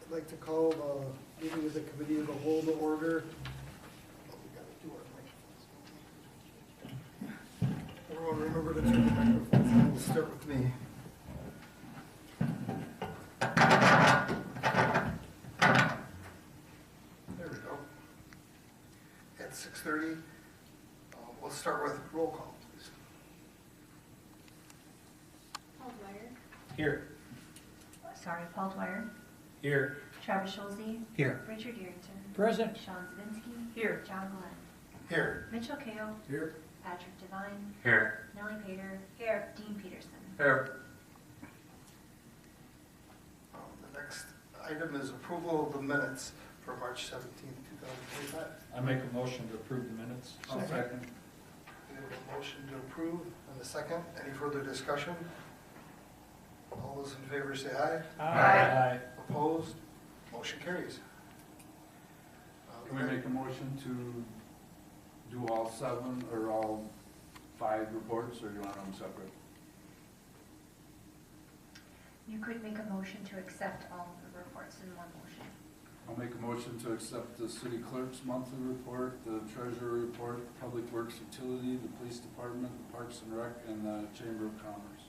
I'd like to call the meeting of the committee of the whole to order. Oh, we gotta do our microphones. Everyone remember to turn the microphones on. We'll start with me. There we go. At 6:30, we'll start with roll call, please. Paul Dwyer. Here. Sorry, Paul Dwyer. Here. Travis Schulze. Here. Richard Yerington. Present. Sean Zavinsky. Here. John Glenn. Here. Mitchell Kale. Here. Patrick Devine. Here. Nellie Pater. Here. Dean Peterson. Here. The next item is approval of the minutes for March 17th, 2025. I make a motion to approve the minutes. I'll second. We have a motion to approve and a second. Any further discussion? All those in favor say aye. Aye. Opposed? Motion carries. Can we make a motion to do all 7 or all 5 reports, or do you want them separate? You could make a motion to accept all of the reports in one motion. I'll make a motion to accept the city clerk's monthly report, the treasurer report, public works utility, the police department, the parks and rec, and the chamber of commerce.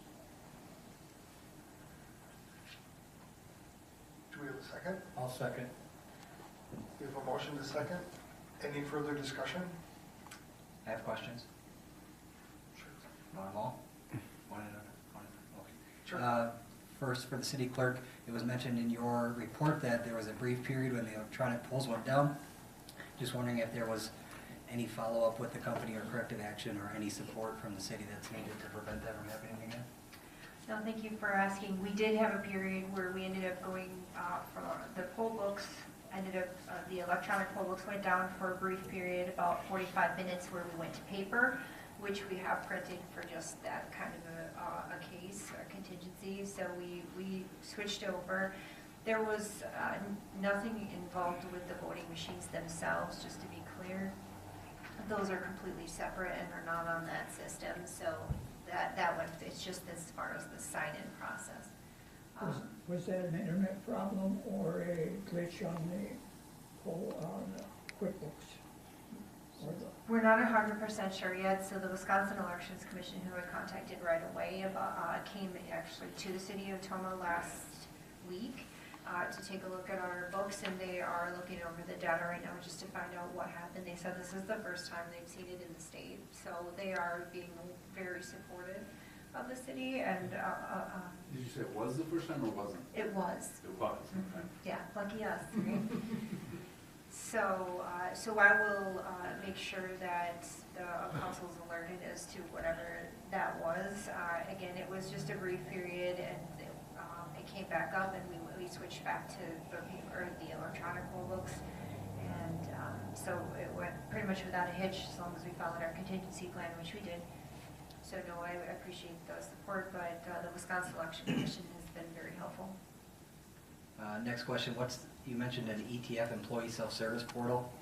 Do we have a second? I'll second. We have a motion to second. Any further discussion? I have questions. Sure. Want them all? One at a time. Okay. Sure. First, for the city clerk, it was mentioned in your report that there was a brief period when the electronic polls went down. Just wondering if there was any follow-up with the company or corrective action or any support from the city that's needed to prevent that from happening again? No, thank you for asking. We did have a period where we ended up going for the poll books, the electronic poll books went down for a brief period, about 45 minutes, where we went to paper, which we have printed for just that kind of a case, a contingency. So we switched over. There was nothing involved with the voting machines themselves, just to be clear. Those are completely separate and are not on that system. So that went, it's just as far as the sign-in process. Was that an internet problem or a glitch on the QuickBooks? We're not 100% sure yet. So the Wisconsin Elections Commission, who I contacted right away, came actually to the city of Tomah last week to take a look at our books, and they are looking over the data right now just to find out what happened. They said this is the first time they've seen it in the state, so they are being very supportive of the city. And Did you say it was the first time or wasn't? it was. It was. Okay. Yeah, lucky us, right? So I will make sure that the council's alerted as to whatever that was. Again, it was just a brief period, and it came back up, and we switched back to the paper, the electronic poll books, and so it went pretty much without a hitch as long as we followed our contingency plan, which we did. So no, I appreciate the support, but the Wisconsin Election Commission has been very helpful. Next question, you mentioned an ETF employee self-service portal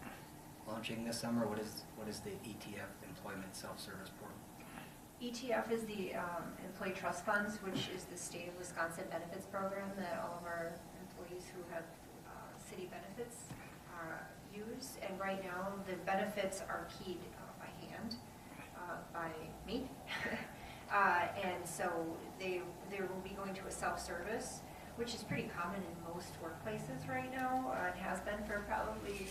launching this summer. What is the ETF employment self-service portal? ETF is the Employee Trust Funds, which is the state of Wisconsin benefits program that all of our employees who have city benefits use. And right now, the benefits are keyed by hand by me. And so they will be going to a self-service, which is pretty common in most workplaces right now. It has been for probably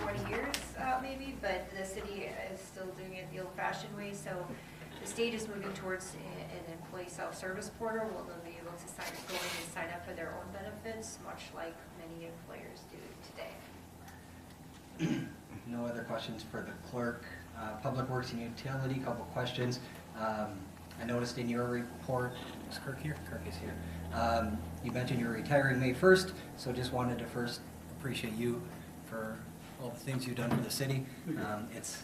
20 years maybe, but the city is still doing it the old-fashioned way. So the state is moving towards an employee self-service portal where they'll be able to go in and sign up for their own benefits, much like many employers do today. No other questions for the clerk. Public Works and Utility, couple questions. I noticed in your report, is Kirk here? Kirk is here. You mentioned you're retiring May 1st, so just wanted to first appreciate you for all the things you've done for the city. It's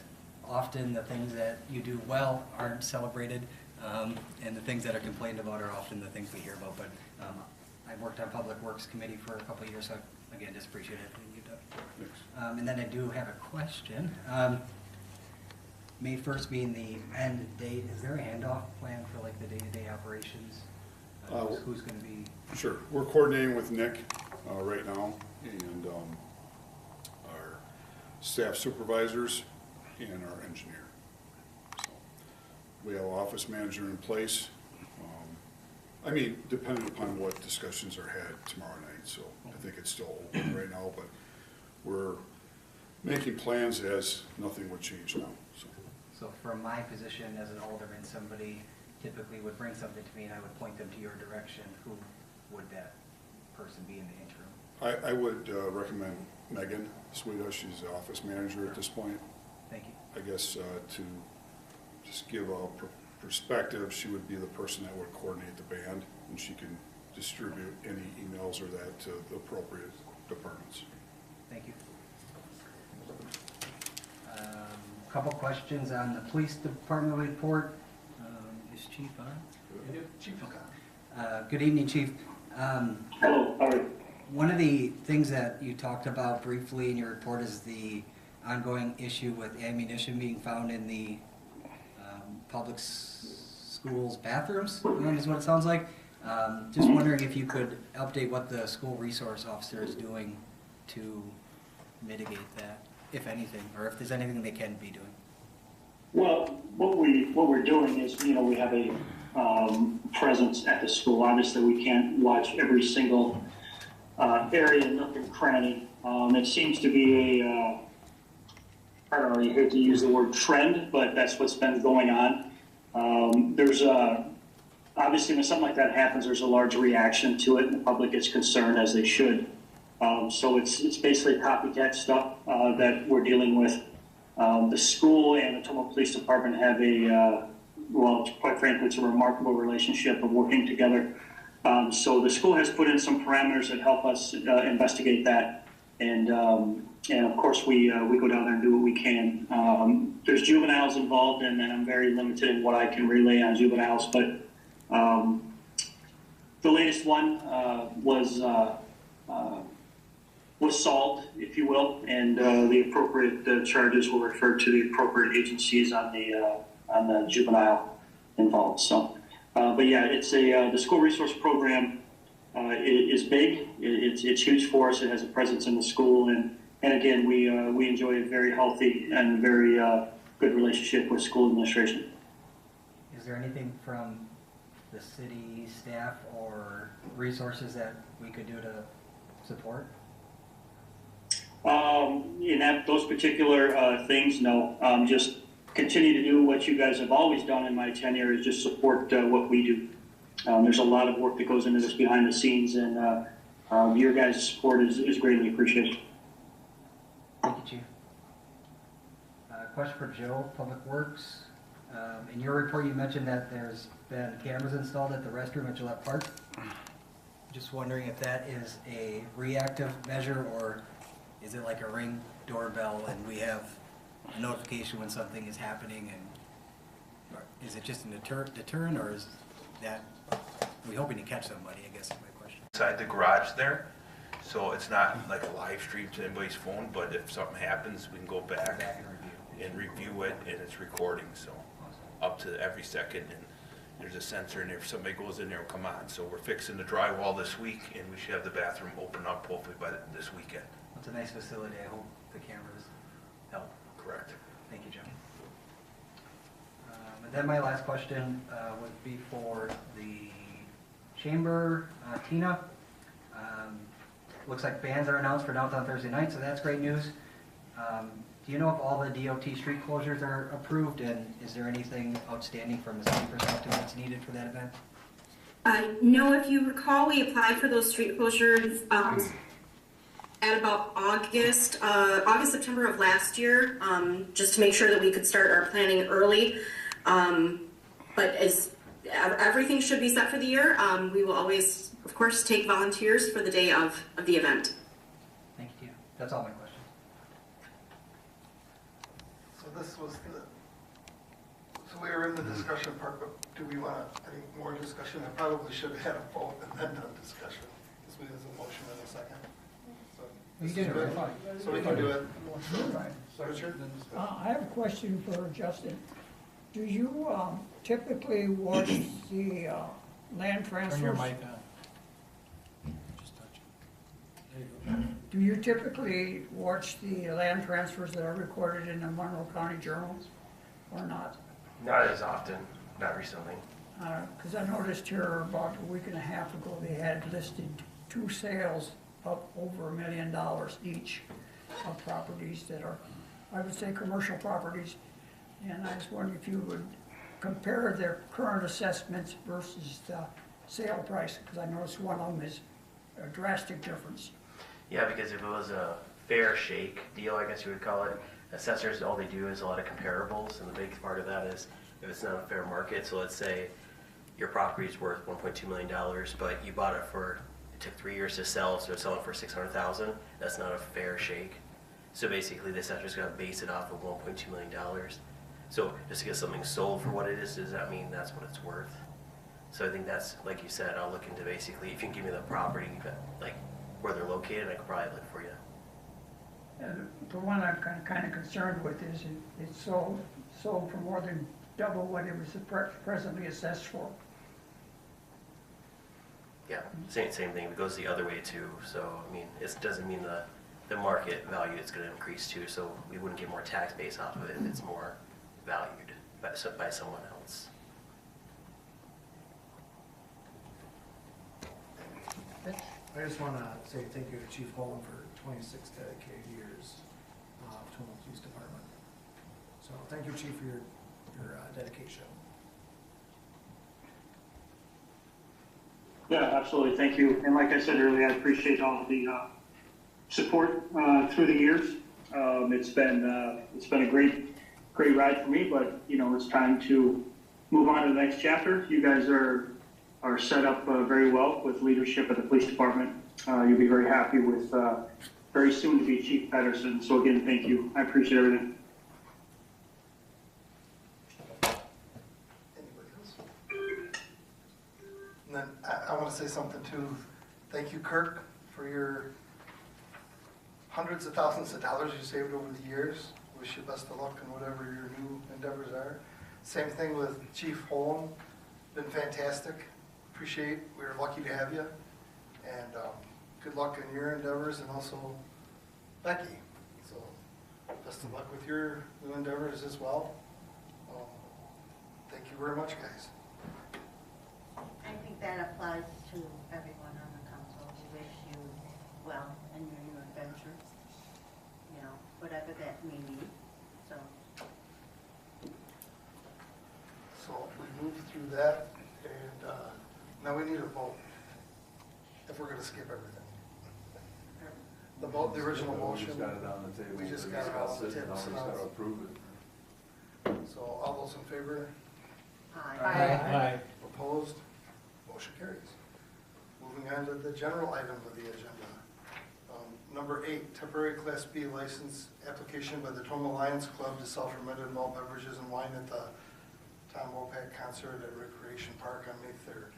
often the things that you do well aren't celebrated, and the things that are complained about are often the things we hear about. But I've worked on Public Works Committee for a couple of years, so again, just appreciate everything you've done. And then I do have a question. May 1st being the end date, is there a handoff plan for like the day-to-day operations? Who's going to be? Sure. We're coordinating with Nick right now, and our staff supervisors and our engineer. So we have an office manager in place. I mean, depending upon what discussions are had tomorrow night, so I think it's still open right now, but we're making plans as nothing would change now, so. So from my position as an alderman, somebody typically would bring something to me and I would point them to your direction. Who would that person be in the interim? I would recommend Megan Sweda. She's the office manager at this point. Thank you. I guess to just give a perspective, she would be the person that would coordinate the band, and she can distribute any emails or that to the appropriate departments. Thank you. Couple questions on the police department report. Is Chief on? Chief Good evening, Chief. Hello, how are you? One of the things that you talked about briefly in your report is the ongoing issue with ammunition being found in the public schools bathrooms, is what it sounds like. Just wondering if you could update what the school resource officer is doing to mitigate that, if anything, or if there's anything they can be doing. Well, what we're doing is, we have a presence at the school. Obviously, we can't watch every single area, nook and cranny. It seems to be a, I don't know, you hate to use the word trend, but that's what's been going on. There's obviously when something like that happens, there's a large reaction to it, and the public is concerned, as they should. So it's basically copycat stuff that we're dealing with. The school and the Tomah Police Department have well, quite frankly, it's a remarkable relationship of working together. So the school has put in some parameters that help us investigate that. And of course, we go down there and do what we can. There's juveniles involved, and I'm very limited in what I can relay on juveniles. But the latest one was solved, if you will, and the appropriate charges were referred to the appropriate agencies on the juvenile involved. So, but yeah, it's the school resource program is big. It's huge for us. It has a presence in the school, and again, we enjoy a very healthy and very good relationship with school administration. Is there anything from the city staff or resources that we could do to support? In those particular things, no. Just continue to do what you guys have always done in my tenure, is just support what we do. There's a lot of work that goes into this behind the scenes, and your guys' support is greatly appreciated. Thank you, Chief. Question for Joe, Public Works. In your report, you mentioned that there's been cameras installed at the restroom at Gillette Park. Just wondering if that is a reactive measure, or is it like a Ring doorbell and we have a notification when something is happening, and is it just a deterrent, or is that, are we hoping to catch somebody, I guess is my question. Inside the garage there, so it's not like a live stream to anybody's phone, but if something happens, we can go back and review it, and it's recording, so up to every second, and there's a sensor, and if somebody goes in there, it'll come on. So we're fixing the drywall this week, and we should have the bathroom open up hopefully by this weekend. It's a nice facility. I hope the cameras help. Correct. Thank you, Joe. And then my last question would be for the chamber, Tina. Looks like bands are announced for downtown Thursday night, so that's great news. Do you know if all the DOT street closures are approved, and is there anything outstanding from a city perspective that's needed for that event? No, if you recall, we applied for those street closures at about August, September of last year, just to make sure that we could start our planning early. But as everything should be set for the year, we will always, of course, take volunteers for the day of the event. Thank you. That's all my questions. So this was so we were in the discussion part, but do we want any more discussion? I probably should have had a vote and then done discussion, because we have a motion in a second. So You this did is it good. right. So we can do it. Richard? I have a question for Justin. Do you typically watch the land transfers? Turn your mic on. Just touch it. Do you typically watch the land transfers that are recorded in the Monroe County Journal or not? Not as often, not recently. Because I noticed here about a week and a half ago, they had listed 2 sales of over $1 million each of properties that are, I would say, commercial properties. And I was wondering if you would compare their current assessments versus the sale price, because I noticed one of them is a drastic difference. Yeah, because if it was a fair shake deal, I guess you would call it, assessors, all they do is a lot of comparables, and the big part of that is if it's not a fair market. So let's say your property is worth $1.2 million, but you bought it for, it took 3 years to sell, so it's selling for $600,000. That's not a fair shake. So basically, the assessor's going to base it off of $1.2 million. So just to get something sold for what it is, does that mean that's what it's worth? So I think that's, like you said, I'll look into basically, if you can give me the property, like where they're located, I could probably look for you. And the one I'm kind of concerned with is it's sold for more than double what it was presently assessed for. Yeah, same thing. It goes the other way too. So I mean, it doesn't mean the market value is going to increase too. So we wouldn't get more tax base off of it if it's more valued by someone else. I just want to say thank you to Chief Holland for 26 dedicated years of Tomah Police Department. So thank you, Chief, for your dedication. Yeah, absolutely. Thank you. And like I said earlier, I appreciate all of the support through the years. It's been a great ride for me, but you know, it's time to move on to the next chapter. You guys are set up very well with leadership at the police department. You'll be very happy with very soon to be Chief Pedersen. So again, thank you. I appreciate everything. Anybody else? And then I want to say something too. Thank you, Kirk, for your hundreds of thousands of dollars you saved over the years. Wish you best of luck in whatever your new endeavors are. Same thing with Chief Holm. Been fantastic. Appreciate, we're lucky to have you. And good luck in your endeavors, and also Becky. So best of luck with your new endeavors as well. Thank you very much, guys. I think that applies to everyone on the council. We wish you well in your new adventures, you know, whatever that may be. So we moved through that, and now we need a vote if we're going to skip everything. The vote, the original motion. We just got it on the table. We just got it on the table. Now we just got to approve it. So all those in favor? Aye. Opposed? Motion carries. Moving on to the general item of the agenda. Number 8, temporary Class B license application by the Tomah Lions Club to sell fermented malt beverages and wine at the Tom Wopak Concert at Recreation Park on May 3rd.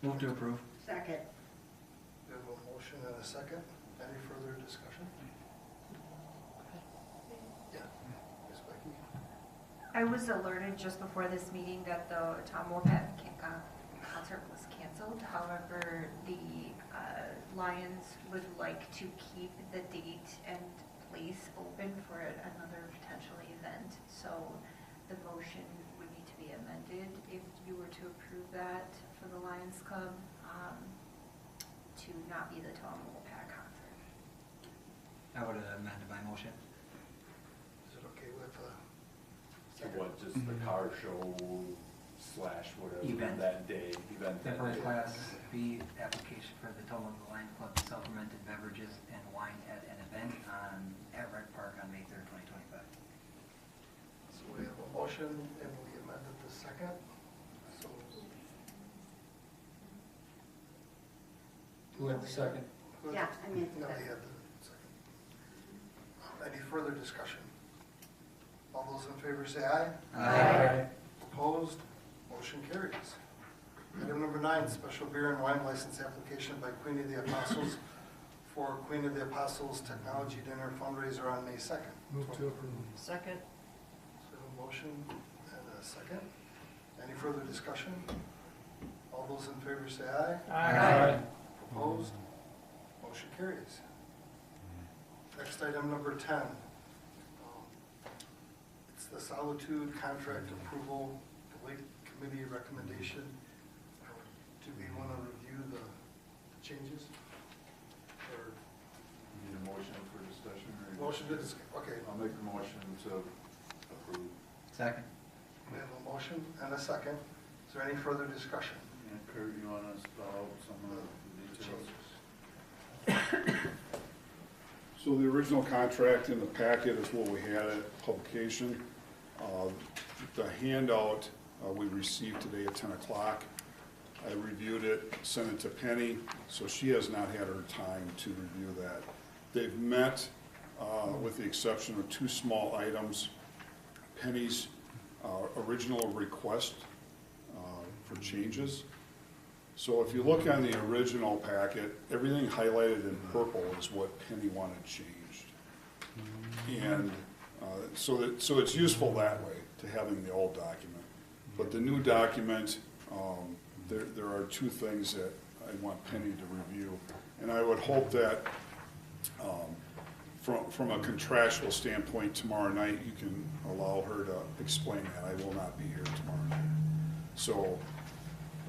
Move to approve. Second. We have a motion and a second. Any further discussion? Yeah. Ms. Becky? I was alerted just before this meeting that the Tom Wopak concert was canceled. However, the Lions would like to keep the date and place open for another potential event. So the motion would need to be amended if you were to approve that for the Lions Club to not be the Tom Wopak concert. I would have amended my motion. Is it okay with What, just the car show / whatever Event. that day, event that Temporary day? Class B application for the Tomah Lions Club to sell fermented beverages and wine at an event at Rec Park on May 3rd, 2025. So we have a motion and we amended the second. So Who had the second? Yeah, I mean, No, they had the second. Any further discussion? All those in favor say aye. Aye. Opposed? Motion carries. Item number 9, special beer and wine license application by Queen of the Apostles for Queen of the Apostles Technology Dinner fundraiser on May 2nd. Move to approve. Second. So a motion and a second. Any further discussion? All those in favor say aye. Aye. Opposed? Motion carries. Next item, number 10. It's the Solitude contract approval, the Lake Committee recommendation. Do we want to review the changes? Or Need a motion for discussion or? motion to discuss, okay. I'll make a motion to approve. Second. We have a motion and a second. Is there any further discussion? And Kurt, you want to spell out some of the details? So the original contract in the packet is what we had at publication. The handout we received today at 10 o'clock. I reviewed it, sent it to Penny, so she has not had her time to review that. They've met, with the exception of 2 small items, Penny's original request for changes. So if you look on the original packet, everything highlighted in purple is what Penny wanted changed. And so it's useful that way, to having the old document. But the new document, there are 2 things that I want Penny to review. And I would hope that from a contractual standpoint tomorrow night, you can allow her to explain that. I will not be here tomorrow night. So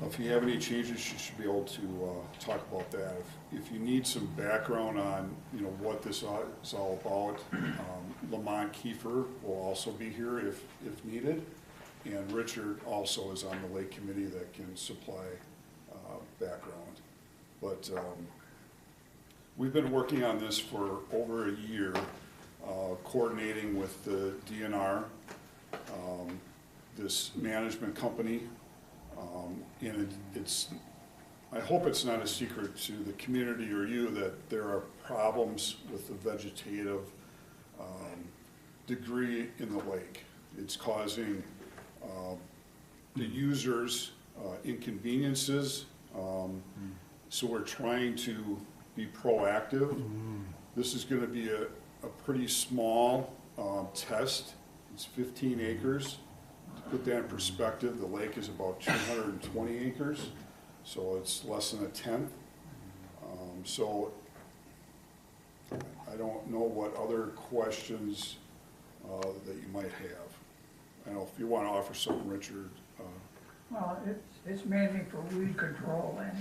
if you have any changes, you should be able to talk about that. If you need some background on, what this is all about, Lamont Kiefer will also be here if needed. And Richard also is on the Lake Committee that can supply background. But we've been working on this for over a year, coordinating with the DNR, this management company. And I hope it's not a secret to the community or you that there are problems with the vegetative degree in the lake. It's causing the users inconveniences, so we're trying to be proactive. This is going to be a pretty small test. It's 15 acres. To put that in perspective, the lake is about 220 acres, so it's less than a tenth. So I don't know what other questions that you might have. I don't know if you want to offer something, Richard. Well, it's mainly for weed control, and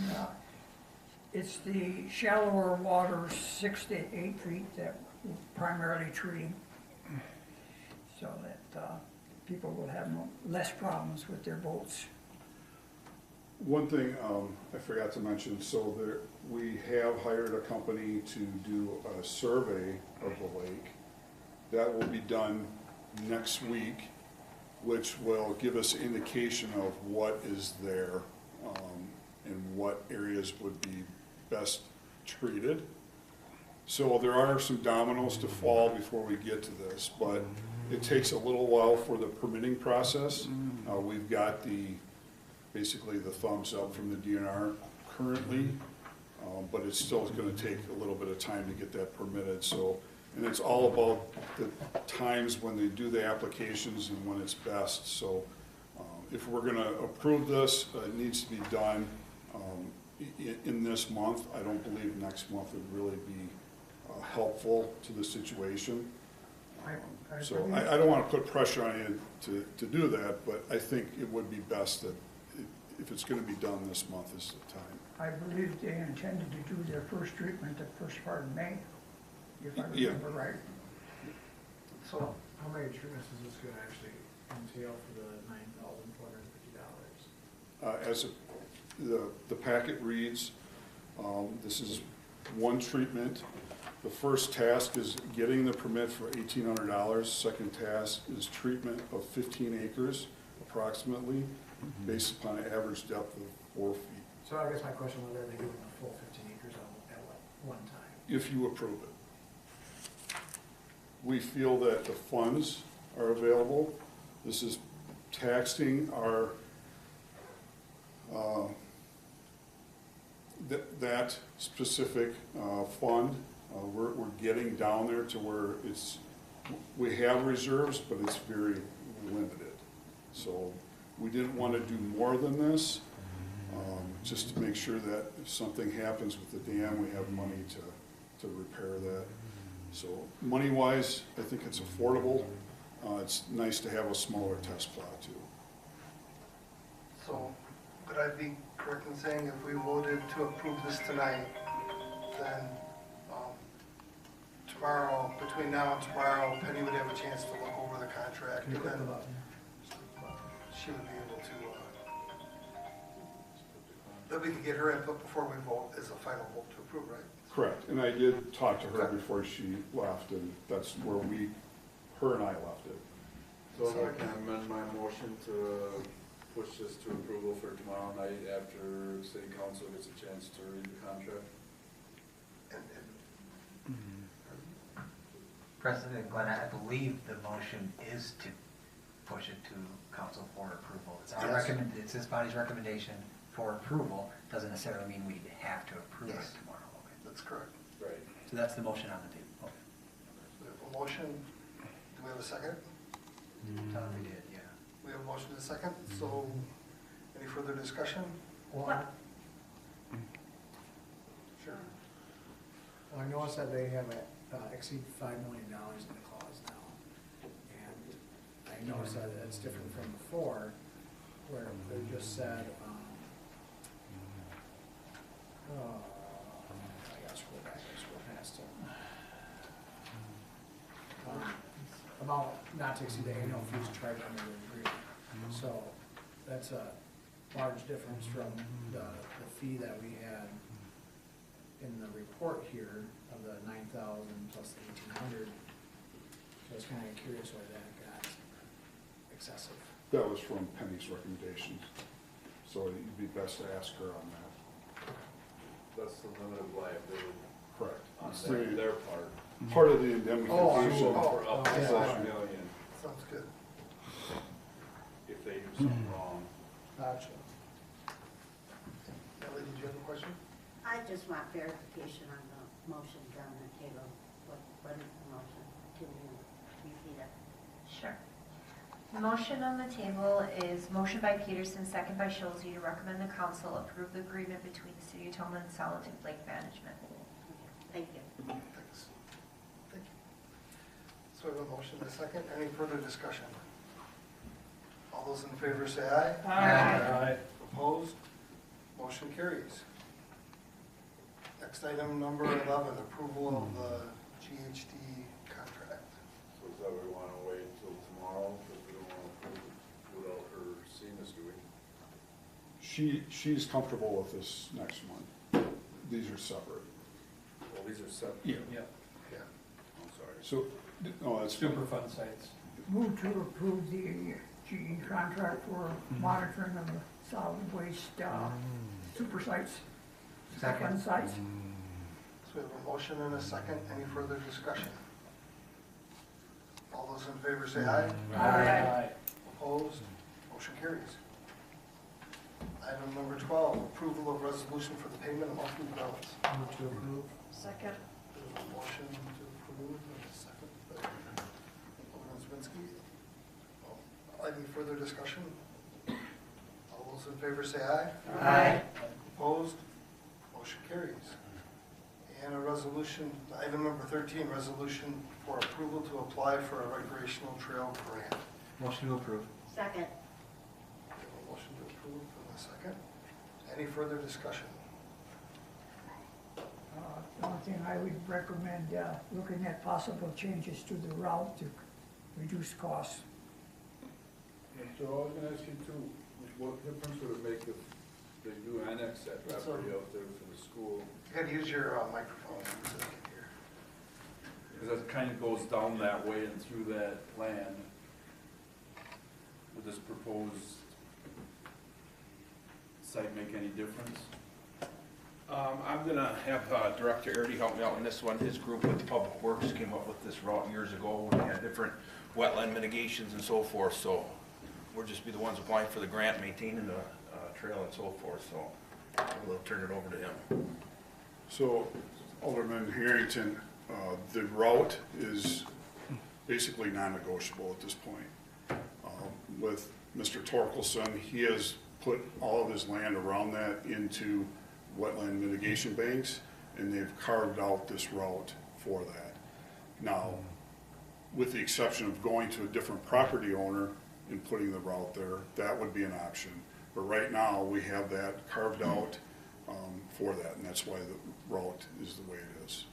it's the shallower waters, 6 to 8 feet, that we're primarily treating, so that people will have less problems with their boats. One thing I forgot to mention, so we have hired a company to do a survey of the lake. That will be done next week, which will give us indication of what is there and what areas would be best treated. So there are some dominoes to fall before we get to this, but it takes a little while for the permitting process. We've got basically the thumbs up from the DNR currently, but it's still going to take a little bit of time to get that permitted. So, and it's all about the times when they do the applications and when it's best. So if we're going to approve this, it needs to be done in this month. I don't believe next month would really be helpful to the situation. So I don't want to put pressure on you to do that, but I think it would be best that if it's going to be done this month is the time. I believe they intended to do their first treatment the first part of May, if I Yeah. remember right. So how many treatments is this going to actually entail for the $9,450? As the packet reads, this is one treatment. The first task is getting the permit for $1,800. Second task is treatment of 15 acres approximately, based upon an average depth of 4 feet. So I guess my question was, are they doing the full 15 acres at one time? If you approve it. We feel that the funds are available. This is taxing our, that specific fund. We're getting down there to where we have reserves, but it's very limited. So we didn't want to do more than this. just to make sure that if something happens with the dam, we have money to repair that. So money-wise, I think it's affordable. It's nice to have a smaller test plow too. So, could I be correct in saying if we voted to approve this tonight, then tomorrow, between now and tomorrow, Penny would have a chance to look over the contract, and then she would be able to, then we could get her input before we vote as a final vote to approve, right? Correct, and I did talk to her Okay. before she left, and that's where her and I left it. So I can amend my motion to push this to approval for tomorrow night after city council gets a chance to read the contract. And President Glenn, I believe the motion is to push it to council for approval. It's our Yes. it's this body's recommendation for approval, doesn't necessarily mean we have to approve it Yes. tomorrow. Okay. that's correct. Right. So that's the motion on the table. Okay. We have a motion, do we have a second? We did, yeah. We have a motion and a second, so any further discussion? Well, Sure. Well, I noticed that they have exceed $5 million in the clause now. And I noticed that it's different from before, where they just said, I gotta scroll back, I scroll past it. About not to exceed the annual fees charged under the agreement. So that's a large difference from the fee that we had in the report here of the 9,000 plus the 1,800. So I was kind of curious why that got excessive. That was from Penny's recommendations, so it'd be best to ask her on that. That's the limited liability Correct. on It's their part. part of the indemnification. For up to yeah. $6 million Sounds good. if they do something wrong. Gotcha. Ellie, did you have a question? I just want verification on the motion down the table. What is the motion? Can you repeat it? Sure. The motion on the table is motion by Peterson, second by Schulze, to recommend the council approve the agreement between the city of Tomah and Solitude Lake Management. Thank you. Thanks. Thank you. So we have a motion and a second. Any further discussion? All those in favor say aye. Aye. Opposed? Motion carries. Next item, number 11, approval of the GHD contract. So is that we want to wait until tomorrow, because we don't want to approve it without her seeing this, do we? She's comfortable with this next one. These are separate. Well, these are separate. Yeah. Yeah. Yeah. I'm sorry. So, no, that's. Superfund sites. Move to approve the GE contract for monitoring of the solid waste, super sites, Second. Superfund sites. So we have a motion and a second. Any further discussion? All those in favor say aye. Aye. Opposed? Motion carries. Item number 12, approval of resolution for the payment of monthly bills. Move to approve. Second. There's a motion to approve and a second by Alderman Zbinsky. Any further discussion? All those in favor say aye. Aye. Opposed? Motion carries. And a resolution, item number 13, resolution for approval to apply for a recreational trail grant. Motion to approve. Second. We have a motion to approve and a second. Any further discussion? The only thing I would recommend, looking at possible changes to the route to reduce costs. So I was going to ask you too, what difference would it make if they do annex that property out there for the school? You gotta use your microphone so they can hear. Because that kind of goes down that way and through that land. Would this proposed site make any difference? I'm gonna have Director Erdy help me out on this one. His group with Public Works came up with this route years ago. We had different wetland mitigations and so forth, so we'll just be the ones applying for the grant, maintaining the trail and so forth, so we'll turn it over to him. So, Alderman Harrington, the route is basically non-negotiable at this point. With Mr. Torkelson, he has put all of his land around that into wetland mitigation banks, and they've carved out this route for that. Now, with the exception of going to a different property owner and putting the route there, that would be an option. But right now, we have that carved out for that, and that's why the route is the way it is.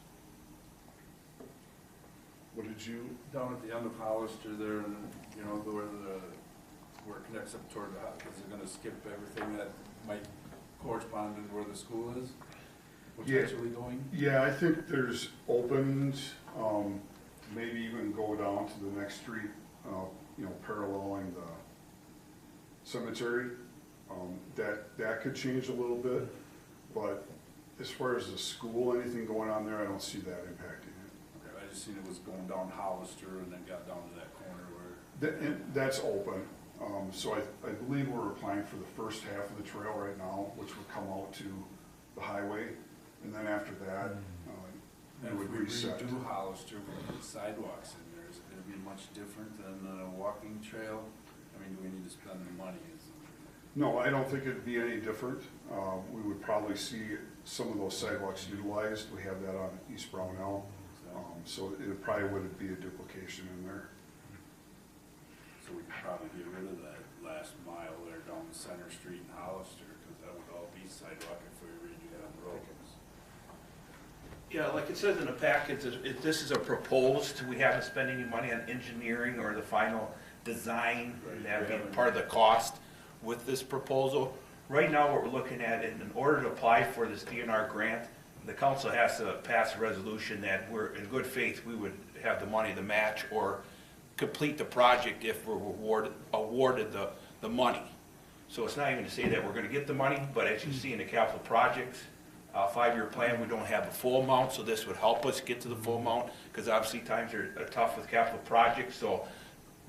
What did you? Down at the end of Hollister there, and, you know, where it connects up toward the house, is it gonna skip everything that might correspond to where the school is? Potentially going? Yeah, I think there's opened, maybe even go down to the next street, you know, paralleling the cemetery. That could change a little bit, but as far as the school, anything going on there, I don't see that impacting it. Okay, I just seen it was going down Hollister and then got down to that corner where. That's open, so I believe we're applying for the first half of the trail right now, which would come out to the highway, and then after that, it And would if we reset. redo Hollister, we put sidewalks in there, is it gonna be much different than a walking trail? I mean, do we need to spend the money? No, I don't think it'd be any different. We would probably see some of those sidewalks utilized. We have that on East Brownell. So it probably wouldn't be a duplication in there. So we could probably get rid of that last mile there down Center Street in Hollister, because that would all be sidewalk if we redo that on the road. Yeah, like it says in the packet, this is a proposed, we haven't spent any money on engineering or the final design, and that being part of the cost with this proposal. Right now, what we're looking at, in order to apply for this DNR grant, the council has to pass a resolution that we're, in good faith, we would have the money to match or complete the project if we're awarded the money. So it's not even to say that we're gonna get the money, but as you see in the capital projects, 5-year plan, we don't have the full amount, so this would help us get to the full amount, because obviously times are tough with capital projects, so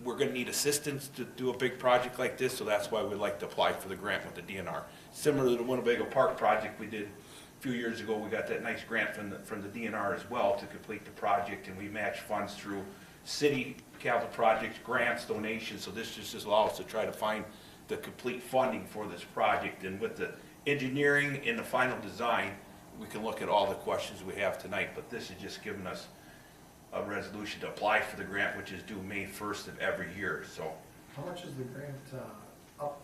we're gonna need assistance to do a big project like this, so that's why we'd like to apply for the grant with the DNR. Similar to the Winnebago Park project we did a few years ago, we got that nice grant from the DNR as well to complete the project, and we match funds through city capital projects, grants, donations, so this just allows us to try to find the complete funding for this project, and with the engineering and the final design, we can look at all the questions we have tonight, but this is just giving us a resolution to apply for the grant, which is due May 1st of every year, so. How much is the grant up?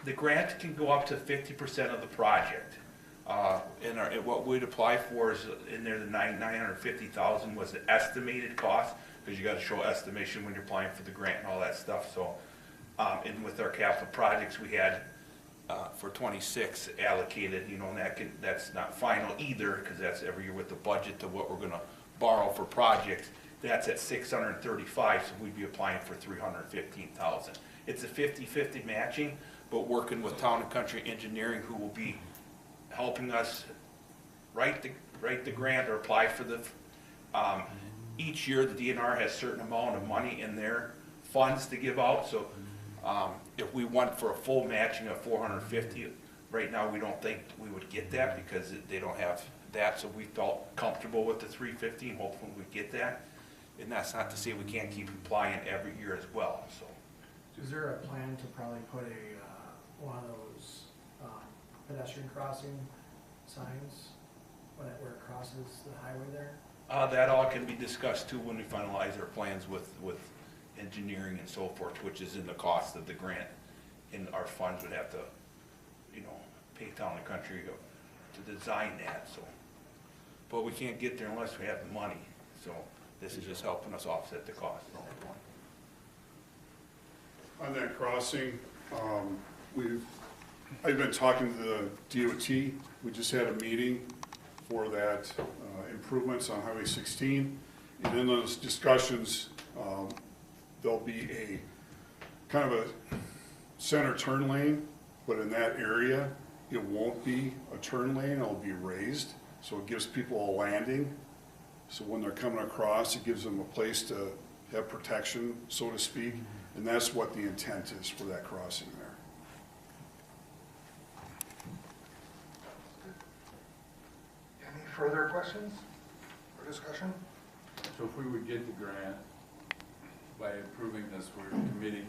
The grant can go up to 50% of the project. And what we'd apply for is in there, the $950,000 was the estimated cost, because you gotta show estimation when you're applying for the grant and all that stuff, so. And with our capital projects, we had for 26 allocated, you know, and that's not final either, because that's every year with the budget to what we're gonna borrow for projects. That's at 635, so we'd be applying for 315,000. It's a 50-50 matching, but working with Town and Country Engineering, who will be helping us write the grant or apply for the, each year the DNR has a certain amount of money in their funds to give out, so if we went for a full matching of 450, right now we don't think we would get that because they don't have that, so we felt comfortable with the 350 and hopefully we get that. And that's not to say we can't keep applying every year as well, so. Is there a plan to probably put a, one of those pedestrian crossing signs where it crosses the highway there? That all can be discussed too when we finalize our plans with engineering and so forth, which is in the cost of the grant. And our funds would have to, you know, pay Town and Country to design that, so. But we can't get there unless we have the money, so this is just helping us offset the cost. On that crossing, I've been talking to the DOT. We just had a meeting for that, improvements on Highway 16. And in those discussions, there'll be a kind of a center turn lane, but in that area, it won't be a turn lane, it'll be raised. So it gives people a landing. So when they're coming across, it gives them a place to have protection, so to speak. And that's what the intent is for that crossing there. Any further questions or discussion? So if we would get the grant, by approving this, we're committing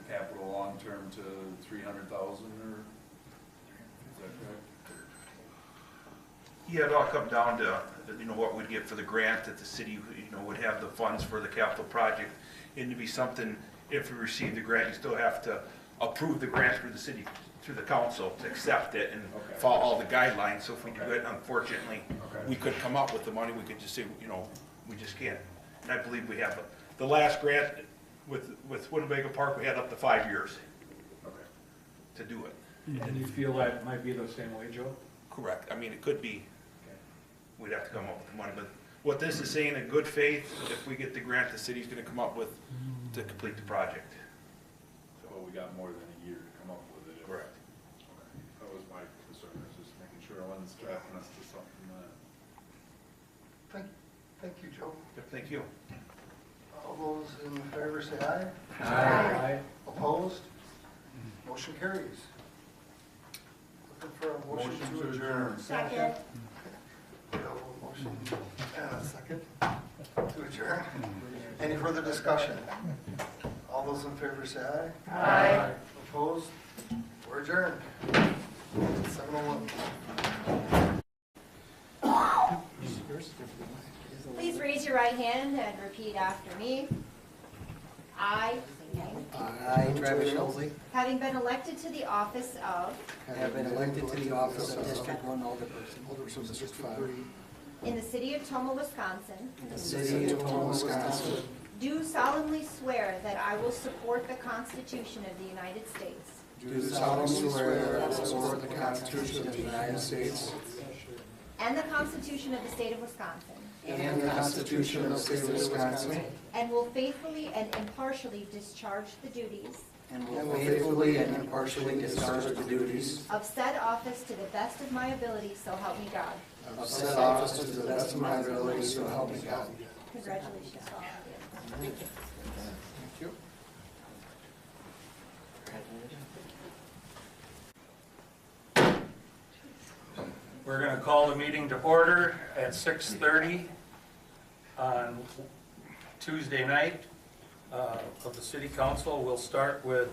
the capital long-term to 300,000 or, is that correct? Yeah, it all come down to, what we'd get for the grant that the city, would have the funds for the capital project. And to be something, if we receive the grant, you still have to approve the grant through the city, through the council to accept it and Okay. follow all the guidelines. So if we do Okay. it, unfortunately, Okay. we could come up with the money, we could just say, we just can't. And I believe we have, the last grant with Winnebago Park, we had up to 5 years Okay. to do it. And you feel that might be the same way, Joe? Correct. I mean, it could be, Okay. we'd have to come up with the money, but what this is saying, in good faith, if we get the grant, the city's gonna come up with to complete the project. Well, we got more than a year to come up with it. Correct. Okay. That was my concern, was just making sure I wasn't strapping us to something that. Thank you, Joe. Yep, thank you. All those in favor say aye. Aye. Opposed? Motion carries. Looking for a motion to adjourn. Second. We have a motion and a second to adjourn. Any further discussion? All those in favor say aye. Aye. Opposed? We're adjourned. 7:01. Please raise your right hand and repeat after me. I, say your name, I, Travis Schulze, having been elected to the office of, have been elected to the office of District 1 Alderperson, District 5, in the city of Tomah, Wisconsin, in the city of Tomah, Wisconsin, do solemnly swear that I will support the Constitution of the United States do solemnly swear that I will support the Constitution of the United States and the Constitution of the state of Wisconsin, and the Constitution of the state of Wisconsin, and will faithfully and impartially discharge the duties and will faithfully and impartially discharge the duties of said office to the best of my ability, so help me God. of said office to the best of my ability, so help me God. Congratulations to all of you. Thank you. We're going to call the meeting to order at 6:30 on Tuesday night of the City Council. We'll start with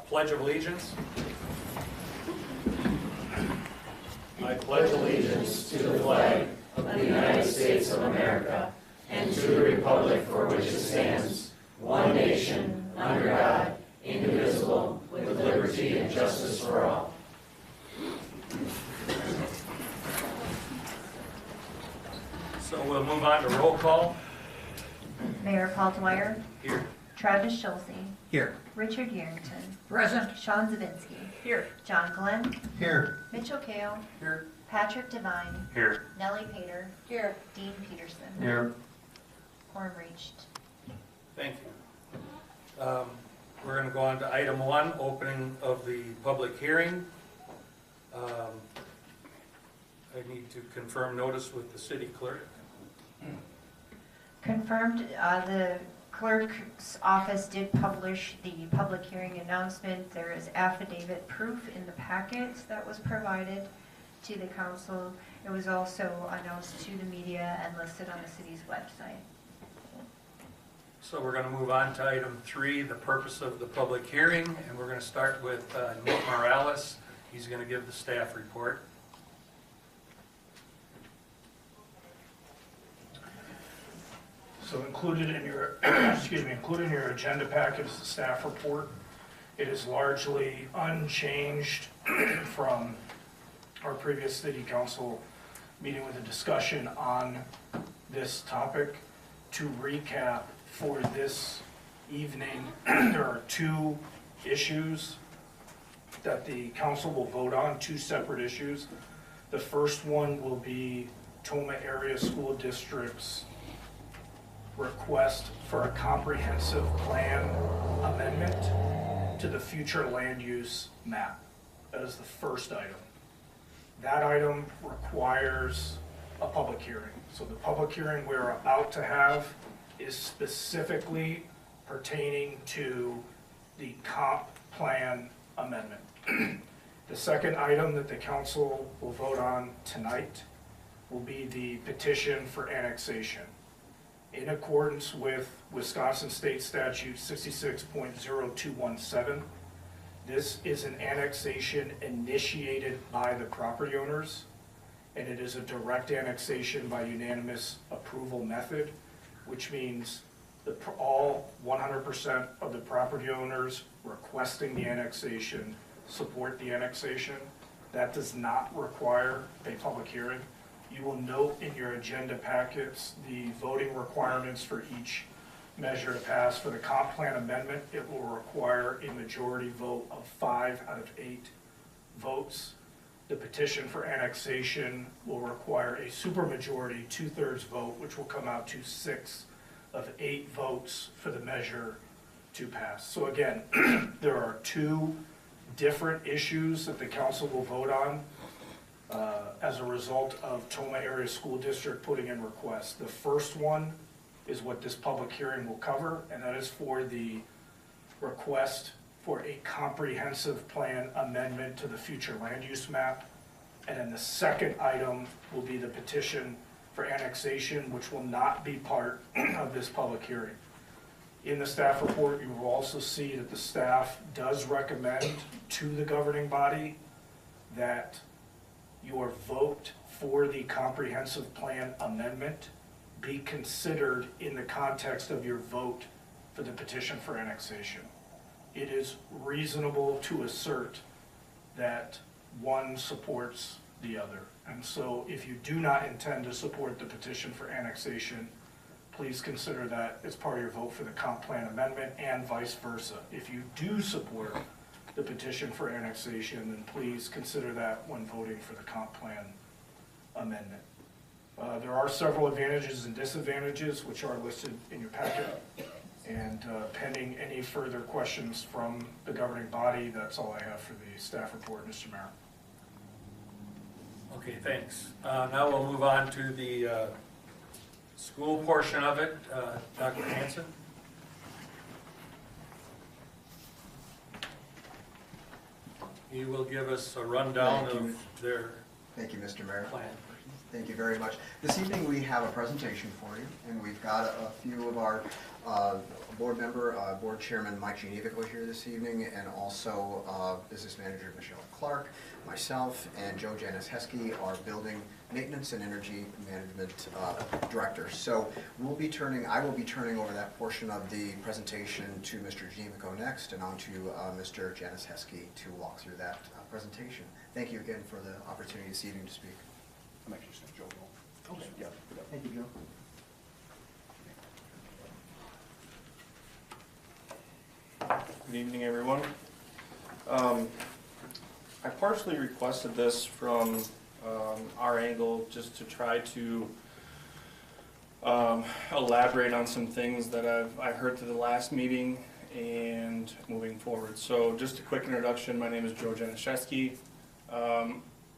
Pledge of Allegiance. I pledge allegiance to the flag of the United States of America and to the republic for which it stands, one nation, under God, indivisible, with liberty and justice for all. So we'll move on to roll call. Mayor Paul Dwyer, Here. Travis Schulze, Here. Richard Yerington, Present. Sean Zavinski. Here. John Glenn, Here. Mitchell Kale, Here. Patrick Devine, Here. Nellie Pater. Here. Dean Peterson. Here. Quorum reached. Thank you. We're going to go on to item 1, opening of the public hearing. I need to confirm notice with the city clerk. Confirmed, the clerk's office did publish the public hearing announcement. There is affidavit proof in the packet that was provided to the council. It was also announced to the media and listed on the city's website. So we're going to move on to item 3, the purpose of the public hearing, and we're going to start with Nick Morales. He's going to give the staff report. So included in your, included in your agenda packet is the staff report. It is largely unchanged from our previous city council meeting with a discussion on this topic. To recap for this evening, there are 2 issues that the council will vote on, 2 separate issues. The first one will be Tomah Area School District's request for a comprehensive plan amendment to the future land use map. That is the first item. That item requires a public hearing. So the public hearing we're about to have is specifically pertaining to the comp plan amendment. The second item that the council will vote on tonight will be the petition for annexation. in accordance with Wisconsin State Statute 66.0217. This is an annexation initiated by the property owners, and it is a direct annexation by unanimous approval method, which means all 100% of the property owners requesting the annexation support the annexation. That does not require a public hearing. You will note in your agenda packets the voting requirements for each measure to pass. For the comp plan amendment, it will require a majority vote of 5 out of 8 votes. The petition for annexation will require a supermajority, 2/3 vote, which will come out to 6 of 8 votes for the measure to pass. So again, there are 2 different issues that the council will vote on as a result of Tomah Area School District putting in requests. The first one is what this public hearing will cover, and that is for the request for a comprehensive plan amendment to the future land use map. And then the second item will be the petition for annexation, which will not be part of this public hearing. In the staff report, you will also see that the staff does recommend to the governing body that your vote for the comprehensive plan amendment be considered in the context of your vote for the petition for annexation. It is reasonable to assert that one supports the other. And so if you do not intend to support the petition for annexation, please consider that as part of your vote for the comp plan amendment, and vice versa. If you do support the petition for annexation, then please consider that when voting for the comp plan amendment. There are several advantages and disadvantages which are listed in your packet. And pending any further questions from the governing body, that's all I have for the staff report, Mr. Mayor. Okay, thanks. Now we'll move on to the school portion of it. Dr. Hanson? You will give us a rundown of their Thank you, Mr. Mayor. plan. Thank you very much. This evening we have a presentation for you, and we've got a few of our board chairman Mike Genevico here this evening, and also business manager Michelle Clark, myself, and Joe Janice Heskey, our building maintenance and energy management director. So I will be turning over that portion of the presentation to Mr. Genevico next, and on to Mr. Janice Heskey to walk through that presentation. Thank you again for the opportunity this evening to speak. I'm actually saying Joe. Okay. Yeah. Thank you, Joe. Good evening, everyone. I partially requested this from our angle just to try to elaborate on some things that I heard through the last meeting and moving forward. So just a quick introduction, my name is Joe Janiszewski.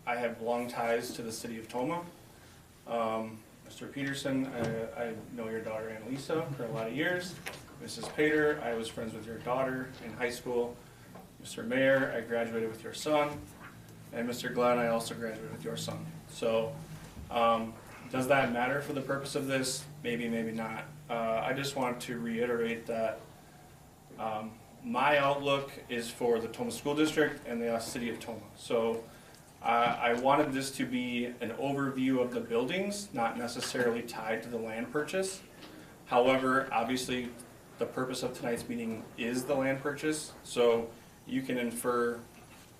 I have long ties to the city of Tomah. Mr. Peterson, I know your daughter Annalisa for a lot of years. Mrs. Pater, I was friends with your daughter in high school. Mr. Mayor, I graduated with your son. And Mr. Glenn, I also graduated with your son. So does that matter for the purpose of this? Maybe, maybe not. I just want to reiterate that my outlook is for the Tomah School District and the city of Tomah. So I wanted this to be an overview of the buildings, not necessarily tied to the land purchase. However, obviously, the purpose of tonight's meeting is the land purchase, so you can infer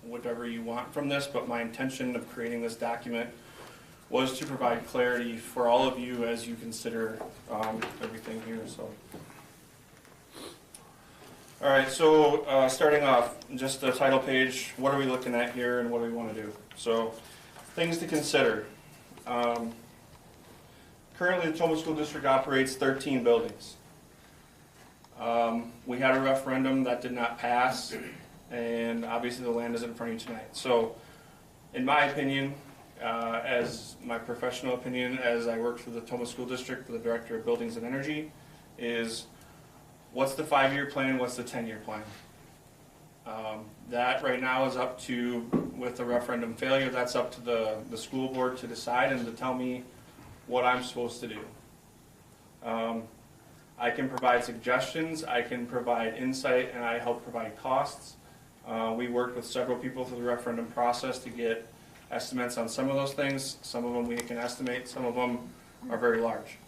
whatever you want from this, but my intention of creating this document was to provide clarity for all of you as you consider everything here. So, all right, so starting off, just the title page, what are we looking at here and what do we want to do? So, things to consider. Currently, the Tomah School District operates 13 buildings. We had a referendum that did not pass, and obviously the land is in front of you tonight. So, in my opinion, as my professional opinion, as I work for the Tomah School District, for the Director of Buildings and Energy, is what's the 5-year plan, what's the 10-year plan? That right now is up to, with the referendum failure, that's up to the school board to decide and to tell me what I'm supposed to do. I can provide suggestions, I can provide insight, and I help provide costs. We worked with several people through the referendum process to get estimates on some of those things. Some of them we can estimate, some of them are very large.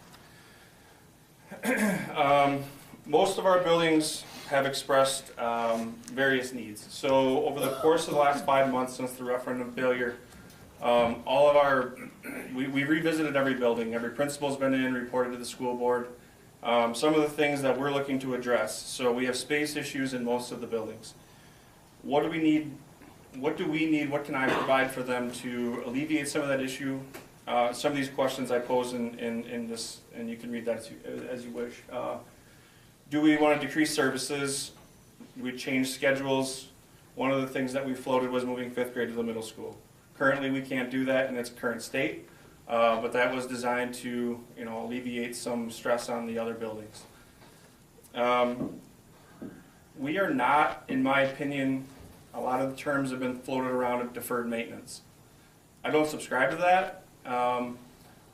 Most of our buildings have expressed various needs. So over the course of the last 5 months since the referendum failure, we revisited every building. Every principal's been in, reported to the school board. Some of the things that we're looking to address. So we have space issues in most of the buildings. What do we need? What do we need? What can I provide for them to alleviate some of that issue? Some of these questions I pose in this, and you can read that as you wish. Do we want to decrease services? Do we change schedules? One of the things that we floated was moving 5th grade to the middle school. Currently, we can't do that in its current state, but that was designed to, alleviate some stress on the other buildings. We are not, in my opinion, a lot of the terms have been floated around of deferred maintenance. I don't subscribe to that.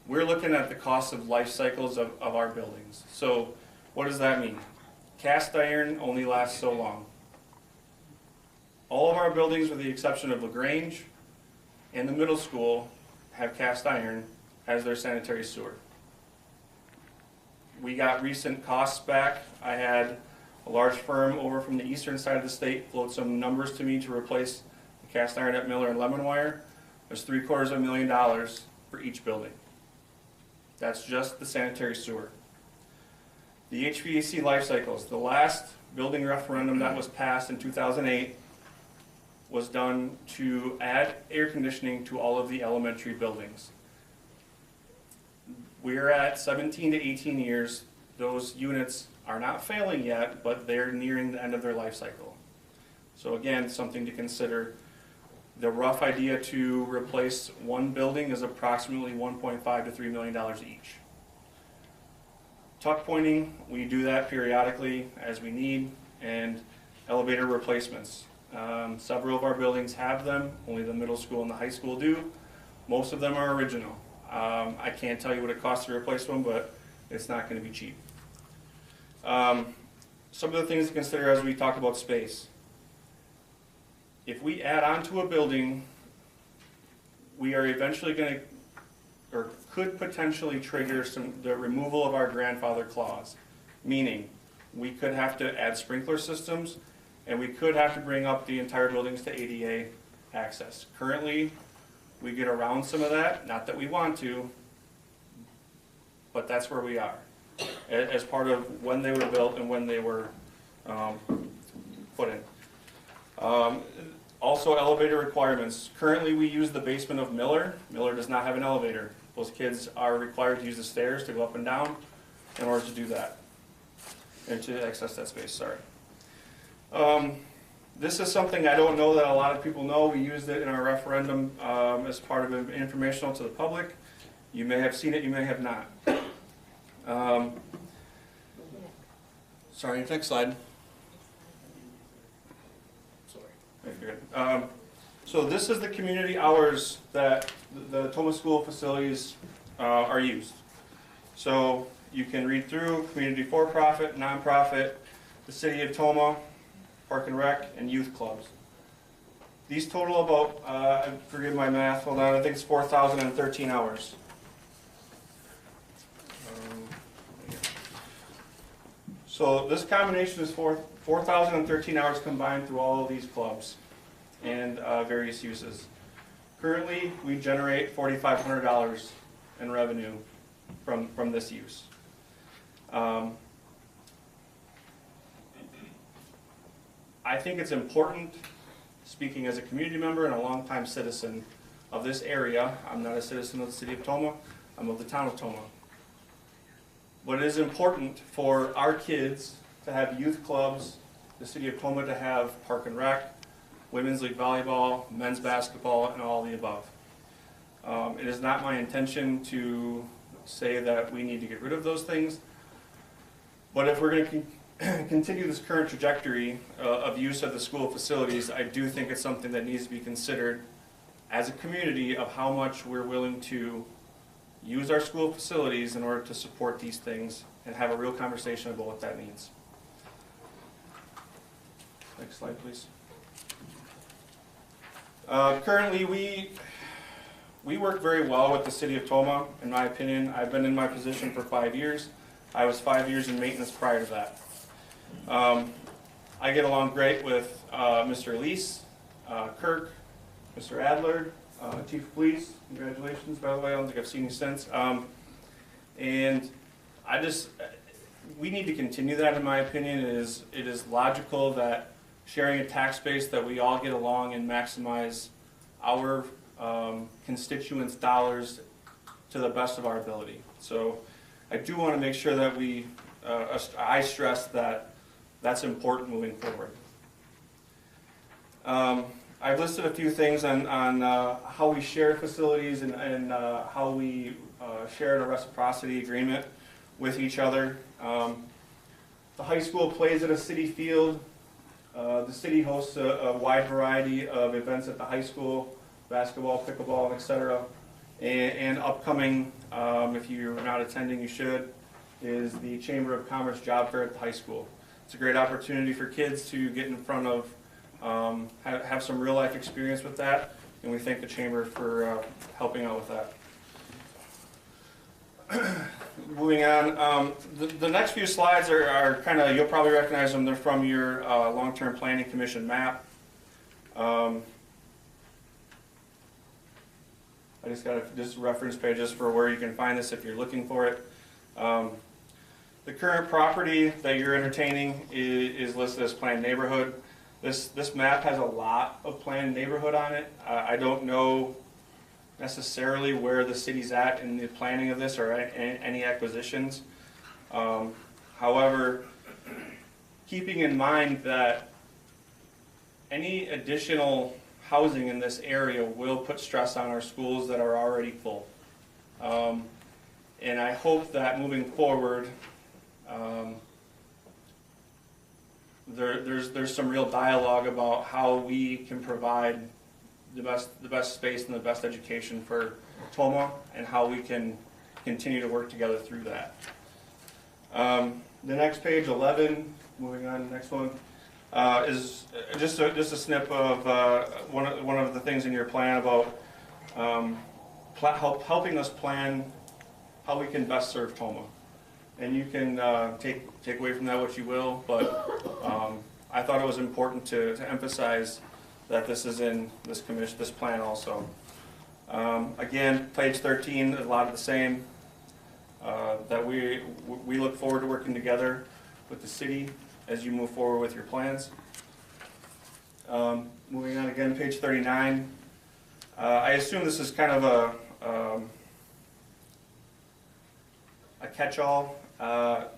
We're looking at the cost of life cycles of our buildings. So what does that mean? Cast iron only lasts so long. All of our buildings, with the exception of LaGrange and the middle school, have cast iron as their sanitary sewer. We got recent costs back. I had a large firm over from the eastern side of the state float some numbers to me to replace the cast iron at Miller and Lemonwire. There's $750,000 for each building. That's just the sanitary sewer. The HVAC life cycles, the last building referendum that was passed in 2008 was done to add air conditioning to all of the elementary buildings. We're at 17 to 18 years. Those units are not failing yet, but they're nearing the end of their life cycle. So again, something to consider. The rough idea to replace one building is approximately $1.5 to $3 million each. Tuck pointing, we do that periodically as we need, and elevator replacements. Several of our buildings have them, only the middle school and the high school do. Most of them are original. I can't tell you what it costs to replace one, but it's not going to be cheap. Some of the things to consider as we talk about space. If we add on to a building, we are eventually going to, or could potentially trigger the removal of our grandfather clause. Meaning, we could have to add sprinkler systems, and we could have to bring up the entire buildings to ADA access. Currently, we get around some of that, not that we want to, but that's where we are, as part of when they were built and when they were put in. Also, elevator requirements. Currently, we use the basement of Miller. Miller does not have an elevator. Those kids are required to use the stairs to go up and down in order to do that, and to access that space, sorry. This is something I don't know that a lot of people know. We used it in our referendum as part of an informational to the public. You may have seen it, you may have not. Sorry, next slide. So this is the community hours that the Tomah school facilities are used. So you can read through community for-profit, nonprofit, the city of Tomah, Park and Rec, and youth clubs. These total about, forgive my math, hold on, I think it's 4,013 hours. So this combination is 4,013 hours combined through all of these clubs and various uses. Currently, we generate $4,500 in revenue from this use. I think it's important, speaking as a community member and a longtime citizen of this area. I'm not a citizen of the city of Tomah, I'm of the town of Tomah. But it is important for our kids to have youth clubs, the city of Tomah to have Park and Rec, Women's League Volleyball, men's basketball, and all the above. It is not my intention to say that we need to get rid of those things, but if we're going to continue this current trajectory of use of the school facilities, I do think it's something that needs to be considered as a community of how much we're willing to use our school facilities in order to support these things and have a real conversation about what that means. Next slide, please. Currently, we work very well with the city of Tomah, in my opinion. I've been in my position for 5 years. I was 5 years in maintenance prior to that. I get along great with Mr. Lease, Kirk, Mr. Adler, Chief of Police. Congratulations, by the way. I don't think I've seen you since. And we need to continue that, in my opinion. It is logical that sharing a tax base that we all get along and maximize our constituents' dollars to the best of our ability. So I do want to make sure that I stress that that's important moving forward. I've listed a few things on how we share facilities and how we share a reciprocity agreement with each other. The high school plays at a city field. The city hosts a wide variety of events at the high school, basketball, pickleball, etc. And upcoming, if you're not attending, you should, is the Chamber of Commerce Job Fair at the high school. It's a great opportunity for kids to get in front of, have some real life experience with that, and we thank the Chamber for helping out with that. Moving on, the next few slides are kind of, you'll probably recognize them, they're from your long-term planning commission map. I just got just reference pages for where you can find this if you're looking for it. The current property that you're entertaining is listed as planned neighborhood. This map has a lot of planned neighborhood on it. I don't know necessarily where the city's at in the planning of this or any acquisitions. However, keeping in mind that any additional housing in this area will put stress on our schools that are already full. And I hope that moving forward, there's some real dialogue about how we can provide the best space and the best education for Tomah and how we can continue to work together through that. The next page, 11, moving on to the next one, is just a snip of one of the things in your plan about helping us plan how we can best serve Tomah. And you can take away from that what you will, but I thought it was important to emphasize that this is in this plan also. Again, page 13, a lot of the same. That we look forward to working together with the city as you move forward with your plans. Moving on again, page 39. I assume this is kind of a catch-all. I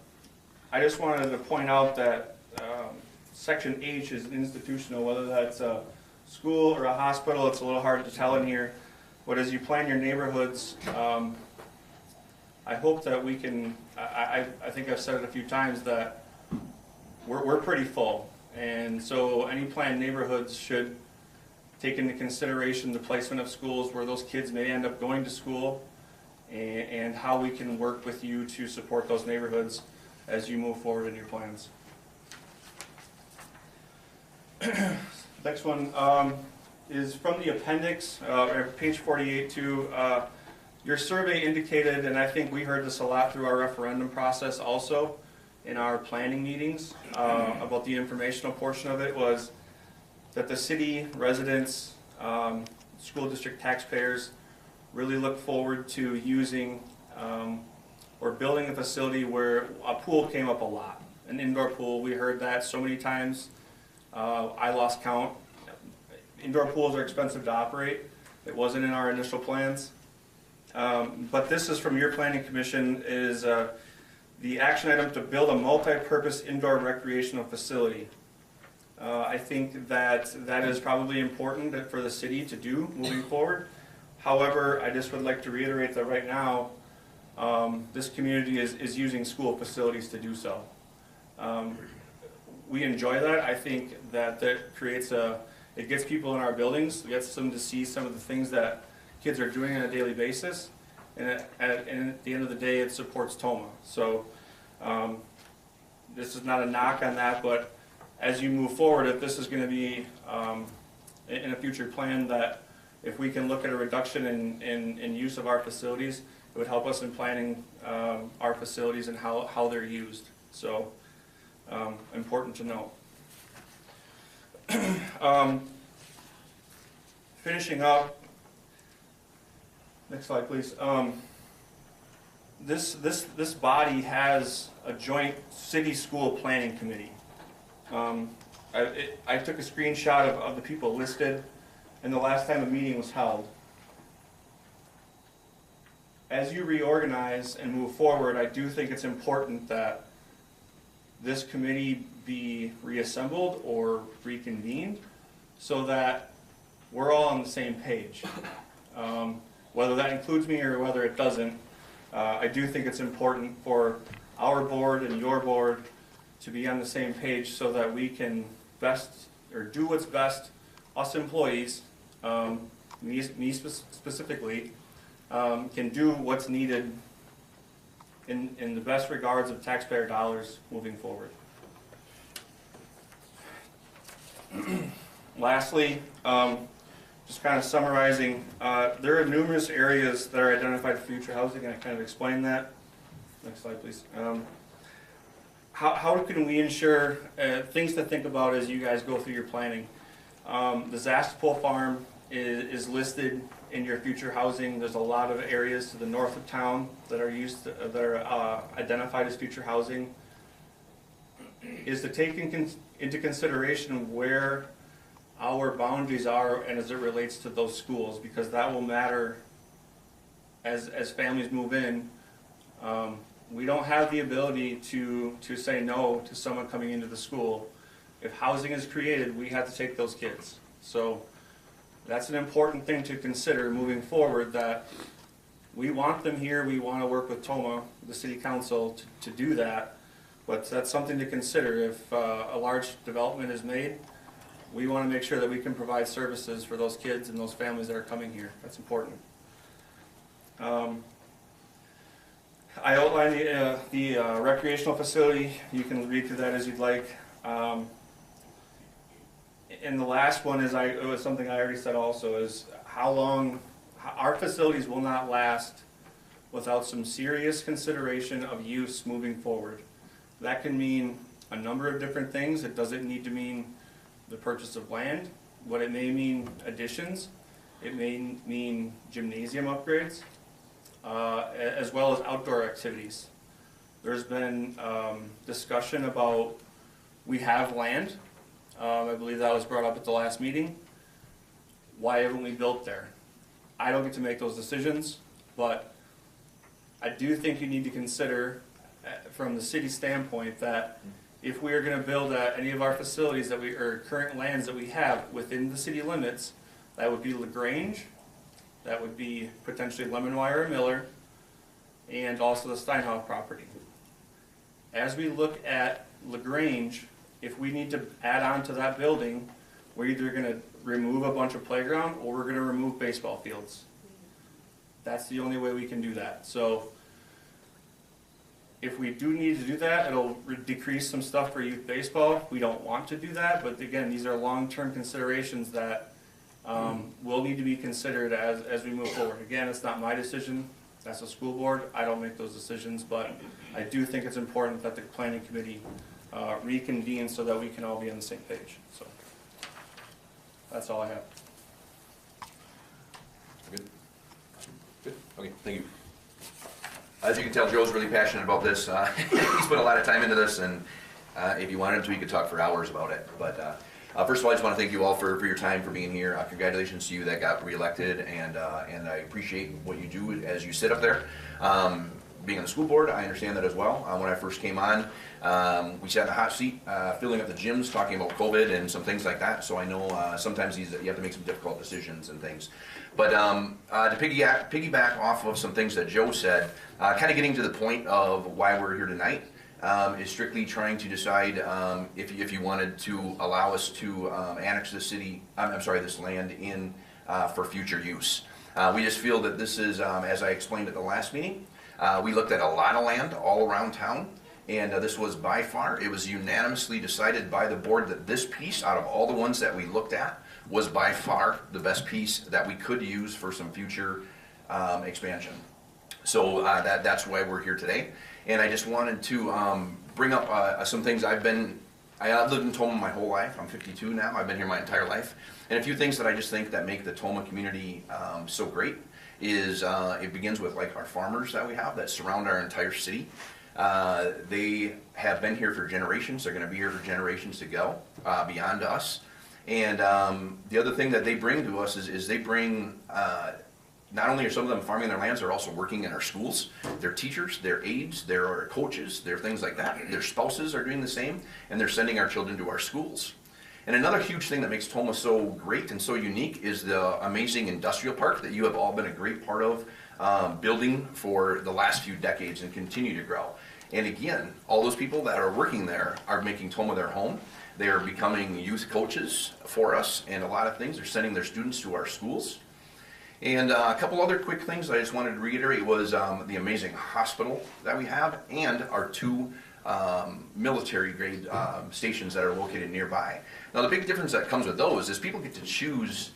just wanted to point out that Section H is institutional, whether that's a school or a hospital. It's a little hard to tell in here. But as you plan your neighborhoods, I hope that we can, I think I've said it a few times, that we're pretty full. And so any planned neighborhoods should take into consideration the placement of schools where those kids may end up going to school, and how we can work with you to support those neighborhoods as you move forward in your plans. Next one is from the appendix, page 48 too. Your survey indicated, and I think we heard this a lot through our referendum process also in our planning meetings, about the informational portion of it, was that the city residents, school district taxpayers really look forward to using or building a facility where a pool came up a lot. An indoor pool, we heard that so many times. I lost count. Indoor pools are expensive to operate. It wasn't in our initial plans. But this is from your planning commission, is the action item to build a multi-purpose indoor recreational facility. I think that is probably important for the city to do moving forward. However, I just would like to reiterate that right now, this community is using school facilities to do so. We enjoy that. I think that creates it gets people in our buildings, it gets them to see some of the things that kids are doing on a daily basis, and at the end of the day, it supports Tomah. So this is not a knock on that, but as you move forward, if this is going to be in a future plan, that if we can look at a reduction in use of our facilities, it would help us in planning our facilities and how they're used. So important to know. Finishing up, next slide please. This body has a joint city school planning committee. I took a screenshot of the people listed and the last time a meeting was held. As you reorganize and move forward, I do think it's important that this committee be reassembled or reconvened so that we're all on the same page. Whether that includes me or whether it doesn't, I do think it's important for our board and your board to be on the same page so that we can best, or do what's best, us employees, me specifically, can do what's needed in the best regards of taxpayer dollars moving forward. Lastly, just kind of summarizing, there are numerous areas that are identified for future housing, and I kind of explained that. Next slide, please. How can we ensure, things to think about as you guys go through your planning. The Zastapole Farm is listed in your future housing. There's a lot of areas to the north of town that are identified as future housing. Is to take into consideration where our boundaries are and as it relates to those schools, because that will matter as families move in. We don't have the ability to say no to someone coming into the school. If housing is created, we have to take those kids. So that's an important thing to consider moving forward, that we want them here, we want to work with Tomah, the city council, to do that, but that's something to consider. If a large development is made, we want to make sure that we can provide services for those kids and those families that are coming here. That's important. I outlined the recreational facility. You can read through that as you'd like. And the last one is, it was something I already said also, is how long our facilities will not last without some serious consideration of use moving forward. That can mean a number of different things. It doesn't need to mean the purchase of land. What it may mean additions. It may mean gymnasium upgrades, as well as outdoor activities. There's been discussion about, we have land. I believe that was brought up at the last meeting. Why haven't we built there? I don't get to make those decisions, but I do think you need to consider from the city standpoint that if we are going to build at any of our facilities that or current lands that we have within the city limits, that would be LaGrange, that would be potentially Lemonwire or Miller, and also the Steinhoff property. As we look at LaGrange, if we need to add on to that building, we're either going to remove a bunch of playground or we're going to remove baseball fields. That's the only way we can do that. So if we do need to do that, it'll decrease some stuff for youth baseball. We don't want to do that, but again, these are long-term considerations that will need to be considered as we move forward. Again, it's not my decision. That's the school board. I don't make those decisions, but I do think it's important that the planning committee reconvene so that we can all be on the same page. So that's all I have. Good. Good. Okay. Thank you. As you can tell, Joe's really passionate about this. He's put a lot of time into this, and if you wanted to, we could talk for hours about it. But first of all, I just want to thank you all for your time, for being here. Congratulations to you that got reelected, and I appreciate what you do as you sit up there. Being on the school board, I understand that as well. When I first came on, we sat in the hot seat, filling up the gyms, talking about COVID and some things like that. So I know sometimes you have to make some difficult decisions and things. But to piggyback off of some things that Joe said, kind of getting to the point of why we're here tonight, is strictly trying to decide if you wanted to allow us to annex this land in for future use. We just feel that this is, as I explained at the last meeting, we looked at a lot of land all around town, and this was by far, it was unanimously decided by the board that this piece, out of all the ones that we looked at, was by far the best piece that we could use for some future expansion. So that's why we're here today. And I just wanted to bring up some things I've lived in Tomah my whole life. I'm 52 now. I've been here my entire life. And a few things that I just think that make the Tomah community so great is it begins with like our farmers that we have that surround our entire city. They have been here for generations. They're going to be here for generations to go beyond us. And the other thing that they bring to us is they bring, not only are some of them farming their lands, they're also working in our schools. They're teachers, they're aides, they're coaches, they're things like that. Their spouses are doing the same, and they're sending our children to our schools. And another huge thing that makes Tomah so great and so unique is the amazing industrial park that you have all been a great part of building for the last few decades and continue to grow. And again, all those people that are working there are making Tomah their home. They are becoming youth coaches for us and a lot of things. They're sending their students to our schools. And a couple other quick things I just wanted to reiterate was the amazing hospital that we have and our two military grade stations that are located nearby. Now the big difference that comes with those is people get to choose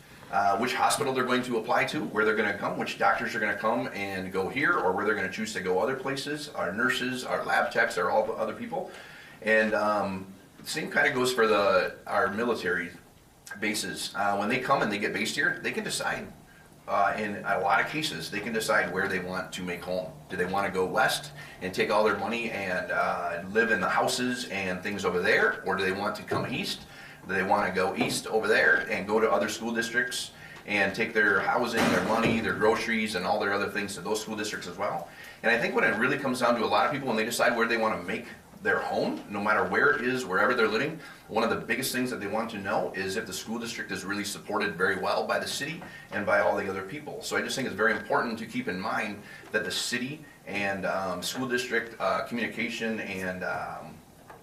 which hospital they're going to apply to, where they're going to come, which doctors are going to come and go here, or where they're going to choose to go other places. Our nurses, our lab techs, are all the other people. And the same kind of goes for our military bases. When they come and they get based here, they can decide. In a lot of cases, they can decide where they want to make home. Do they want to go west and take all their money and live in the houses and things over there, or do they want to come east? Do they want to go east over there and go to other school districts and take their housing, their money, their groceries, and all their other things to those school districts as well? And I think when it really comes down to a lot of people, when they decide where they want to make their home, no matter where it is, wherever they're living, one of the biggest things that they want to know is if the school district is really supported very well by the city and by all the other people. So I just think it's very important to keep in mind that the city and school district communication and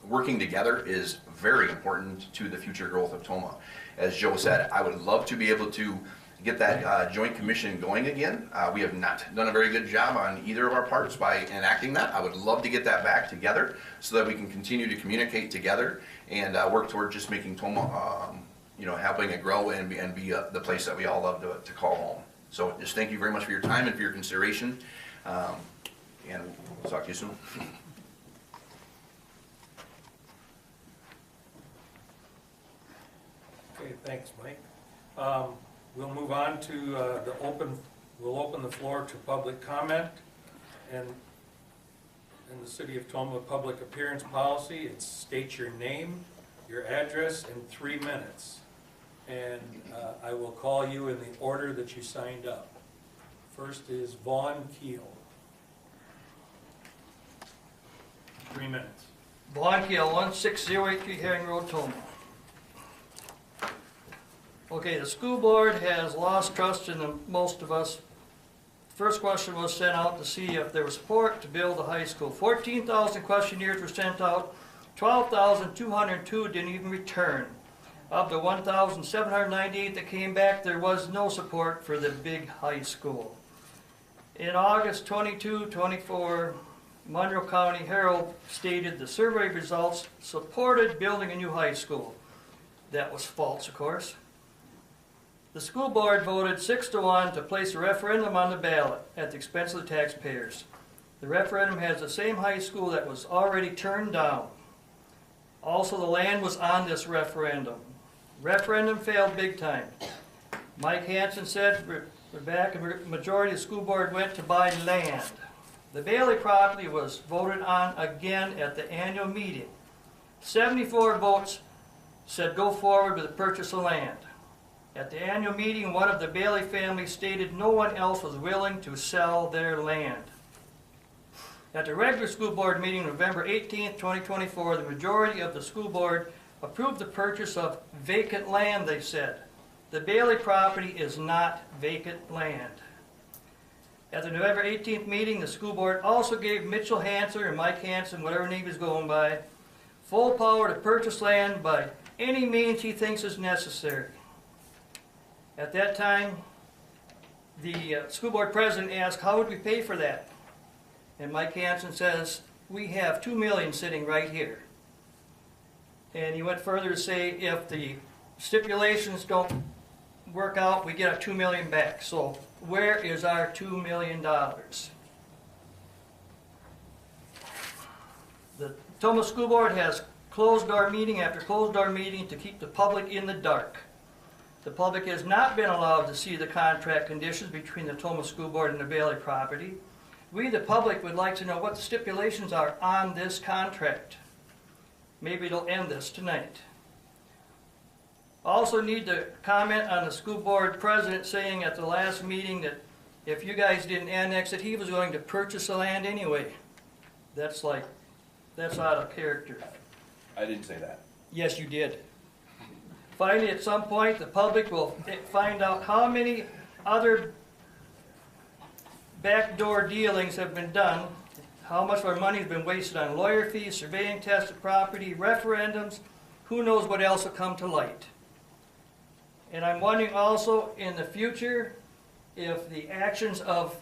working together is very important to the future growth of Tomah. As Joe said, I would love to be able to get that joint commission going again. We have not done a very good job on either of our parts by enacting that. I would love to get that back together so that we can continue to communicate together and work toward just making Tomah, helping it grow and be the place that we all love to call home. So just thank you very much for your time and for your consideration, and we'll talk to you soon. Okay, thanks, Mike. We'll move on to we'll open the floor to public comment. And in the City of Tomah public appearance policy, it's state your name, your address, in 3 minutes. And I will call you in the order that you signed up. First is Vaughn Keel. 3 minutes. Vaughn Keel, 16083 Herring Road, Tomah. Okay, the school board has lost trust in most of us. First question was sent out to see if there was support to build a high school. 14,000 questionnaires were sent out. 12,202 didn't even return. Of the 1,798 that came back, there was no support for the big high school. In August 22-24, Monroe County Herald stated the survey results supported building a new high school. That was false, of course. The school board voted 6-1 to place a referendum on the ballot at the expense of the taxpayers. The referendum has the same high school that was already turned down. Also, the land was on this referendum. Referendum failed big time. Mike Hansen said we're back, and the majority of the school board went to buy land. The Bailey property was voted on again at the annual meeting. 74 votes said go forward with the purchase of land. At the annual meeting, one of the Bailey family stated no one else was willing to sell their land. At the regular school board meeting, November 18, 2024, the majority of the school board approved the purchase of vacant land, they said. The Bailey property is not vacant land. At the November 18th meeting, the school board also gave Mitchell Hansen or Mike Hansen, whatever name he's going by, full power to purchase land by any means he thinks is necessary. At that time, the school board president asked, how would we pay for that? And Mike Hansen says, we have 2 million sitting right here. And he went further to say, if the stipulations don't work out, we get our 2 million back. So where is our $2 million? The Tomah School Board has closed door meeting after closed door meeting to keep the public in the dark. The public has not been allowed to see the contract conditions between the Tomah School Board and the Bailey property. We, the public, would like to know what the stipulations are on this contract. Maybe it'll end this tonight. Also need to comment on the school board president saying at the last meeting that if you guys didn't annex it, he was going to purchase the land anyway. That's out of character. I didn't say that. Yes, you did. Finally, at some point, the public will find out how many other backdoor dealings have been done, how much of our money has been wasted on lawyer fees, surveying tested property, referendums, who knows what else will come to light. And I'm wondering also in the future if the actions of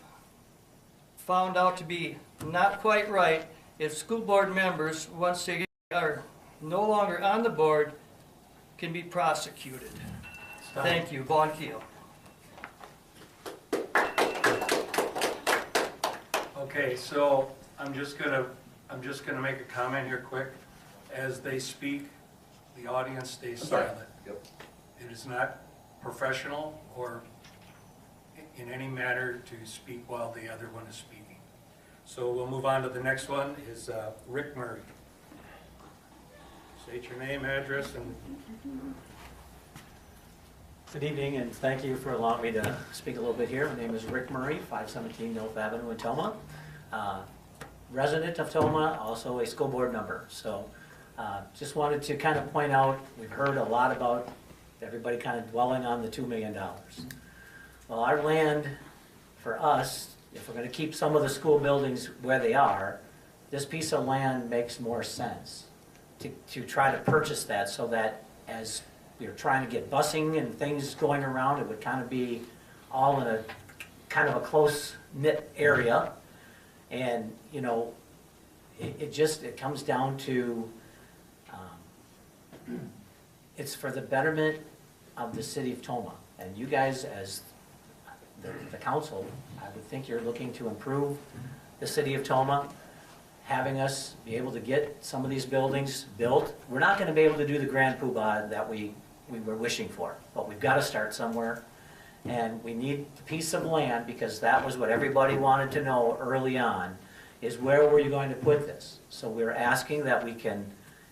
found out to be not quite right, if school board members, once they are no longer on the board, can be prosecuted. Thank you. Bon Keel. Okay, so I'm just gonna make a comment here quick. As they speak, the audience stays silent. Yep. It is not professional or in any manner to speak while the other one is speaking. So we'll move on to the next one, is Rick Murray. State your name, address, and Good evening, and thank you for allowing me to speak a little bit here. My name is Rick Murray, 517 North Avenue in Tomah. Resident of Tomah, also a school board member. So just wanted to kind of point out, we've heard a lot about everybody kind of dwelling on the $2 million. Well, our land, for us, if we're going to keep some of the school buildings where they are, this piece of land makes more sense to try to purchase that, so that as we're trying to get busing and things going around, it would kind of be all in a kind of a close-knit area. And, you know, it comes down to, it's for the betterment of the city of Tomah. And you guys, as the council, I would think you're looking to improve the city of Tomah, having us be able to get some of these buildings built. We're not going to be able to do the grand poobah that we were wishing for, but we've got to start somewhere. And we need a piece of land, because that was what everybody wanted to know early on, is where were you going to put this? So we're asking that we can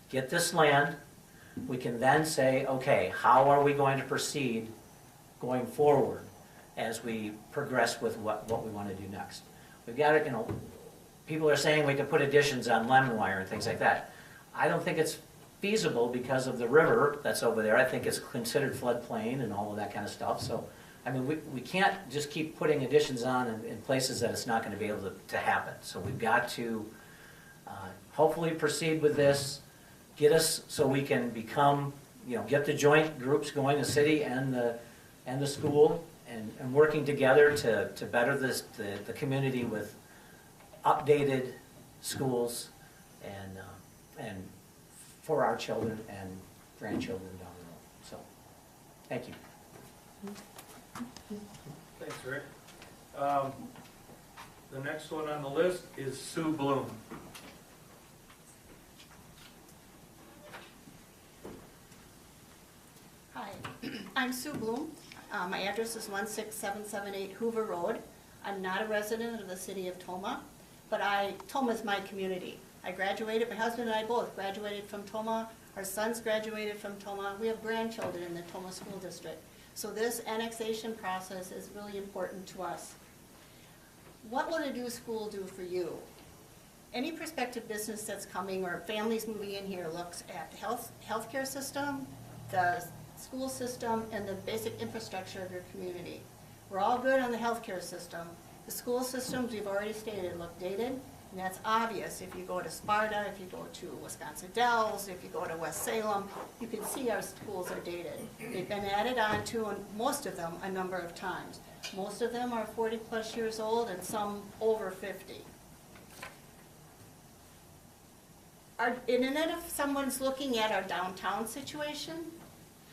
get this land. We can then say, okay, how are we going to proceed going forward as we progress with what we want to do next? We've got it, you know, people are saying we can put additions on lemon wire and things like that. I don't think it's feasible because of the river that's over there. I think it's considered floodplain and all of that kind of stuff. So, I mean, we can't just keep putting additions on in places that it's not going to be able to happen. So we've got to hopefully proceed with this, get us so we can become, you know, get the joint groups going, the city and the school, and working together to better the community with updated schools and for our children and grandchildren down the road. So, thank you. thanks, Rick. The next one on the list is Sue Bloom. Hi, I'm Sue Bloom. My address is 16778 Hoover Road. I'm not a resident of the city of Tomah, but Tomah is my community. I graduated, my husband and I both graduated from Tomah. Our sons graduated from Tomah. We have grandchildren in the Tomah School District. So this annexation process is really important to us. What will a new school do for you? Any prospective business that's coming or families moving in here looks at the healthcare system, the school system, and the basic infrastructure of your community. We're all good on the healthcare system. The school systems, we've already stated, look dated, And that's obvious if you go to Sparta, if you go to Wisconsin Dells, if you go to West Salem, you can see our schools are dated. They've been added on to, and most of them, a number of times. Most of them are 40-plus years old and some over 50. And then if someone's looking at our downtown situation,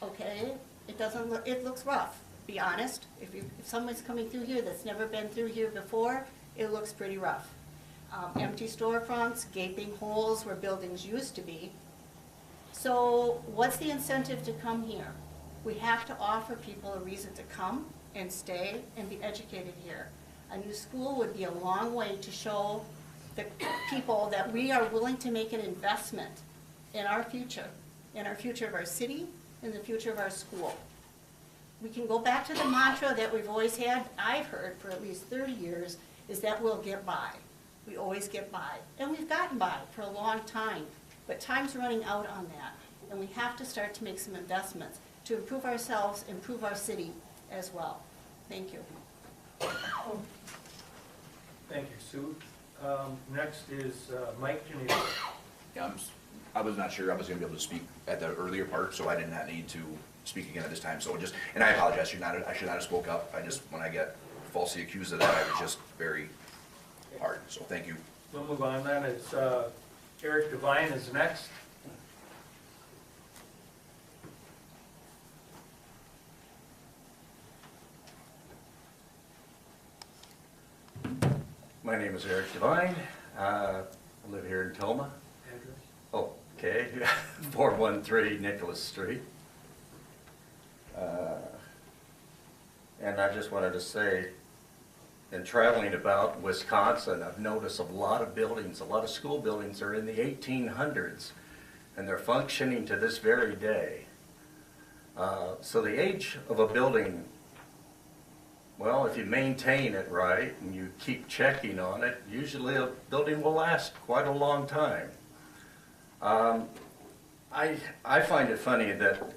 okay, it looks rough, be honest. If someone's coming through here that's never been through here before, it looks pretty rough. Empty storefronts, gaping holes where buildings used to be. So what's the incentive to come here? We have to offer people a reason to come and stay and be educated here. A new school would be a long way to show the people that we are willing to make an investment in our future of our city, in the future of our school. We can go back to the mantra that we've always had, I've heard for at least 30 years, is that we'll get by. We always get by. And we've gotten by for a long time, but time's running out on that. And we have to start to make some investments to improve ourselves, improve our city as well. Thank you. Thank you, Sue. Next is Mike Geneva. Yeah, I was not sure I was gonna be able to speak at the earlier part, so I did not need to speak again at this time. So and I apologize, I should not have spoke up. When I get falsely accused of that, I was just very hard, so thank you. We'll move on then. It's Eric Devine is next. My name is Eric Devine. I live here in Tomah. Address? Okay, 413 Nicholas Street. And I just wanted to say, in traveling about Wisconsin, I've noticed a lot of buildings, a lot of school buildings are in the 1800s, and they're functioning to this very day. So the age of a building, well, if you maintain it right and you keep checking on it, usually a building will last quite a long time. I find it funny that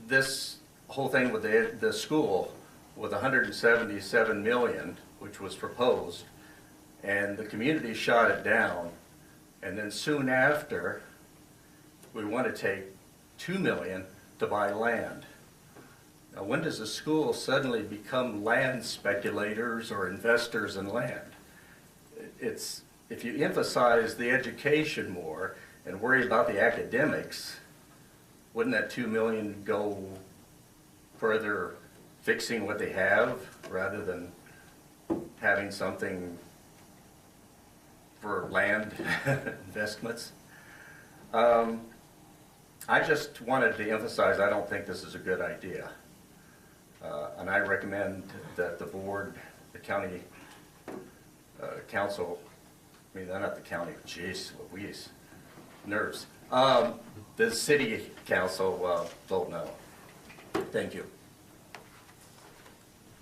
this whole thing with the school with 177 million, which was proposed, and the community shot it down, and then soon after, we want to take 2 million to buy land. Now, when does a school suddenly become land speculators or investors in land? If you emphasize the education more and worry about the academics, wouldn't that 2 million go further fixing what they have rather than having something for land investments? I just wanted to emphasize I don't think this is a good idea. And I recommend that the board, the county council, I mean, not the county, jeez Louise, nerves. The city council vote no. Thank you.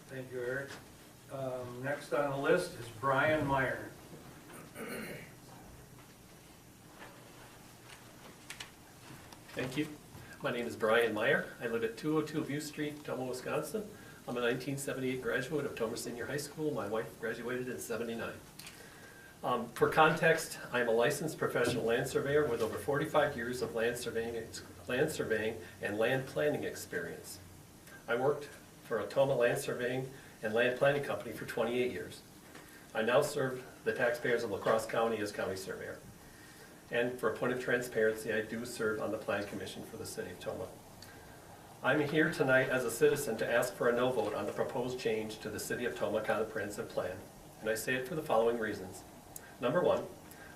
Thank you, Eric. Next on the list is Brian Meyer. Thank you. My name is Brian Meyer. I live at 202 View Street, Tomah, Wisconsin. I'm a 1978 graduate of Tomah Senior High School. My wife graduated in '79. For context, I'm a licensed professional land surveyor with over 45 years of land surveying and land planning experience. I worked for a Tomah land surveying and land planning company for 28 years. I now serve the taxpayers of La Crosse County as county surveyor. And for a point of transparency, I do serve on the Plan Commission for the City of Tomah. I'm here tonight as a citizen to ask for a no vote on the proposed change to the City of Tomah Comprehensive Plan. And I say it for the following reasons. Number one,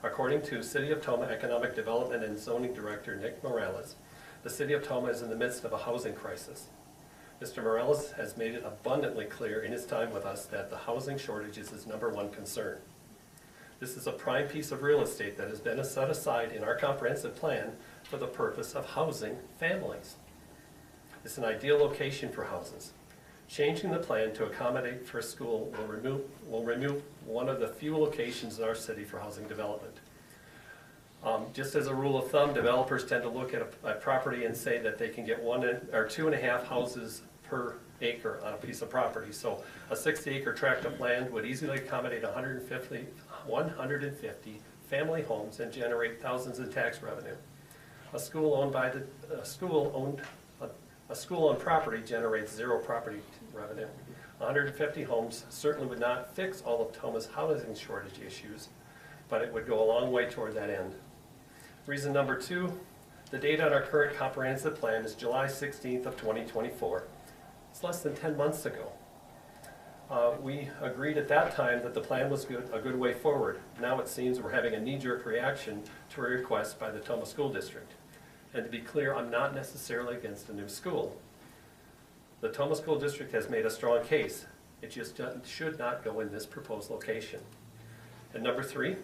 according to City of Tomah Economic Development and Zoning Director Nick Morales, the City of Tomah is in the midst of a housing crisis. Mr. Morales has made it abundantly clear in his time with us that the housing shortage is his number one concern. This is a prime piece of real estate that has been set aside in our comprehensive plan for the purpose of housing families. It's an ideal location for houses. Changing the plan to accommodate for a school will remove one of the few locations in our city for housing development. Just as a rule of thumb, developers tend to look at a property and say that they can get 1 or 2.5 houses per acre on a piece of property. So a 60-acre tract of land would easily accommodate 150 150 family homes and generate thousands in tax revenue. A school-owned property generates zero property revenue. 150 homes certainly would not fix all of Tomah's housing shortage issues, but it would go a long way toward that end. Reason number 2, the date on our current comprehensive plan is July 16th of 2024. It's less than 10 months ago. We agreed at that time that the plan was a good way forward. Now it seems we're having a knee-jerk reaction to a request by the Tomah School District. And to be clear, I'm not necessarily against a new school. The Tomah School District has made a strong case. It just should not go in this proposed location. And number 3,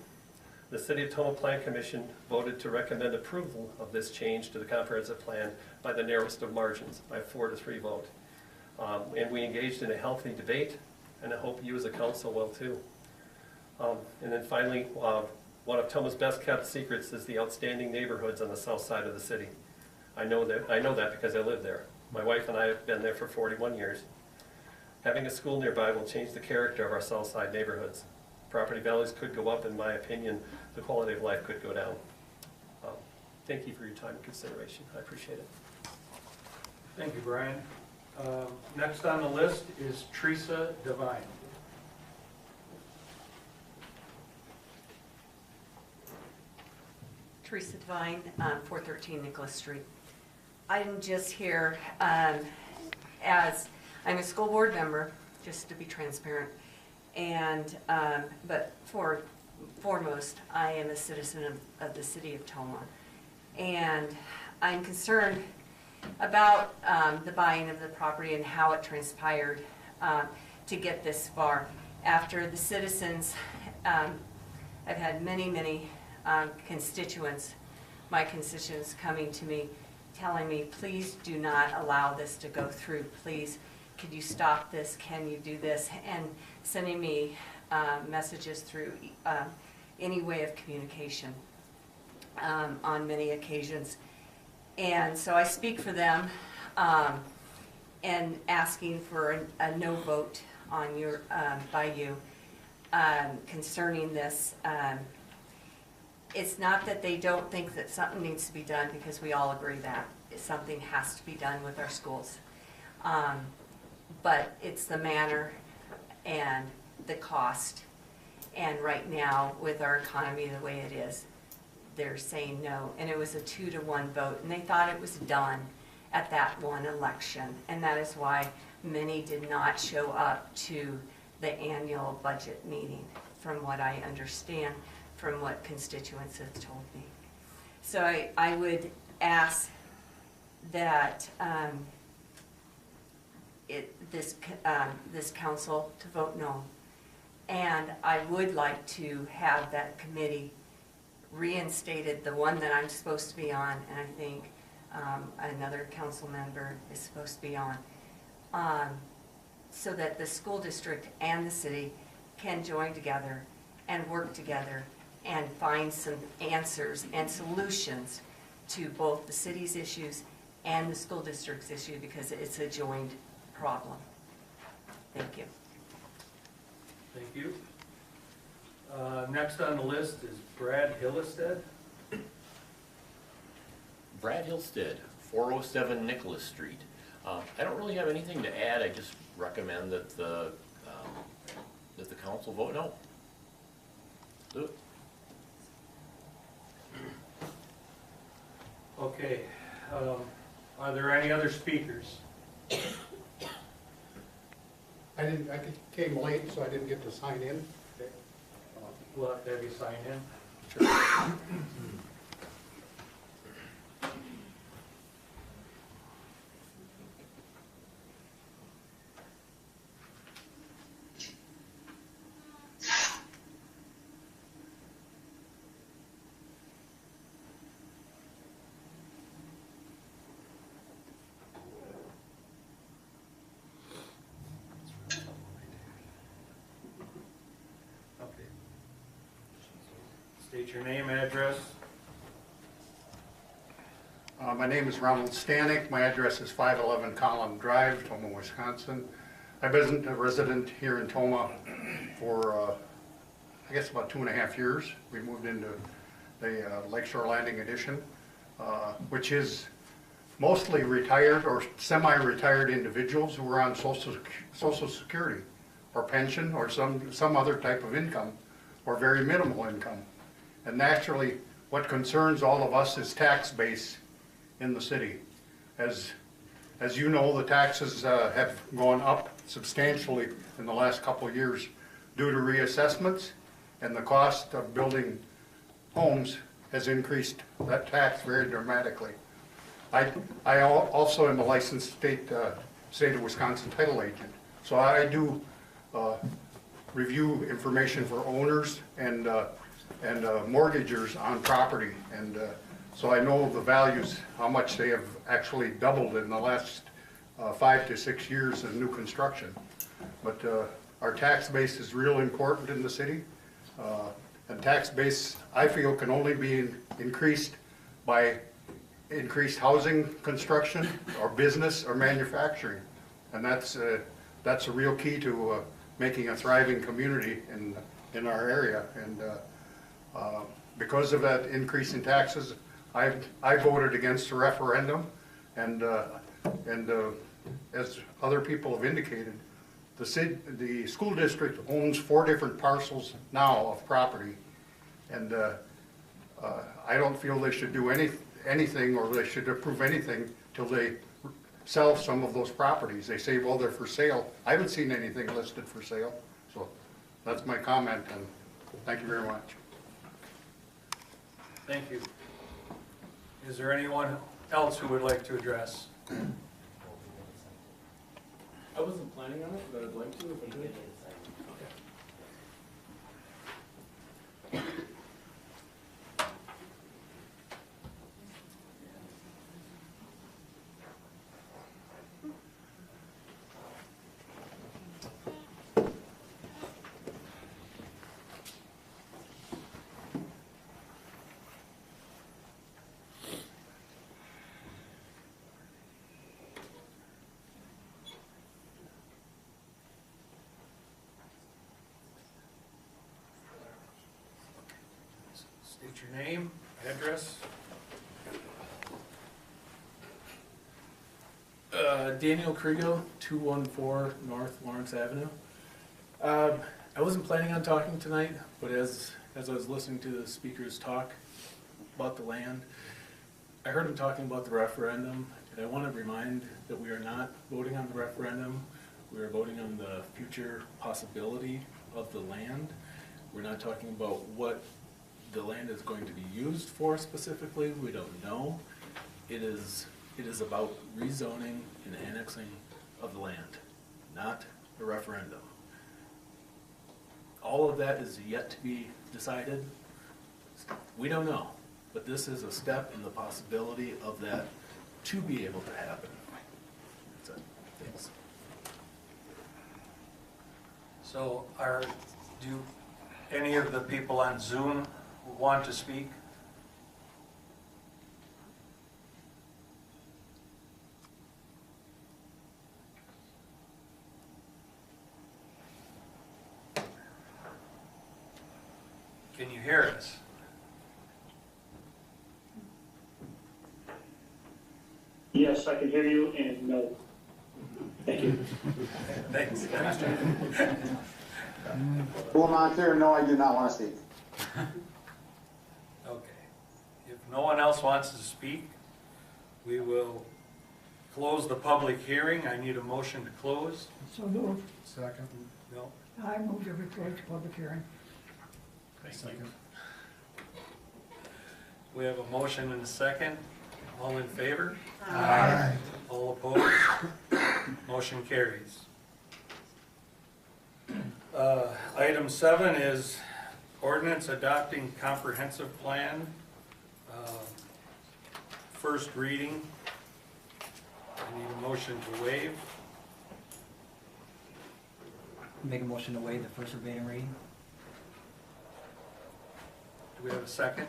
the City of Tomah Plan Commission voted to recommend approval of this change to the comprehensive plan by the narrowest of margins, by a 4-3 vote. And we engaged in a healthy debate, and I hope you as a council will too. And then finally, one of Tomah's best kept secrets is the outstanding neighborhoods on the south side of the city. I know that because I live there. My wife and I have been there for 41 years. Having a school nearby will change the character of our south side neighborhoods. Property values could go up, in my opinion, the quality of life could go down. Thank you for your time and consideration. I appreciate it. Thank you, Brian. Next on the list is Teresa Devine. Teresa Devine, 413 Nicholas Street. I'm just here as I'm a school board member, just to be transparent, and but foremost, I am a citizen of the city of Tomah, and I'm concerned about the buying of the property and how it transpired to get this far. After the citizens, I've had many constituents, my constituents coming to me, telling me, please do not allow this to go through. Please, could you stop this? Can you do this? And sending me messages through any way of communication on many occasions. And so I speak for them and asking for a no vote on your by you concerning this. It's not that they don't think that something needs to be done, because we all agree that something has to be done with our schools. But it's the manner and the cost. And right now, with our economy the way it is, they're saying no. And it was a 2-to-1 vote, and they thought it was done at that one election. And that is why many did not show up to the annual budget meeting, from what I understand, from what constituents have told me. So I would ask that this council to vote no. And I would like to have that committee reinstated, the one that I'm supposed to be on, and I think another council member is supposed to be on, so that the school district and the city can join together and work together and find some answers and solutions to both the city's issues and the school district's issue, because it's a joined problem. Thank you. Thank you. Next on the list is Brad Hillestead. Brad Hillstead, 407 Nicholas Street. I don't really have anything to add. I just recommend that the council vote no. Do it. Okay. Are there any other speakers? I came late, so I didn't get to sign in. We'll have to have you sign in. Sure. State your name, address. My name is Ronald Stanek. My address is 511 Collin Drive, Tomah, Wisconsin. I've been a resident here in Tomah for I guess about 2.5 years. We moved into the Lakeshore Landing Edition, which is mostly retired or semi-retired individuals who are on Social Security or pension or some other type of income or very minimal income. And naturally, what concerns all of us is tax base in the city. As you know, the taxes have gone up substantially in the last couple of years due to reassessments, and the cost of building homes has increased that tax very dramatically. I also am a licensed state of Wisconsin title agent, so I do review information for owners and mortgagers on property, and so I know the values, how much they have actually doubled in the last 5 to 6 years of new construction. But our tax base is real important in the city, and tax base, I feel, can only be increased by increased housing construction or business or manufacturing, and that's a real key to making a thriving community in our area. And because of that increase in taxes, I voted against the referendum, and as other people have indicated, the school district owns 4 different parcels now of property, and I don't feel they should do anything or they should approve anything till they sell some of those properties. They say, well, they're for sale. I haven't seen anything listed for sale, so that's my comment, and thank you very much. Thank you. Is there anyone else who would like to address? I wasn't planning on it, but I'd like to if I could. State your name, address. Daniel Krigo, 214 North Lawrence Avenue. I wasn't planning on talking tonight, but as I was listening to the speakers talk about the land, I heard him talking about the referendum, and I want to remind that we are not voting on the referendum. We are voting on the future possibility of the land. We're not talking about what the land is going to be used for specifically. We don't know. It is about rezoning and annexing of the land, not a referendum. All of that is yet to be decided. We don't know, but this is a step in the possibility of that to be able to happen. So, thanks. So do any of the people on Zoom want to speak? Can you hear us? Yes, I can hear you, and no. Thank you. Thanks. Full Monter, no, I do not want to speak. Okay. If no one else wants to speak, we will close the public hearing. I need a motion to close. So moved. Second. No? I move to close the public hearing. Thank you. We have a motion and a second. All in favor? Aye. All opposed? Motion carries. Item 7 is ordinance adopting comprehensive plan. First reading. I need a motion to waive. Make a motion to waive the first reading. Do we have a second?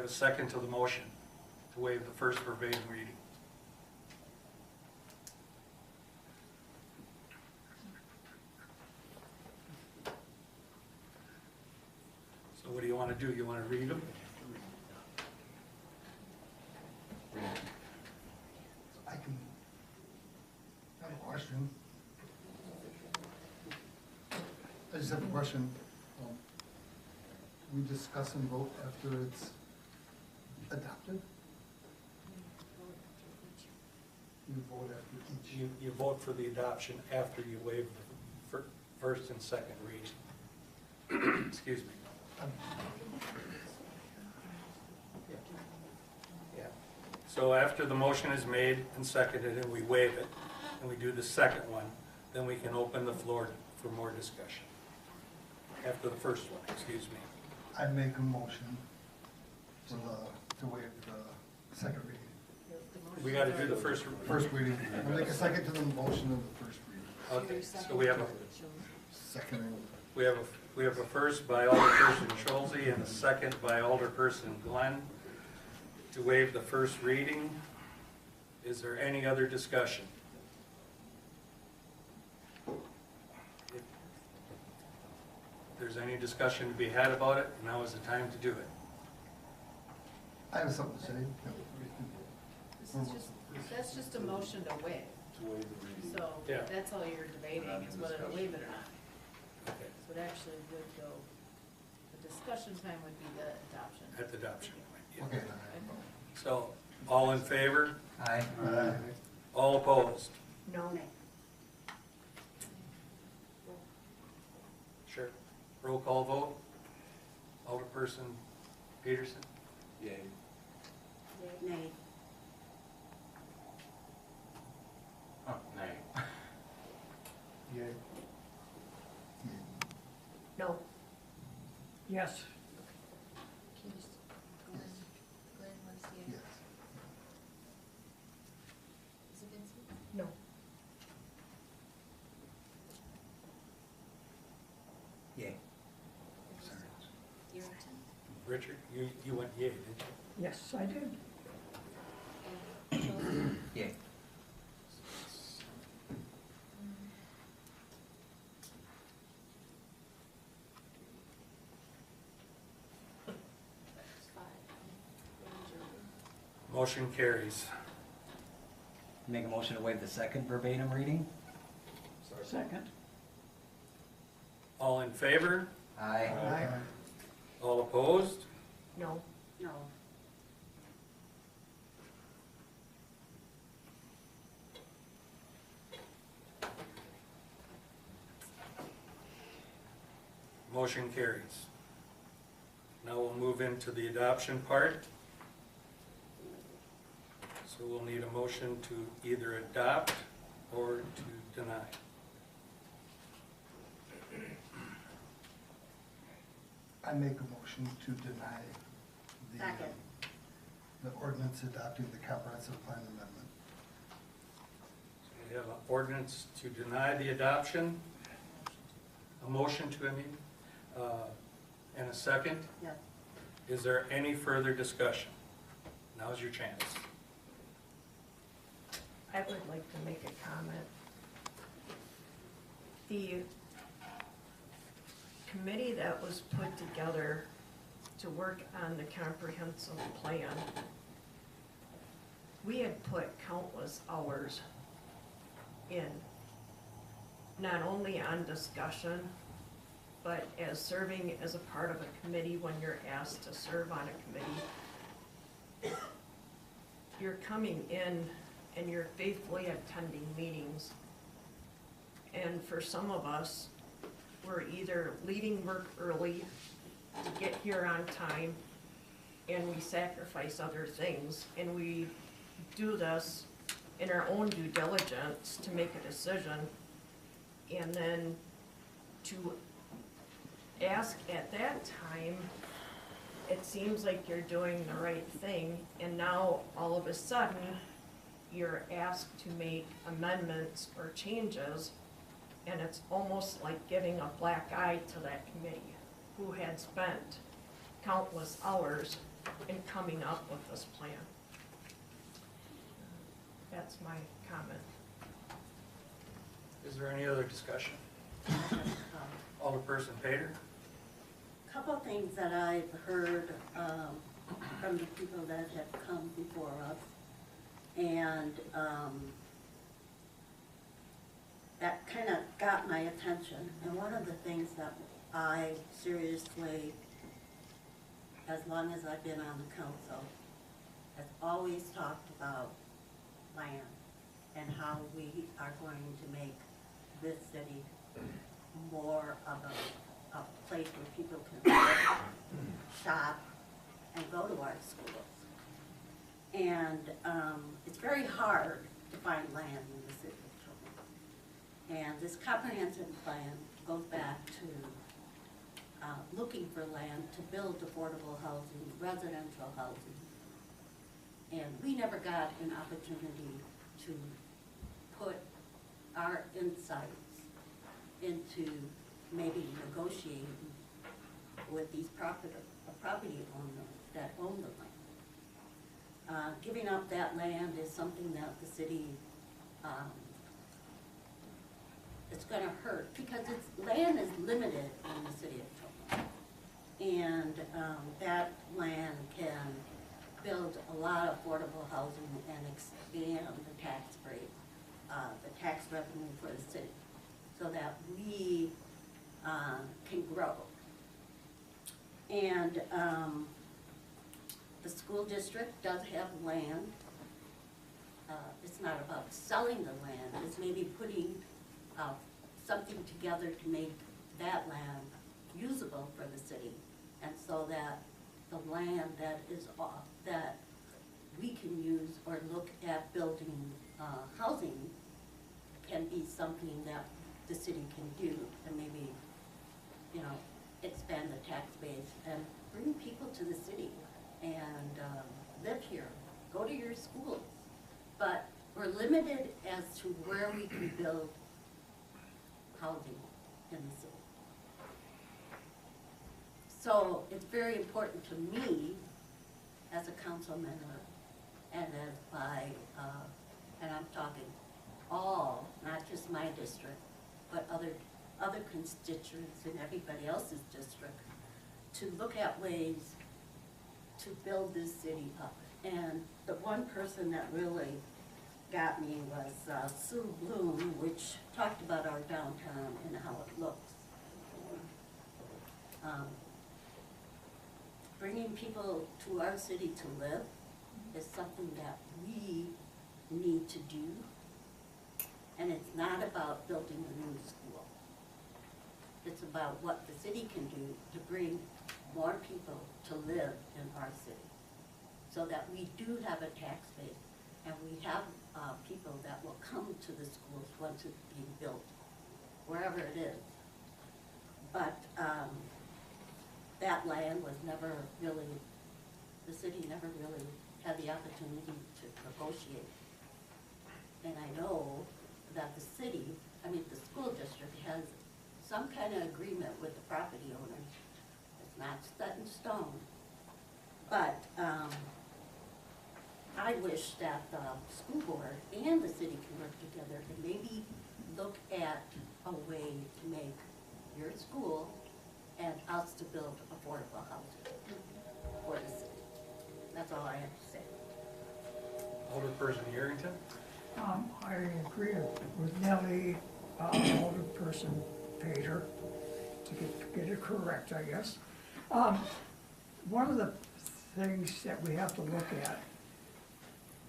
a second to the motion to waive the first verbatim reading? So what do you want to do? You want to read them? I can, I have a question. I just have a question. We discuss and vote after it's adopted? You vote after each. You vote for the adoption after you waive the first and second reading. Excuse me. Yeah. So after the motion is made and seconded and we waive it, and we do the second one, then we can open the floor for more discussion. After the first one, excuse me. I make a motion to waive the second reading. We got to do the first. First reading. I'll make a second to the motion of the first reading. Okay, so we have a, Second. we have a first by Alderperson Schulze and a second by Alderperson Glenn to waive the first reading. Is there any other discussion? If there's any discussion to be had about it, now is the time to do it. I have something to say. That's just a motion to waive. So Yeah. that's all you're debating, is whether to waive it or not. Okay. So it actually would go, the discussion time would be the adoption. At the adoption point, yeah. Okay. So, all in favor? Aye. All opposed? No. Sure. Roll call vote. Alderperson Peterson? Yay. Nay. Oh, nay. Yay. No. Yes. Can you just, Glenn wants to, Yes. is it Vincent? No. Yay. Irrington? Richard, you went yea, didn't Yes, I did. And Schulze? Yay. That's 5. you? Motion carries. Make a motion to waive the second verbatim reading? Second. All in favor? Aye. All opposed? No. No. Motion carries. Now we'll move into the adoption part. So we'll need a motion to either adopt or to deny. I make a motion to deny the, Second. the ordinance adopting the comprehensive plan amendment. So we have an ordinance to deny the adoption, a motion to, and a second. Yes. Is there any further discussion? Now's your chance. I would like to make a comment. The committee that was put together to work on the comprehensive plan, we had put countless hours in, not only on discussion, but as serving as a part of a committee when you're asked to serve on a committee. You're coming in and you're faithfully attending meetings. And for some of us, we're either leaving work early to get here on time, and we sacrifice other things, and we do this in our own due diligence to make a decision, and then to ask at that time, it seems like you're doing the right thing, and now all of a sudden, you're asked to make amendments or changes, and it's almost like giving a black eye to that committee who had spent countless hours in coming up with this plan. That's my comment. Is there any other discussion? Alderperson Pater? Couple things that I've heard from the people that have come before us, and that kind of got my attention. And one of the things that I seriously, as long as I've been on the council, has always talked about land and how we are going to make this city more of a place where people can live, shop, and go to our schools. And it's very hard to find land in the city of Tomah. And this comprehensive plan goes back to looking for land to build affordable housing, residential housing. And we never got an opportunity to put our insights into maybe negotiating with these property owners that own the land. Giving up that land is something that the city, it's gonna hurt, because land is limited in the city of Tomah. And that land can build a lot of affordable housing and expand the tax rate, the tax revenue for the city, so that we can grow. And the school district does have land. It's not about selling the land, it's maybe putting something together to make that land usable for the city, and so that the land that is that we can use or look at building housing can be something that the city can do, and maybe, you know, expand the tax base and bring people to the city and live here, go to your schools. But we're limited as to where we can build housing in the city. So it's very important to me as a council member and and I'm talking all, not just my district, but other constituents in everybody else's district, to look at ways to build this city up. And the one person that really got me was Sue Bloom, which talked about our downtown and how it looks. Bringing people to our city to live is something that we need to do. And it's not about building a new school. It's about what the city can do to bring more people to live in our city, so that we do have a tax base and we have people that will come to the schools once it's being built, wherever it is. But that land was never really, the city never really had the opportunity to negotiate. And I know that the city, the school district has some kind of agreement with the property owners. It's not set in stone. But I wish that the school board and the city can work together and maybe look at a way to make your school and us to build affordable housing for the city. That's all I have to say. Alderperson Yerington? I agree with Nellie, Alderperson Pater, to get it correct, I guess. One of the things that we have to look at,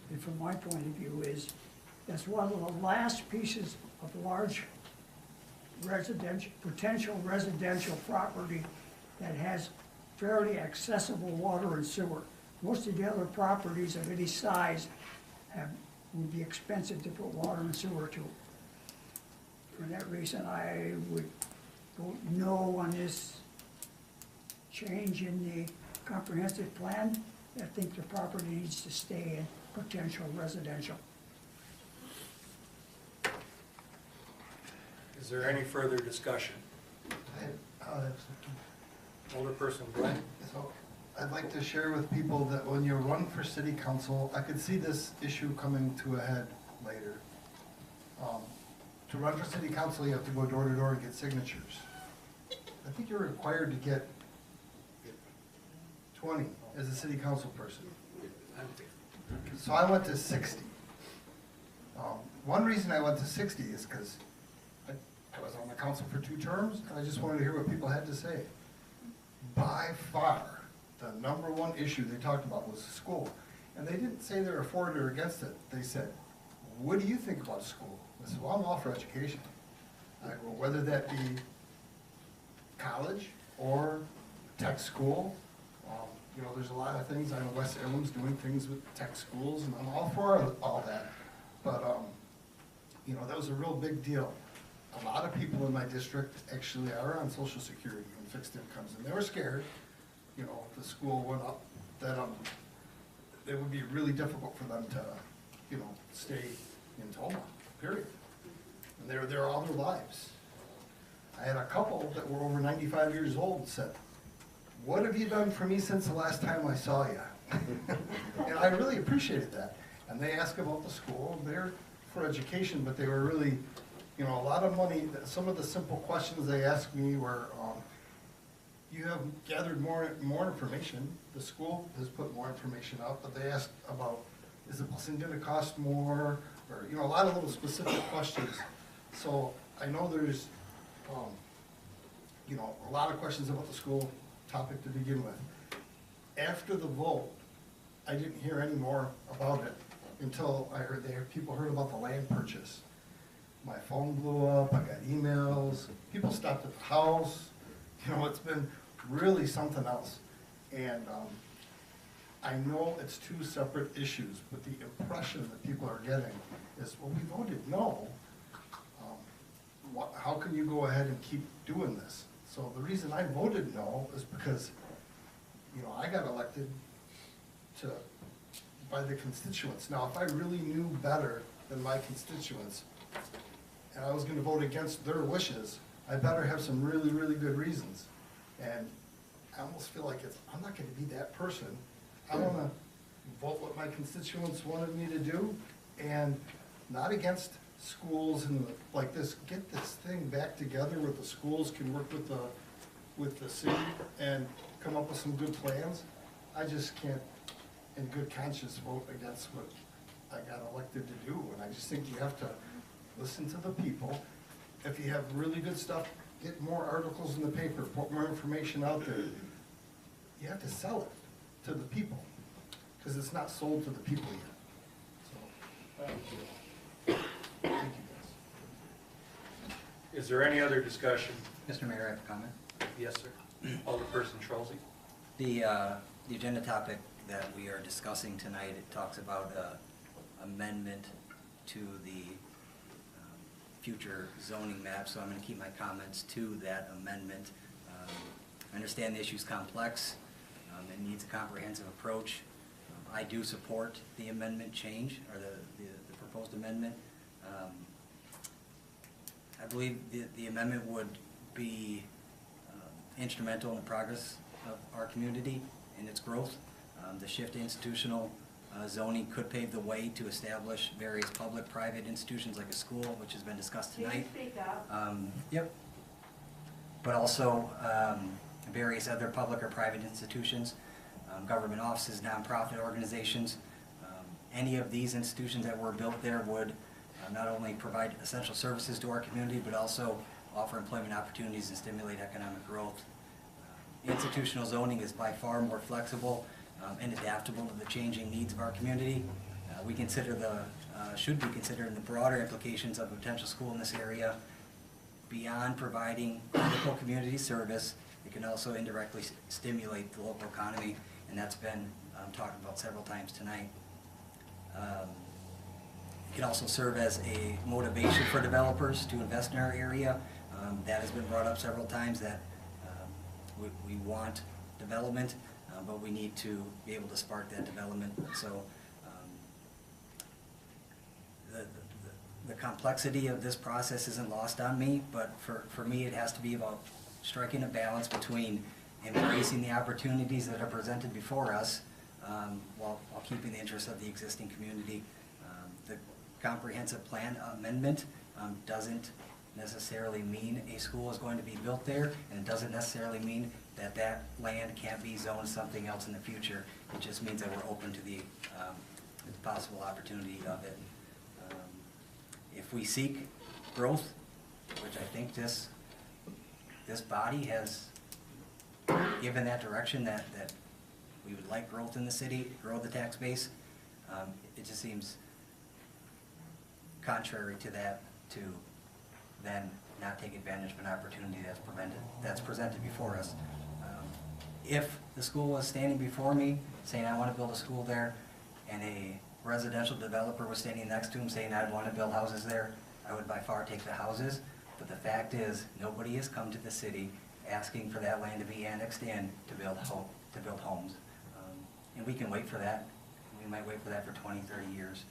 and from my point of view, is that's one of the last pieces of large potential residential property that has fairly accessible water and sewer. Most of the other properties of any size would be expensive to put water and sewer to. For that reason, I would vote no on this change in the comprehensive plan. I think the property needs to stay in potential residential. Is there any further discussion? I'll have something. Alderperson Glenn? So, I'd like to share with people that when you run for city council, I could see this issue coming to a head later. To run for city council, you have to go door to door and get signatures. I think you're required to get 20 as a city council person. So I went to 60. One reason I went to 60 is because I was on the council for 2 terms, and I just wanted to hear what people had to say. By far, the number one issue they talked about was the school. And they didn't say they were for it or against it. They said, what do you think about school? I said, well, I'm all for education. I go, whether that be college or tech school. You know, there's a lot of things. I know West Salem's doing things with tech schools, and I'm all for all that. But, you know, that was a real big deal. A lot of people in my district actually are on Social Security and fixed incomes, and they were scared, you know, if the school went up, that it would be really difficult for them to, you know, stay in Tomah, period. And they were there all their lives. I had a couple that were over 95 years old that said, what have you done for me since the last time I saw you? And I really appreciated that. And they asked about the school. They're for education, but they were really, you know, a lot of money. Some of the simple questions they asked me were, you have gathered more information. The school has put more information out, but they asked about, is the busing going to cost more? Or, you know, a lot of little specific questions. So I know there's, you know, a lot of questions about the school topic to begin with. After the vote, I didn't hear any more about it until I heard people heard about the land purchase. My phone blew up, I got emails, people stopped at the house. You know, it's been really something else. And I know it's 2 separate issues, but the impression that people are getting is, well, we voted no. How can you go ahead and keep doing this? So the reason I voted no is because, you know, I got elected by the constituents. Now, if I really knew better than my constituents, and I was gonna vote against their wishes, I better have some really, really good reasons. And I almost feel like I'm not gonna be that person. I wanna vote what my constituents wanted me to do, and not against schools and like this. Get this thing back together where the schools can work with the city and come up with some good plans. I just can't, in good conscience, vote against what I got elected to do. And I just think you have to listen to the people. If you have really good stuff, get more articles in the paper, put more information out there. You have to sell it to the people, because it's not sold to the people yet. So, thank you. Thank you, guys. Is there any other discussion? Mr. Mayor, I have a comment. Yes, sir. Alderperson Trolzi. The agenda topic that we are discussing tonight, it talks about amendment to the future zoning map, so I'm going to keep my comments to that amendment. I understand the issue is complex. It needs a comprehensive approach. I do support the amendment change, or the proposed amendment. I believe the amendment would be instrumental in the progress of our community and its growth. The shift to institutional zoning could pave the way to establish various public-private institutions like a school, which has been discussed tonight. Can you speak up? Yep. But also various other public or private institutions, government offices, nonprofit organizations. Any of these institutions that were built there would not only provide essential services to our community, but also offer employment opportunities and stimulate economic growth. Institutional zoning is by far more flexible and adaptable to the changing needs of our community. We consider should be considering the broader implications of a potential school in this area. Beyond providing critical community service, it can also indirectly stimulate the local economy, and that's been talked about several times tonight. It can also serve as a motivation for developers to invest in our area. That has been brought up several times, that we want development, but we need to be able to spark that development. So the complexity of this process isn't lost on me, but for me it has to be about striking a balance between embracing the opportunities that are presented before us, while keeping the interests of the existing community. The comprehensive plan amendment doesn't necessarily mean a school is going to be built there, and it doesn't necessarily mean that that land can't be zoned something else in the future. It just means that we're open to the possible opportunity of it. If we seek growth, which I think this body has given that direction, that we would like growth in the city, grow the tax base, it just seems contrary to that, to then not take advantage of an opportunity that's presented before us. If the school was standing before me saying I want to build a school there, and a residential developer was standing next to him saying I'd want to build houses there, I would by far take the houses. But the fact is, nobody has come to the city asking for that land to be annexed in to build homes. And we can wait for that. We might wait for that for 20, 30 years.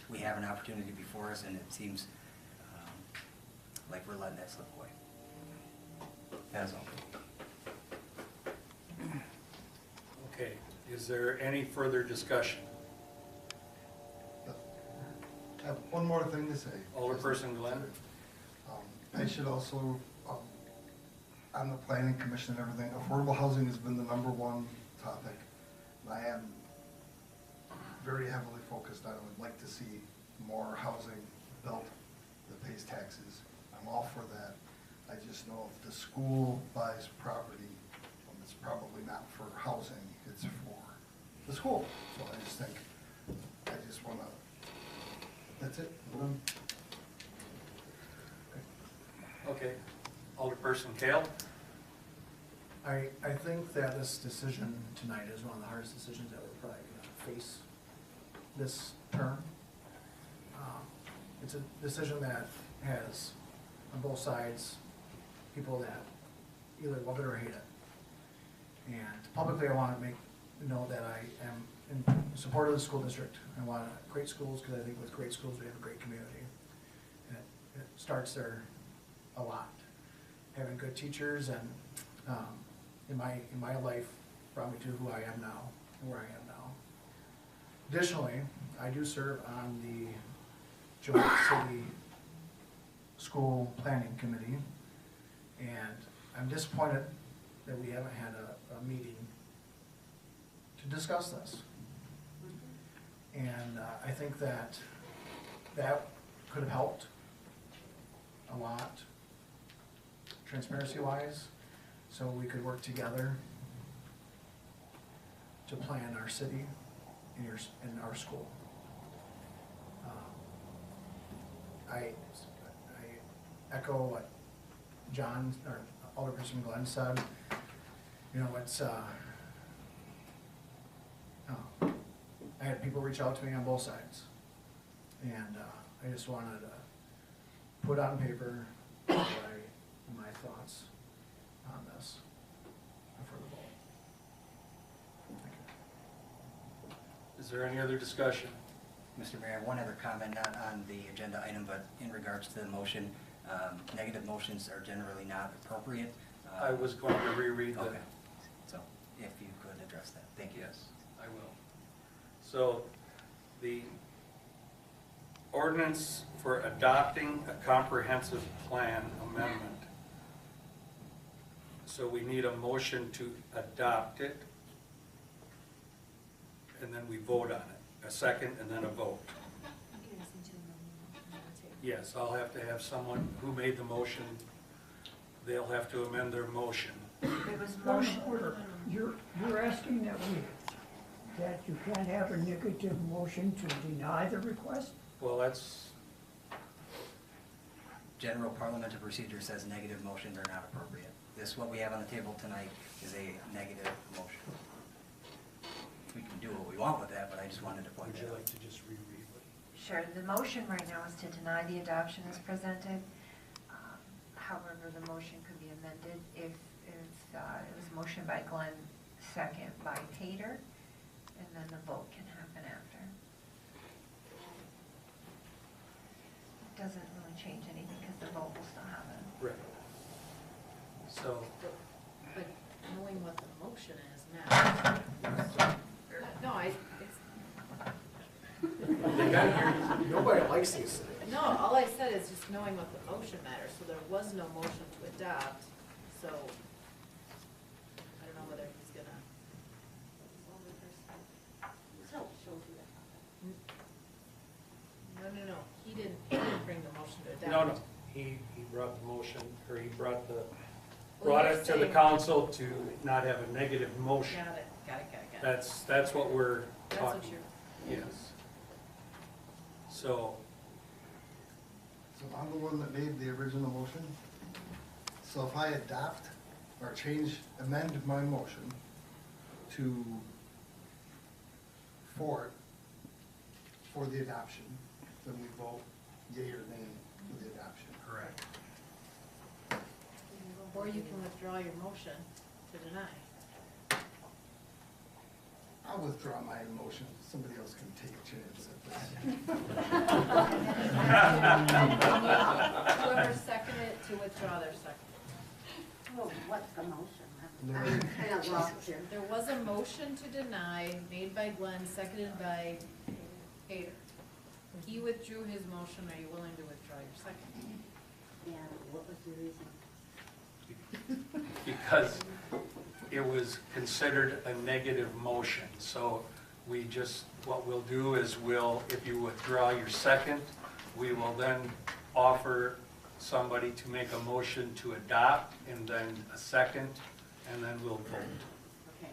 We have an opportunity before us, and it seems like we're letting that slip away. That is all. Okay, is there any further discussion? I have one more thing to say. Alderperson Glenn? I should also, on the planning commission and everything, affordable housing has been the #1 topic. I am very heavily focused on it. I would like to see more housing built that pays taxes. I'm all for that. I just know if the school buys property, it's probably not for housing, it's for the school. So I just think, I just want to, that's it. Okay. Alderperson Kale? I think that this decision tonight is one of the hardest decisions that we're probably going to face this term. It's a decision that has, on both sides, people that either love it or hate it. And publicly, I want to know that I am in support of the school district. I want great schools, because I think with great schools, we have a great community. And it starts there a lot. Having good teachers and in my life brought me to who I am now and where I am now. Additionally, I do serve on the Joint City School Planning Committee, and I'm disappointed that we haven't had a meeting to discuss this. And I think that could have helped a lot, transparency-wise, so we could work together to plan our city and our school. I echo what John, or Alderperson Glenn said. You know, it's, I had people reach out to me on both sides. And I just wanted to put on paper my thoughts on this for the vote. Thank you. Is there any other discussion? Mr. Mayor, one other comment, not on the agenda item, but in regards to the motion. Negative motions are generally not appropriate. I was going to reread the... Okay, so if you could address that, thank you. Yes, I will. So, the ordinance for adopting a comprehensive plan amendment. So we need a motion to adopt it, and then we vote on it. A second and then a vote. Yes, I'll have to have someone who made the motion, they'll have to amend their motion. It was Point motion. of order, you're asking that you can't have a negative motion to deny the request? Well, that's, General parliamentary procedure says negative motions are not appropriate. This, what we have on the table tonight, is a negative motion. We can do what we want with that, but I just wanted to point would that you out. like to just reread what? Sure, the motion right now is to deny the adoption as presented. However, the motion could be amended if it was motion by Glenn, second by Pater, and then the vote can happen after. It doesn't really change anything because the vote will still happen. Right. So, But knowing what the motion is now. No, Nobody likes these things. no, all I said is just knowing what the motion matters, so there was no motion to adopt, so I don't know whether he's gonna. So, she'll do that. No, he didn't bring the motion to adopt. No, he brought the motion, or he brought Well, it you're to the saying- council to not have a negative motion. Got it. That's what we're That's what talking. you're. Yes. So, So I'm the one that made the original motion. So if I adopt or amend my motion for the adoption, then we vote yea or nay for the adoption. correct. Or you can withdraw your motion to deny. I'll withdraw my motion. Somebody else can take a chance at this. Whoever seconded to withdraw their second. Oh, what's the motion? I'm kind of lost here. There was a motion to deny made by Glenn, seconded by Peter. He withdrew his motion. Are you willing to withdraw your second? And what was the reason? Because it was considered a negative motion. So what we'll do is if you withdraw your second, we will then offer somebody to make a motion to adopt, and then a second, and then we'll vote. Okay.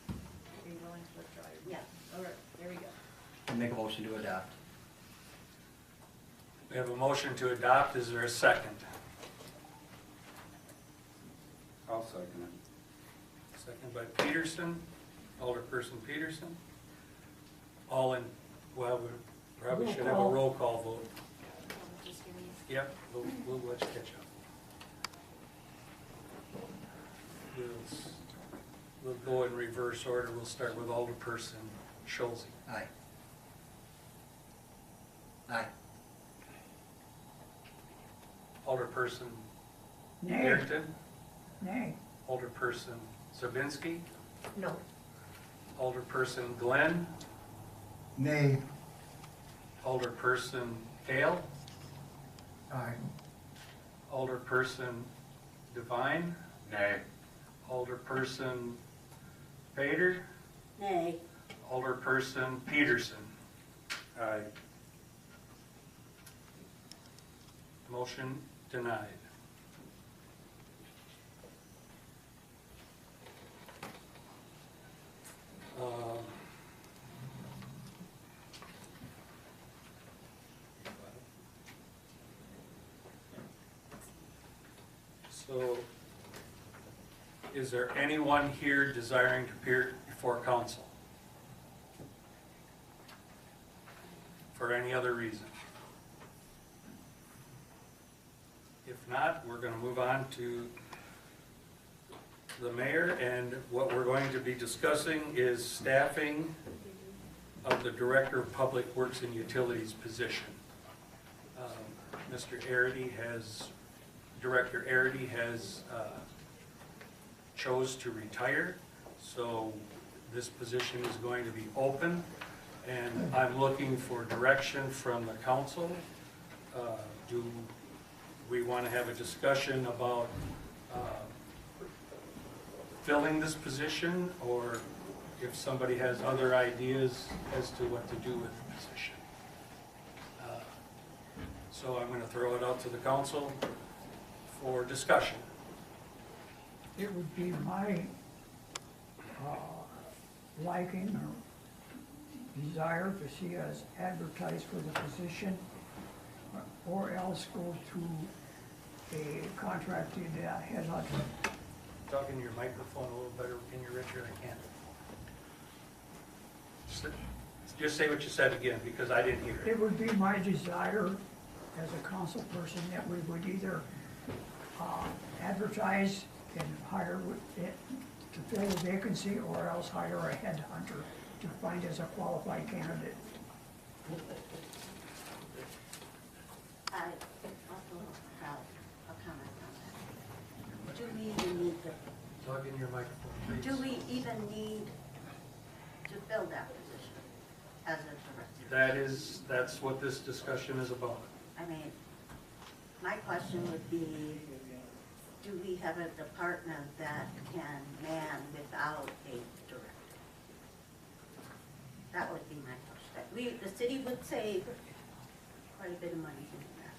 Are you willing to withdraw your? Yeah. All right, there we go. And make a motion to adopt. We have a motion to adopt. Is there a second? I'll second it. Second by Peterson, Alderperson Peterson. We probably should have a roll call vote. Yep, we'll let you catch up. We'll go in reverse order. We'll start with Alderperson Schulze. Aye. Aye. Alderperson Nay. Harrington. Nay. Alderperson Zabinski. No. Alderperson Glenn. Nay. Alderperson Hale. Aye. Alderperson Devine. Nay. Alderperson Fader. Nay. Alderperson Peterson. Aye. Motion denied. So, is there anyone here desiring to appear before council? For any other reason? If not, we're going to move on to the mayor, and what we're going to be discussing is staffing of the Director of Public Works and Utilities position. Mr. Director Arity has chose to retire, so this position is going to be open, and I'm looking for direction from the council. Do we want to have a discussion about filling this position, or if somebody has other ideas as to what to do with the position? So I'm going to throw it out to the council for discussion. It would be my liking or desire to see us advertise for the position, or else go to a contracted headhunter. Talk in your microphone a little better, can you, Richard? I can't. Just say what you said again, because I didn't hear it. It would be my desire as a council person that we would either advertise and hire to fill the vacancy, or else hire a headhunter to find as a qualified candidate. I also have a comment on that. Do we even need the Plug in your microphone, please. Do we even need to fill that position as a director? That's what this discussion is about. I mean, my question would be, do we have a department that can man without a director? That would be my question. The city would save quite a bit of money doing that.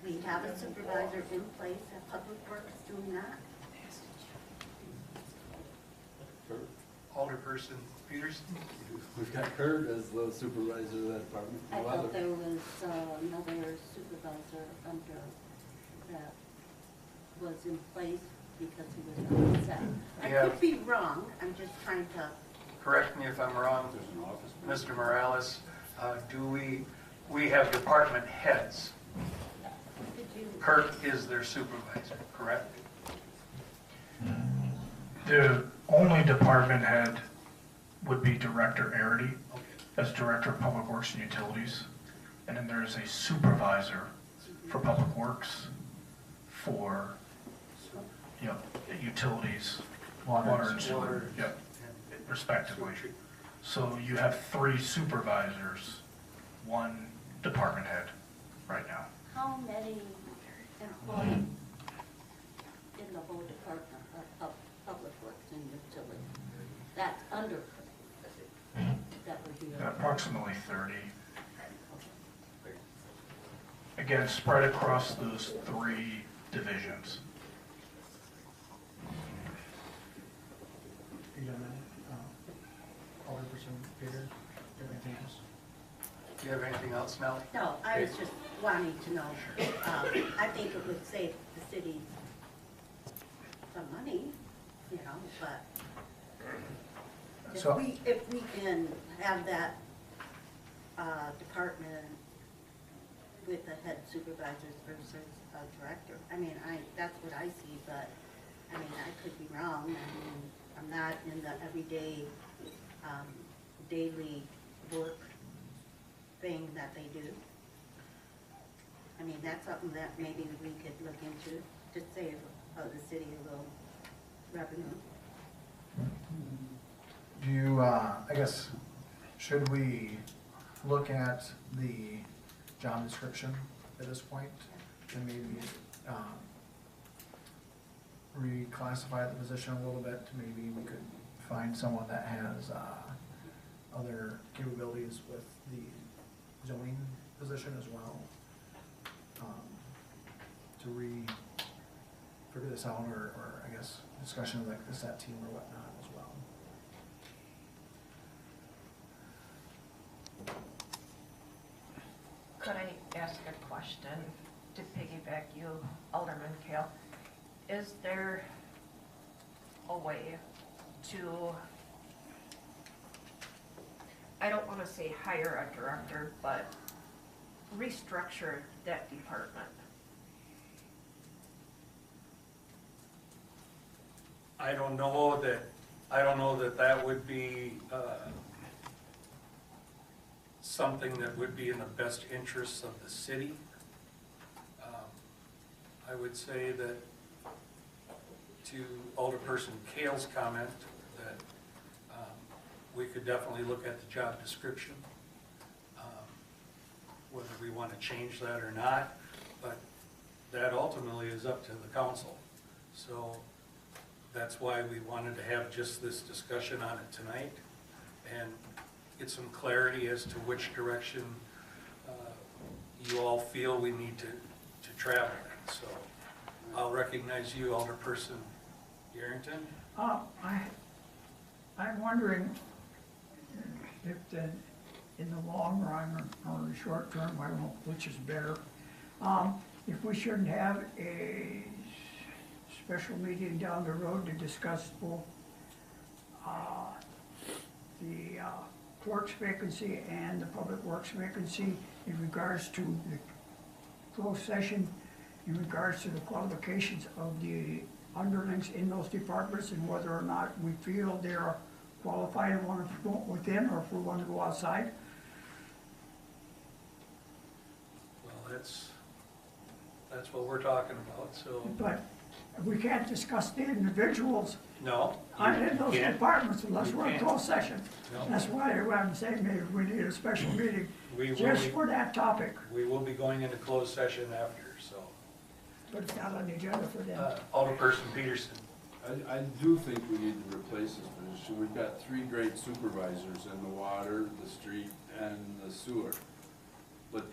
We have a supervisor in place at Public Works doing that. Alderperson Peterson? We've got Kurt as the supervisor of that department. I thought there was another supervisor under that was in place because he was on set. I Yeah. could be wrong, I'm just trying to. Correct me if I'm wrong, Mr. Morales. We have department heads. Kurt is their supervisor, correct? The only department head would be Director Arity as Director of Public Works and Utilities. And then there's a supervisor for Public Works for, utilities, water and sewer, respectively. So you have 3 supervisors, 1 department head right now. How many employees in the whole department of Public Works and Utilities? That's under, that would be. Approximately 30. Again, spread across those 3 divisions. Alderperson Peter, do you have anything else? Do you have anything else, Mel? No, I was just wanting to know, I think it would save the city some money, but if we can have that department with the head supervisors versus a director, that's what I see, but, I could be wrong. I'm not in the everyday, daily work thing that they do. That's something that maybe we could look into to save the city a little revenue. Do you, should we look at the job description at this point and maybe reclassify the position a little bit to maybe we could find someone that has other capabilities with the zoning position as well, to figure this out, or discussion like the set team or whatnot as well. Could I ask a question to piggyback you, Alderman Kale? Is there a way to, I don't want to say hire a director, but restructure that department? I don't know that that would be something that would be in the best interests of the city. I would say that to Alderperson Kale's comment that we could definitely look at the job description, whether we want to change that or not, but that ultimately is up to the council. So that's why we wanted to have just this discussion on it tonight and get some clarity as to which direction you all feel we need to travel in. So I'll recognize you, Alderperson Yarrington. I'm wondering if in the long run or the short term, I don't know which is better, if we shouldn't have a special meeting down the road to discuss both the clerk's vacancy and the public works vacancy in regards to the closed session, in regards to the qualifications of the underlings in those departments and whether or not we feel they're qualified and want to go within, or if we want to go outside. Well, that's what we're talking about, so. But We can't discuss the individuals No. in those you can't. departments unless You we're in can't. closed session. No. That's why I'm saying maybe we need a special meeting We will just be- for that topic, We will be going into closed session after, so. but it's not on the agenda for them. Alderperson Peterson. I do think we need to replace this position. We've got 3 great supervisors in the water, the street, and the sewer. But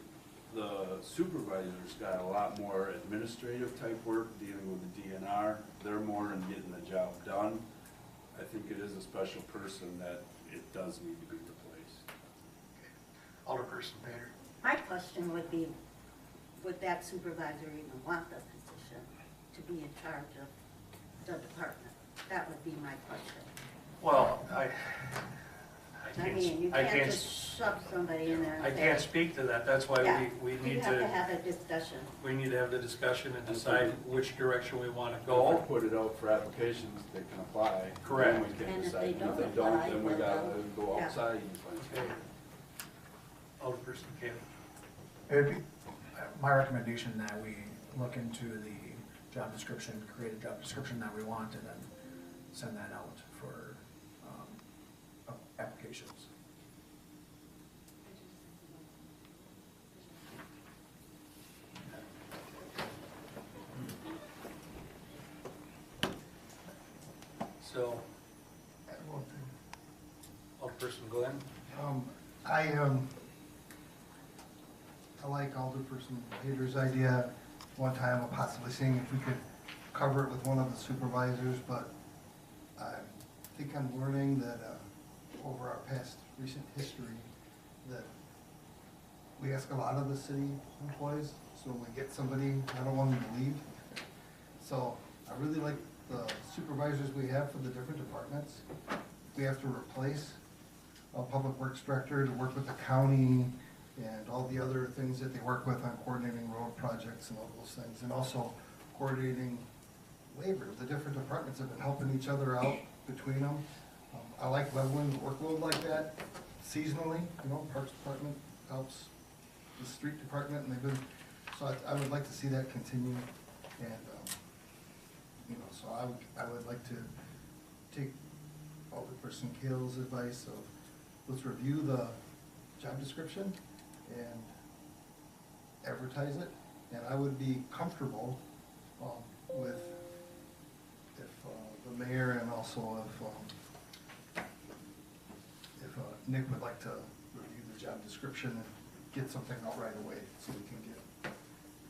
the supervisors got a lot more administrative type work, dealing with the DNR. They're more in getting the job done. I think it is a special person that it does need to be replaced. Alderperson Painter. My question would be, would that supervisor even want the position to be in charge of the department? That would be my question. Well, I mean, you can't just shove somebody in there and I say. can't speak to that. That's why Yeah, we you need have to to, have a discussion. we need to have the discussion and decide which direction we want to If go. we put it out for applications, they can apply. Correct. Then we can And if decide. they And don't if they don't, apply, then we then gotta they'll- go yeah. outside and find Okay. Alderperson Campbell. It'd be my recommendation that we look into the job description, create a job description that we want, and then send that out for applications. So, I have one thing. Alderperson Glenn. I like Alderperson Hader's idea, one time of possibly seeing if we could cover it with one of the supervisors, but I think I'm learning that, over our past recent history, that we ask a lot of the city employees, so when we get somebody, I don't want them to leave. So I really like the supervisors we have for the different departments. We have to replace a public works director to work with the county and all the other things that they work with on coordinating road projects and all those things, and also coordinating labor. The different departments have been helping each other out between them. I like leveling the workload like that seasonally, Parks Department helps the street department, and they've been, so I would like to see that continue, and, so I would like to take Alderperson Kale's advice of, let's review the job description and advertise it, and I would be comfortable with if the mayor and also if Nick would like to review the job description and get something out right away, so we can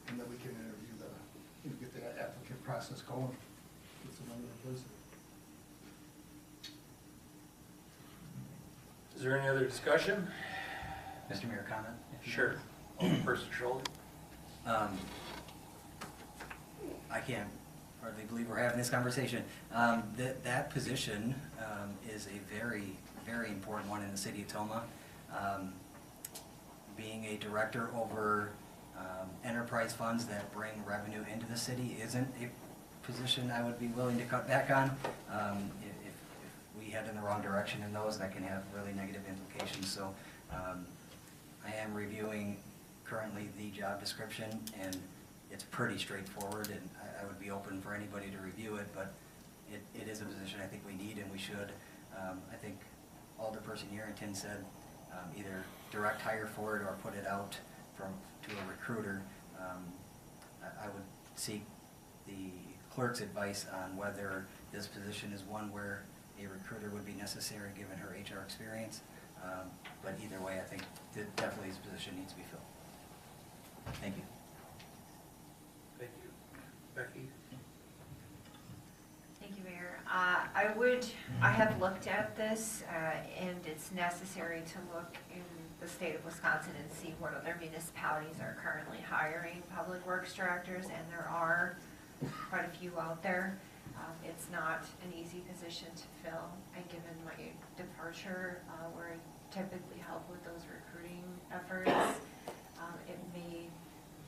and then we can interview get the applicant process going, get someone to replace it. Is there any other discussion? Mr. Mayor, comment? if you Sure. Alderperson Schultz. I can't hardly believe we're having this conversation. That position is a very, very important one in the city of Tomah. Being a director over enterprise funds that bring revenue into the city isn't a position I would be willing to cut back on. If we head in the wrong direction in those, that can have really negative implications. So I am reviewing currently the job description, and it's pretty straightforward, and I would be open for anybody to review it, but it is a position I think we need and we should. I think Alderperson Yerington said either direct hire for it or put it out to a recruiter. I would seek the clerk's advice on whether this position is one where a recruiter would be necessary given her HR experience. But either way, I think that definitely this position needs to be filled. Thank you. Thank you. Becky? Thank you, Mayor. I have looked at this, and it's necessary to look in the state of Wisconsin and see what other municipalities are currently hiring public works directors, and there are quite a few out there. It's not an easy position to fill, and given my departure, where I typically help with those recruiting efforts, it may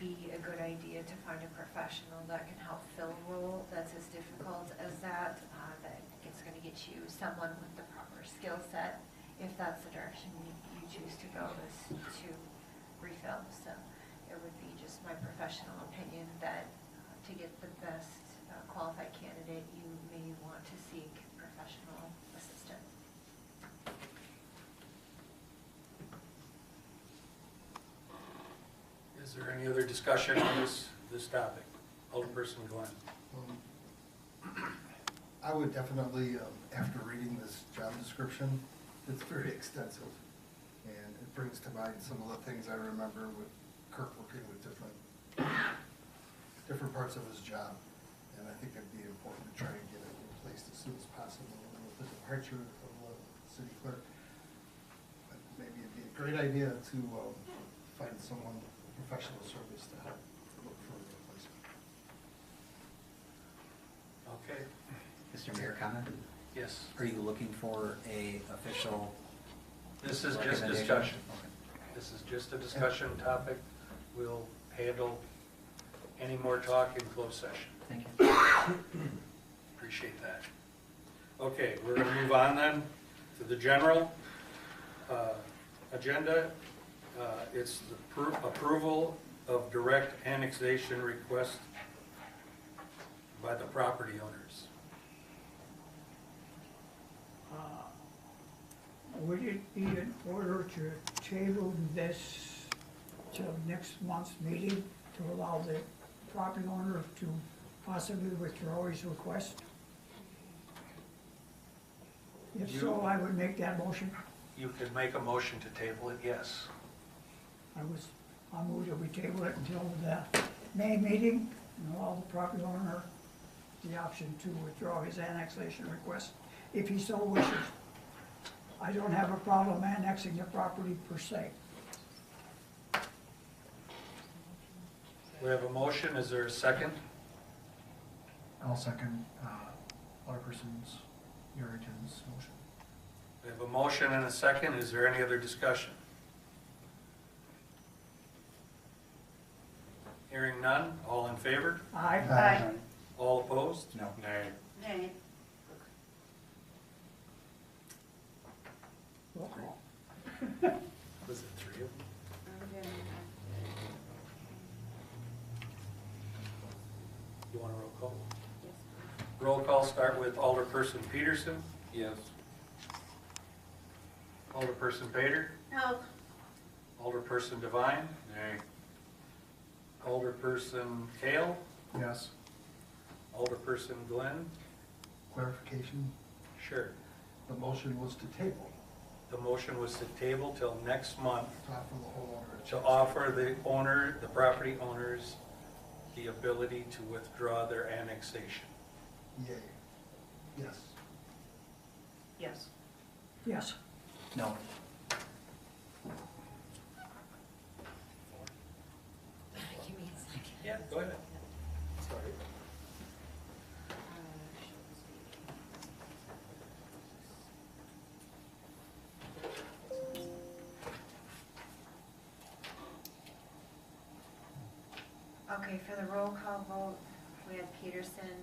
be a good idea to find a professional that can help fill a role that's as difficult as that it's going to get you someone with the proper skill set, if that's the direction you choose to go, is to refill. So it would be just my professional opinion that to get the best qualified candidate, you may want to seek professional assistance. Is there any other discussion on this topic? Alderperson Glenn. I would definitely, after reading this job description, it's very extensive. And it brings to mind some of the things I remember with Kirk working with different parts of his job. And I think it'd be important to try and get it replaced as soon as possible. And with the departure of the city clerk, maybe it'd be a great idea to find someone, professional service to help look for a replacement. Okay. Mr. Mayor, comment? Yes. Are you looking for a official? This is just recommendation? discussion. Okay. This is just a discussion topic. We'll handle any more talk in closed session. Thank you. Appreciate that. Okay, we're going to move on then to the general agenda. It's the approval of direct annexation request by the property owners. Would it be in order to table this till next month's meeting to allow the property owner to possibly withdraw his request? If so, I would make that motion. You could make a motion to table it, yes. I move that we table it until the May meeting and allow the property owner the option to withdraw his annexation request if he so wishes. I don't have a problem annexing the property per se. We have a motion, is there a second? I'll second Alderperson's Yerington's motion. We have a motion and a second, is there any other discussion? Hearing none, all in favor? Aye. Aye. All opposed? No. Nay. Nay. Roll call. Was it three of them? You want a roll call? Roll call, start with Alderperson Peterson. Yes. Alderperson Pater. No. Alderperson Devine. Nay. Alderperson Kale. Yes. Alderperson Glenn. Clarification, Sure. the motion was to table, The motion was to table till next month to offer the homeowner a to chance. offer the property owners, the ability to withdraw their annexation. Yay. Yes. Yes. Yes. No. Give me a second. Yeah, go ahead. Sorry. Okay, for the roll call vote, we had Peterson,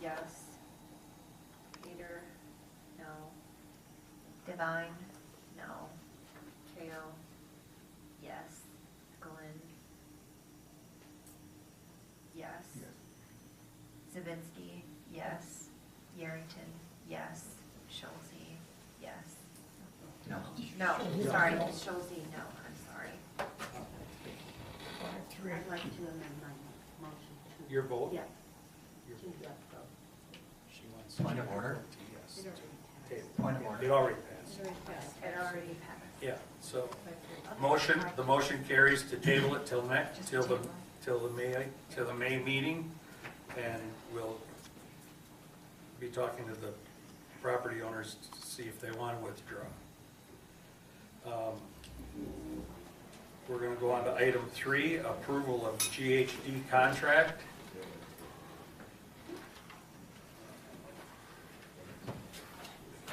yes. Peter, no. Divine, no. Kale, yes. Glenn, yes. Zabinski, yes. Yerington, yes. Schulze, yes. No. No, sorry, Schulze, no, I'm sorry. 5-3. I'd like to amend my motion to. Your vote? Yeah. Your To vote. yes vote. She wants Point of order? Yes. It Point of order. It already passed. It already passed. Yeah, so the motion carries to table it till the May meeting, and we'll be talking to the property owners to see if they want to withdraw. We're going to go on to item 3, approval of GHD contract.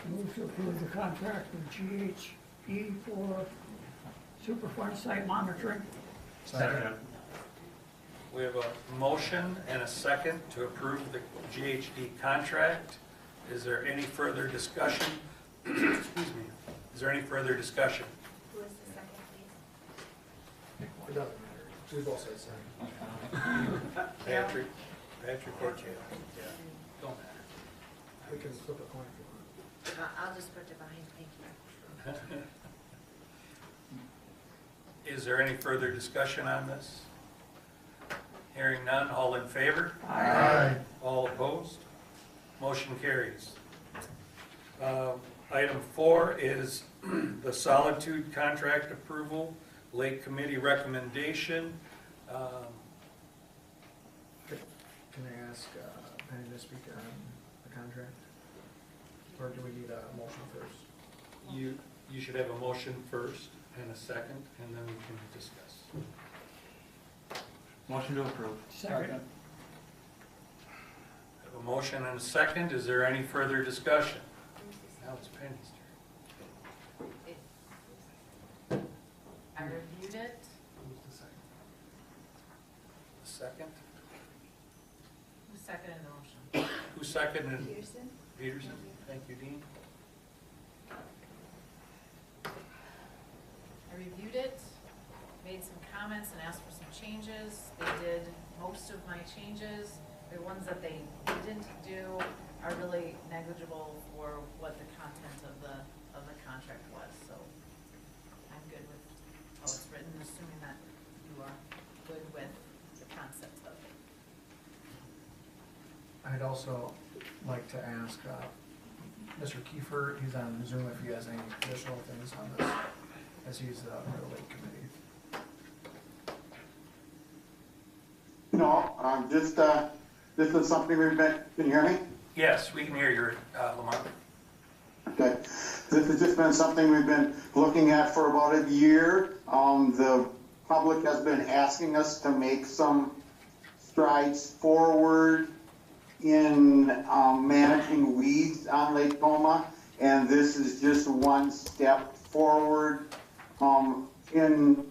Move to approve the contract with GHE for Superfund site monitoring. Second. We have a motion and a second to approve the GHD contract. Is there any further discussion? Excuse me. Is there any further discussion? Who is the second, please? It doesn't matter. We both say second. Patrick? Patrick or Kale? Yeah, don't matter. We can flip a coin if you want. I'll just put it behind, thank you. Is there any further discussion on this? Hearing none, all in favor? Aye. All opposed? Motion carries. Item 4 is the Solitude contract approval, Lake Committee recommendation. Can I ask Penny to speak on the contract? Or do we need a motion first? You should have a motion first and a second, and then we can discuss. Motion to approve. Second. Have a motion and a second. Is there any further discussion? Now it's Penny's turn. I reviewed it. Who's the second? The second? Who seconded the motion? Who seconded? Peterson? Peterson. Thank you, Dean. I reviewed it, made some comments and asked for some changes. They did most of my changes. The ones that they didn't do are really negligible for what the content of the contract was, so I'm good with how it's written, assuming that you are good with the concept of it. I'd also like to ask Mr. Kiefer, he's on Zoom, if he has any additional things on this, as he's the Lake Committee. No, this is something we've been, can you hear me? Yes, we can hear you, Lamont. Okay. This has just been something we've been looking at for about a year. The public has been asking us to make some strides forward in managing weeds on Lake Tomah, and this is just one step forward in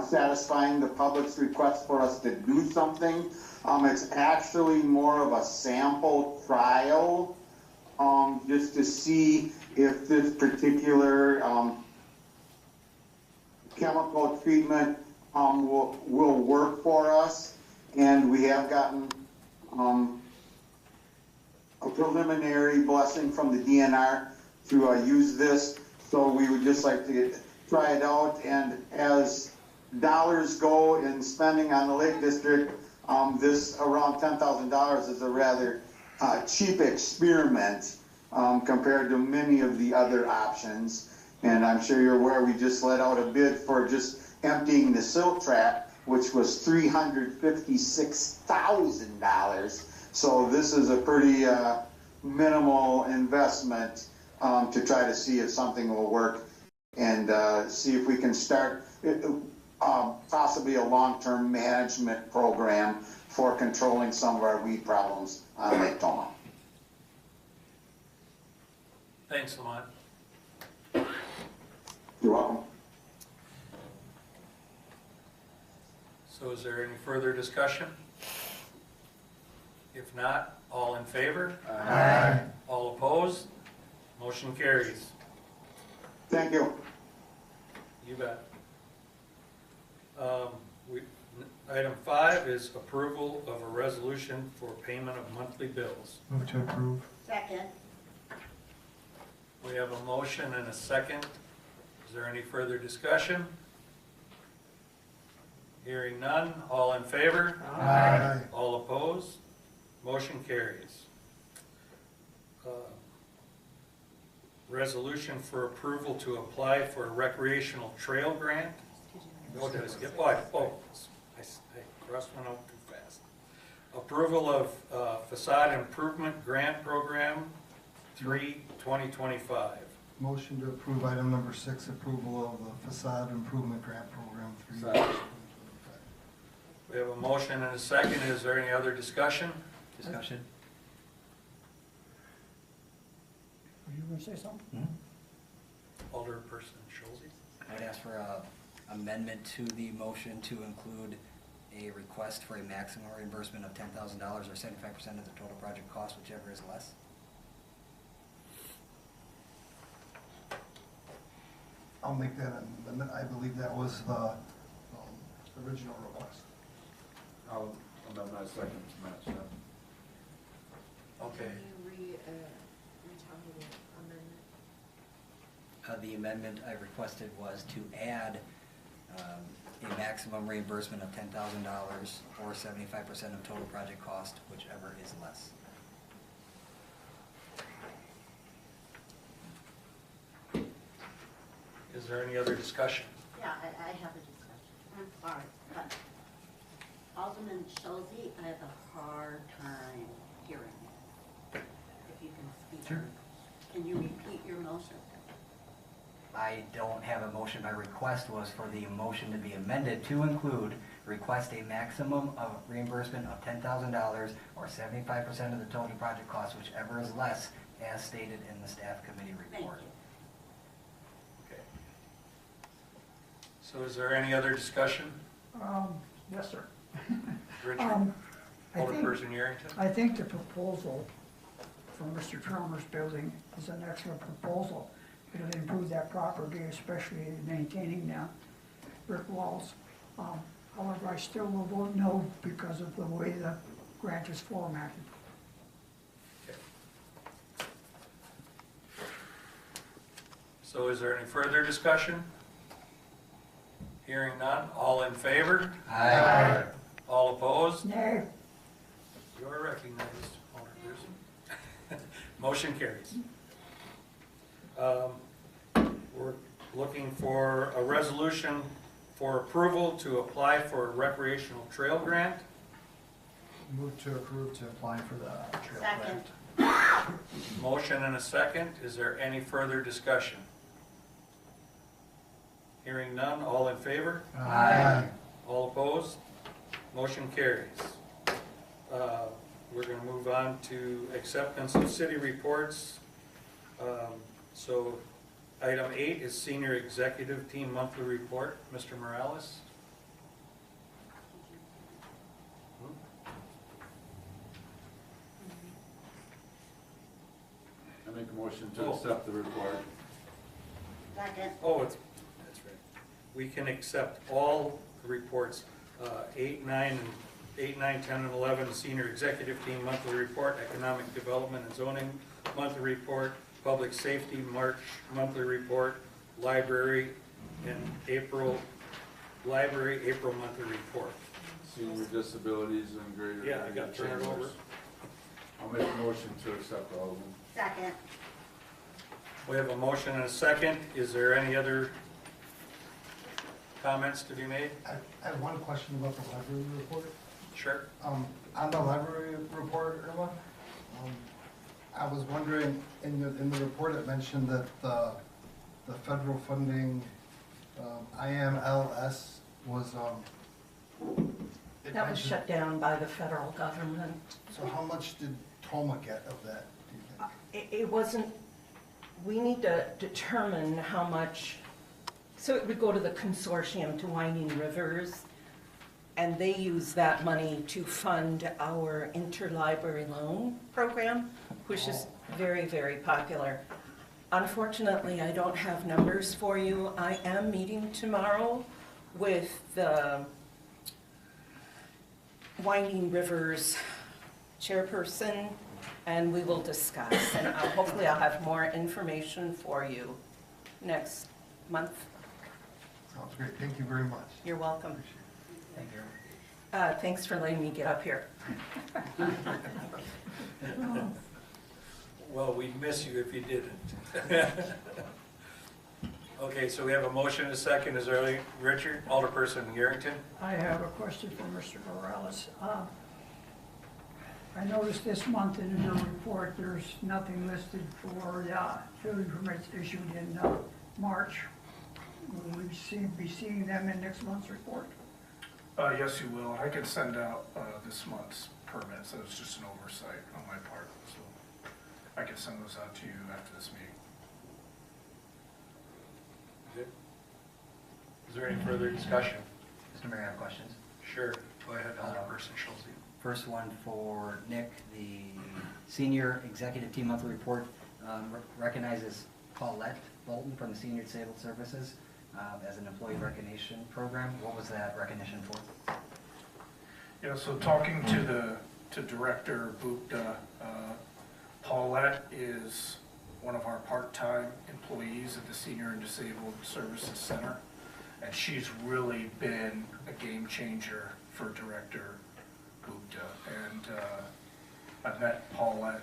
satisfying the public's request for us to do something. It's actually more of a sample trial, just to see if this particular chemical treatment will work for us. And we have gotten a preliminary blessing from the DNR to use this. So we would just like to try it out. And as dollars go in spending on the Lake District, this around $10,000 is a rather cheap experiment compared to many of the other options. And I'm sure you're aware we just let out a bid for just emptying the silt trap, which was $356,000. So this is a pretty minimal investment to try to see if something will work and see if we can start possibly a long-term management program for controlling some of our weed problems on Lake Tomah. Thanks, Lamont. You're welcome. So is there any further discussion? If not, all in favor? Aye. All opposed? Motion carries. Thank you. You bet. Item 5 is approval of a resolution for payment of monthly bills. Move to approve. Second. We have a motion and a second. Is there any further discussion? Hearing none, all in favor? Aye. All opposed? Motion carries. Resolution for approval to apply for a recreational trail grant. Oh, did I skip? Oh, I crossed one out too fast. Approval of facade improvement grant program 3/2025. Motion to approve item number 6, approval of the facade improvement grant program 3. We have a motion and a second. Is there any other discussion? Discussion? Were you gonna say something? Alderperson Schulze? I'd ask for a amendment to the motion to include a request for a maximum reimbursement of $10,000 or 75% of the total project cost, whichever is less. I'll make that amendment. I believe that was the original request. I'll amend my second to match that. Okay. Can you retell me the amendment? The amendment I requested was to add a maximum reimbursement of $10,000 or 75% of total project cost, whichever is less. Is there any other discussion? Yeah, I have a discussion. I'm sorry, but Alderman Schulze, I have a hard time hearing it. If you can speak. Sure. Can you repeat your motion? I don't have a motion. My request was for the motion to be amended to include request a maximum of reimbursement of $10,000 or 75% of the total project cost, whichever is less, as stated in the staff committee report. Okay. So is there any other discussion? Yes, sir. Richard? I think- Alderperson Yerington? I think the proposal from Mr. Trummer's building is an excellent proposal. It'll improve that property, especially in maintaining the brick walls. However, I still will vote no because of the way the grant is formatted. So is there any further discussion? Hearing none, all in favor? Aye. All opposed? Nay. You are recognized, Alderperson. Motion carries. We're looking for a resolution for approval to apply for a recreational trail grant. Move to approve to apply for the trail Second. grant. Motion and a second. Is there any further discussion? Hearing none, all in favor? Aye. All opposed? Motion carries. We're going to move on to acceptance of city reports. So item 8 is Senior Executive Team Monthly Report. Mr. Morales? I make a motion to accept the report. Second. Oh, that's right. We can accept all the reports, 8, 9, 10, and 11, Senior Executive Team Monthly Report, Economic Development and Zoning Monthly Report, Public Safety March Monthly Report, Library, and April Monthly Report. Senior disabilities and greater. Yeah, I got to turn it over. I'll make a motion to accept all of them. Second. We have a motion and a second. Is there any other comments to be made? I have one question about the library report. Sure. On the library report, Irma, I was wondering, in the report it mentioned that the federal funding, IMLS, was, That was shut down by the federal government. So how much did Tomah get of that, do you think? It wasn't, we need to determine how much, so it would go to the consortium to Winding Rivers, and they use that money to fund our interlibrary loan program, which is very, very popular. Unfortunately, I don't have numbers for you. I am meeting tomorrow with the Winding Rivers chairperson, and we will discuss, and hopefully I'll have more information for you next month. Sounds great, thank you very much. You're welcome. Thank you. Thanks for letting me get up here. Well, we'd miss you if you didn't. Okay, so we have a motion and a second. Is there any, Richard, Alderperson Yerington? I have a question for Mr. Morales. I noticed this month in your report, there's nothing listed for building permits issued in March. Will we be seeing them in next month's report? Yes, you will. I can send out this month's permits. It was just an oversight on my part, so I can send those out to you after this meeting. Is there any further discussion? Mr. Mayor, I have questions. Sure, go ahead, Alderperson Schulze. First one for Nick, the Senior Executive Team Monthly Report recognizes Paulette Bolton from the Senior Disabled Services as an employee recognition program. What was that recognition for? Yeah, so talking to Director Gupta, Paulette is one of our part-time employees at the Senior and Disabled Services Center, and she's really been a game changer for Director Gupta. And I met Paulette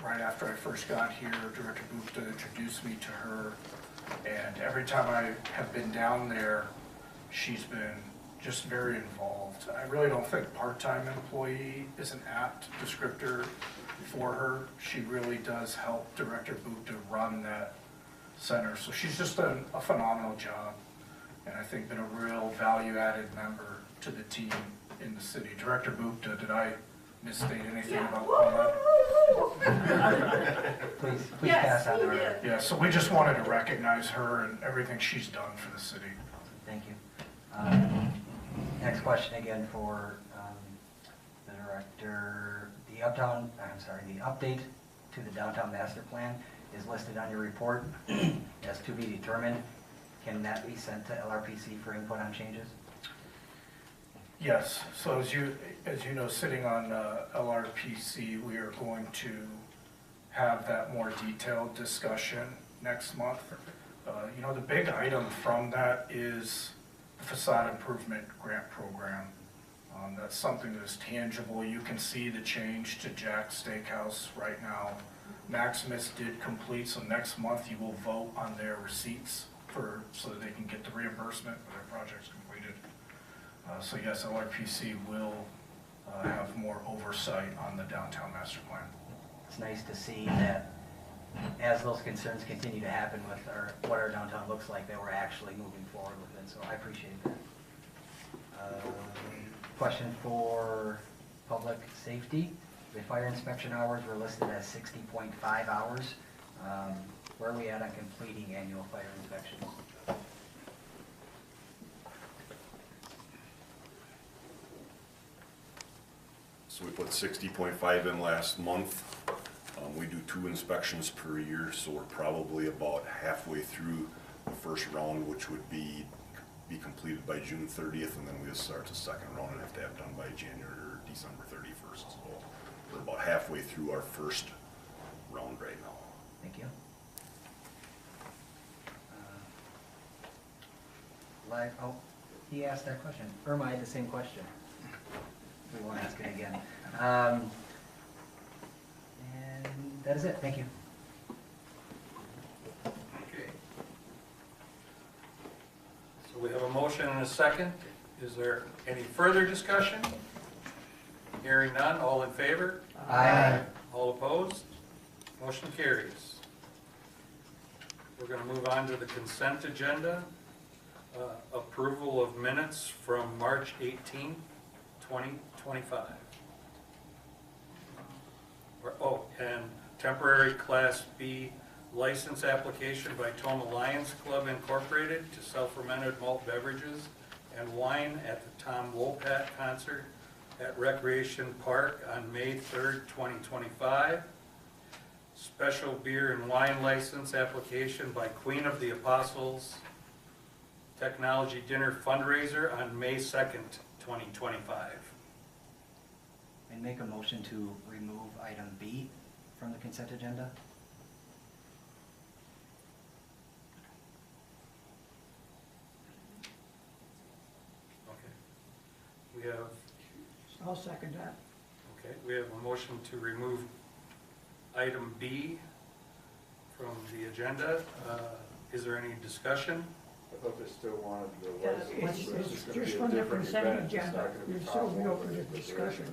right after I first got here. Director Gupta introduced me to her, and every time I have been down there, she's been just very involved. I really don't think part-time employee is an apt descriptor for her. She really does help Director Gupta run that center. So she's just done a phenomenal job, and I think been a real value-added member to the team in the city. Director Gupta, did I misstate anything about Paulette? Please pass on to her. Yeah, so we just wanted to recognize her and everything she's done for the city. Thank you. Next question again for the director. The update to the downtown master plan is listed on your report as to be determined. Can that be sent to LRPC for input on changes? Yes, so as you know, sitting on LRPC, we are going to have that more detailed discussion next month. You know, the big item from that is the facade improvement grant program. That's something that is tangible. You can see the change to Jack's Steakhouse right now. Maximus did complete, so next month you will vote on their receipts so that they can get the reimbursement for their projects completed. So yes, LRPC will have more oversight on the downtown master plan. It's nice to see that as those concerns continue to happen with what our downtown looks like, that we're actually moving forward with it, so I appreciate that. Question for public safety. The fire inspection hours were listed as 60.5 hours. Where are we at on completing annual fire inspections? So we put 60.5 in last month. We do 2 inspections per year, so we're probably about halfway through the first round, which would be completed by June 30th, and then we'll start the second round and have to have it done by January or December 31st. So we're about halfway through our first round right now. Thank you. He asked that question. Irma, I had the same question. We won't ask it again. And that is it. Thank you. Okay. So we have a motion and a second. Is there any further discussion? Hearing none, all in favor? Aye. All opposed? Motion carries. We're going to move on to the consent agenda. Approval of minutes from March 18, 2025. And temporary Class B license application by Tomah Lions Club Incorporated to sell fermented malt beverages and wine at the Tom Wopat concert at Recreation Park on May 3rd, 2025. Special beer and wine license application by Queen of the Apostles Technology Dinner fundraiser on May 2nd, 2025. And make a motion to remove item B from the consent agenda. Okay. We have, I'll second that. okay, we have a motion to remove item B from the agenda. Is there any discussion? I thought they still wanted the It's just from the consent agenda, you're still be open to discussion.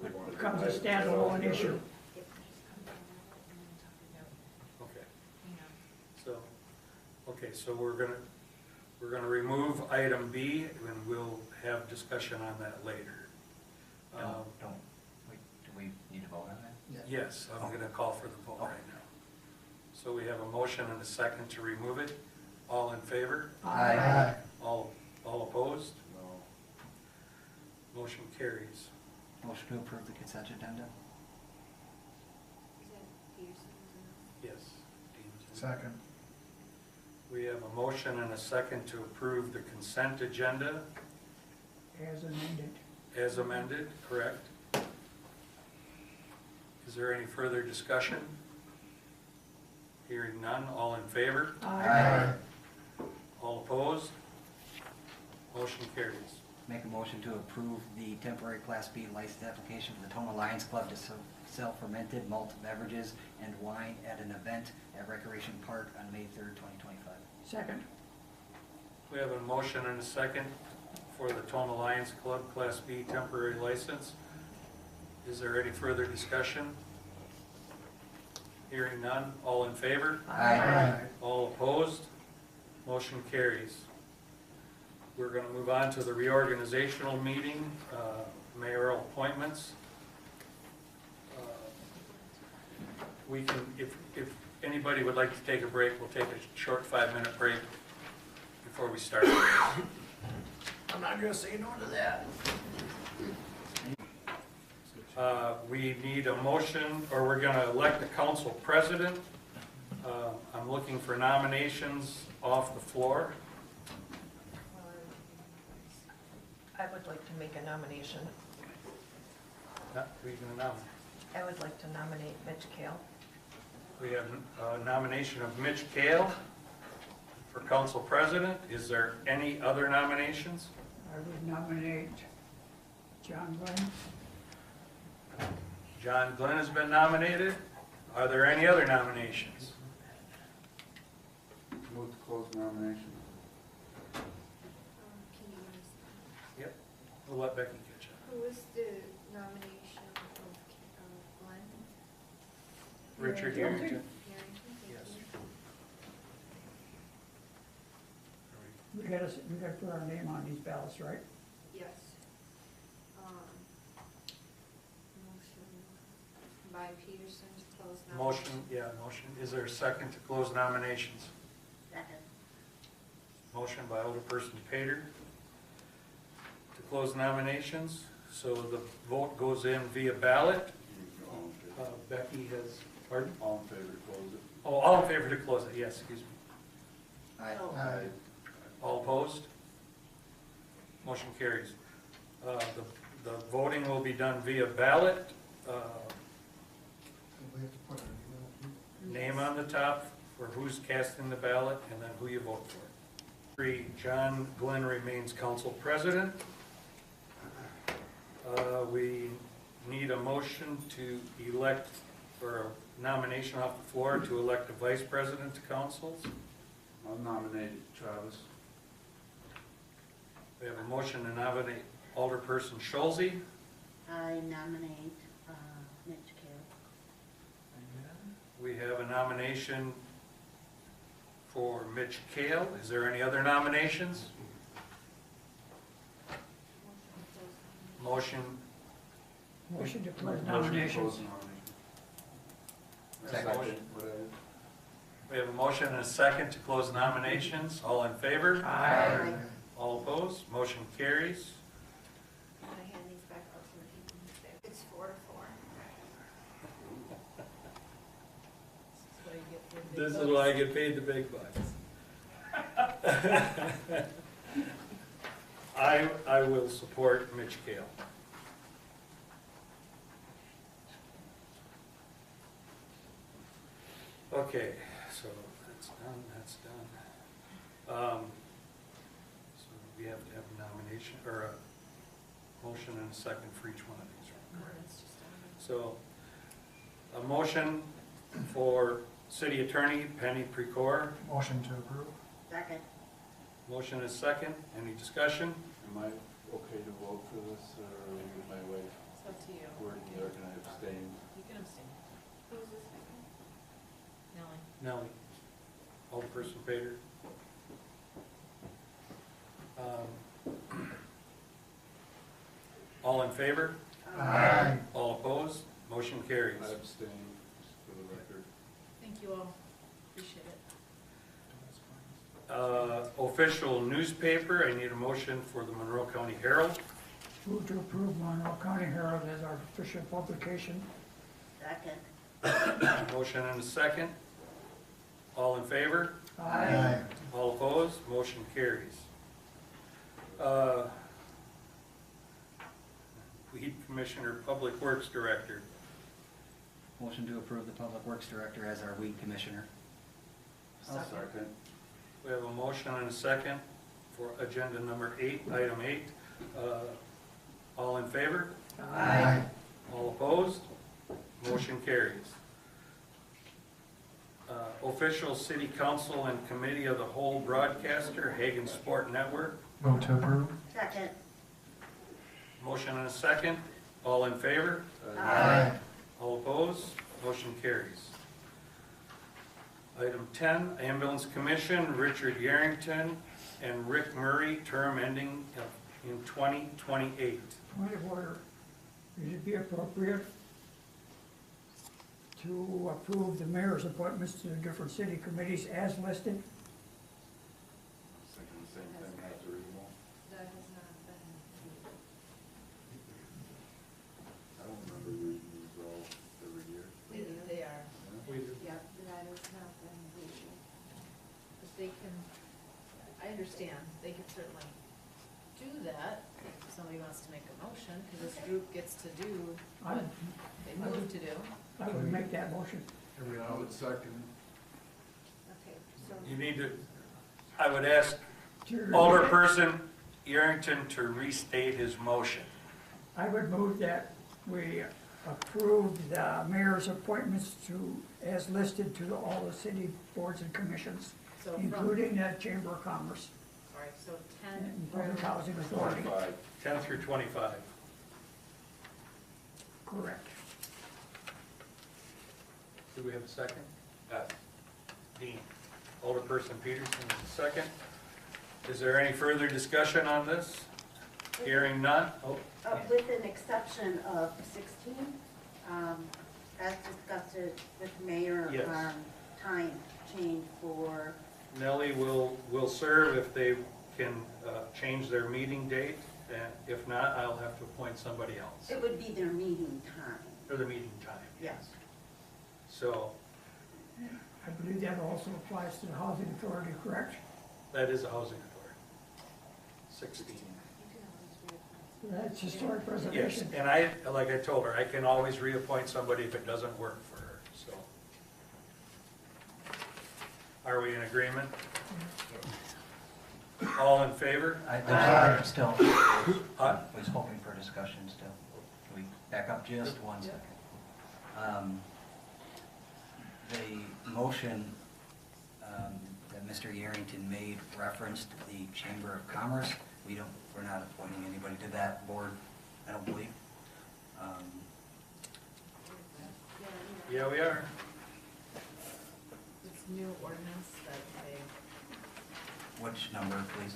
It becomes a standalone issue. Okay, so we're gonna remove item B, and we'll have discussion on that later. Do we need to vote on that? Yes, I'm gonna call for the vote right now. So we have a motion and a second to remove it. All in favor? Aye. All opposed? No. Motion carries. Motion to approve the consent agenda. Yes. Second. We have a motion and a second to approve the consent agenda. As amended. as amended, correct? Is there any further discussion? Hearing none, all in favor? Aye. All opposed? Motion carries. Make a motion to approve the temporary Class B license application for the Tomah Lions Club to sell fermented malt beverages and wine at an event at Recreation Park on May 3rd, 2025. Second. We have a motion and a second for the Tomah Lions Club Class B temporary license. Is there any further discussion? Hearing none, all in favor? Aye. All opposed? Motion carries. We're going to move on to the reorganizational meeting, mayoral appointments. We can, if anybody would like to take a break, we'll take a short 5-minute break before we start. I'm not gonna say no to that. We need a motion, or we're going to elect the council president. I'm looking for nominations off the floor. I would like to make a nomination. Who are you going to nominate? I would like to nominate Mitch Kale. We have a nomination of Mitch Kale for council president. Is there any other nominations? I would nominate John Glenn. John Glenn has been nominated. Are there any other nominations? Move to close nomination. Yep, we'll let Becky catch up. Who was the nomination of Glenn? Richard Harrington. Harrington. Yes. We gotta put our name on these ballots, right? Yes. Motion by Peterson to close nominations. Motion. Is there a second to close nominations? Second. Motion by Alderperson Pater to close nominations. So the vote goes in via ballot. Becky has, pardon? All in favor to close it? Oh, all in favor to close it, yes, excuse me. Aye. Aye. All opposed? Motion carries. The voting will be done via ballot. We have to put our Name on the top for who's casting the ballot and then who you vote for. 3, John Glenn remains council president. We need a motion to elect, or a nomination off the floor to elect a vice president to councils. I'll nominate Travis. We have a motion to nominate Alderperson Schulze. I nominate Mitch Kale. We have a nomination for Mitch Kale. Is there any other nominations? Motion. Motion to close Motion to nominations. close nomination. Second. We have a motion and a second to close nominations. All in favor? Aye. All opposed? Motion carries. I'm gonna hand these back out to the people. It's 4-4. This is why I get paid the big bucks. I will support Mitch Kale. Okay, so that's done. So we have to have a nomination, or a motion and a second for each one of these, right? So, a motion for city attorney Penny Precor. Motion to approve. Second. Motion is second. Any discussion? Am I okay to vote for this, or with my wife It's up to you. working there, can I abstain? You can abstain. Who's the second? Nellie. Nellie. Alderperson Pater. All in favor? Aye. All opposed? Motion carries. I abstain, just for the record. Thank you all. Appreciate it. Official newspaper, I need a motion for the Monroe County Herald. Move to approve Monroe County Herald as our official publication. Second. Motion and a second. All in favor? Aye. All opposed? Motion carries. Weed Commissioner, Public Works Director. Motion to approve the Public Works Director as our weed commissioner. I'll second. We have a motion and a second for agenda number 8, item 8. All in favor? Aye. All opposed? Motion carries. Official City Council and Committee of the Whole Broadcaster, Hagen Sport Network. Vote to approve. Second. Motion and a second. All in favor? Aye. All opposed? Motion carries. Item 10, Ambulance Commission, Richard Yarrington and Rick Murray, term ending in 2028. Point of order. Would it be appropriate to approve the mayor's appointments to the different city committees as listed? Thinking the same thing, have to read them all. That has not been, I don't remember reading these all every year. they are. We do. Yep, that has not been legal. But they can, I understand, they can certainly do that if somebody wants to make a motion, because this group gets to do what they move to do. I would make that motion. I would second. Okay, so. You need to, I would ask Alderperson Yarrington to restate his motion. I would move that we approve the mayor's appointments to, as listed to all the city boards and commissions, So from- including the Chamber of Commerce All right, so 10 and through, Public Housing Authority. 25. 10 through 25. Correct. Do we have a second? Dean. Alderperson Peterson is the second. Is there any further discussion on this? Hearing none? Oh, With an exception of 16, as discussed with the mayor Yes. on time change for, Nellie will serve if they can change their meeting date, and if not, I'll have to appoint somebody else, it would be their meeting time. or the meeting time. Yes. So I believe that also applies to the Housing Authority, correct? that is a housing authority. 16. That's historic Yes, preservation. and I, like I told her, I can always reappoint somebody if it doesn't work for her, so. Are we in agreement? All in favor? There's still, Huh? I was hoping for discussion still. Can we back up just 1 second? The motion that Mr. Yarrington made referenced the Chamber of Commerce. We're not appointing anybody to that board, I don't believe. Yeah, we are. it's new ordinance that they, Which number, please?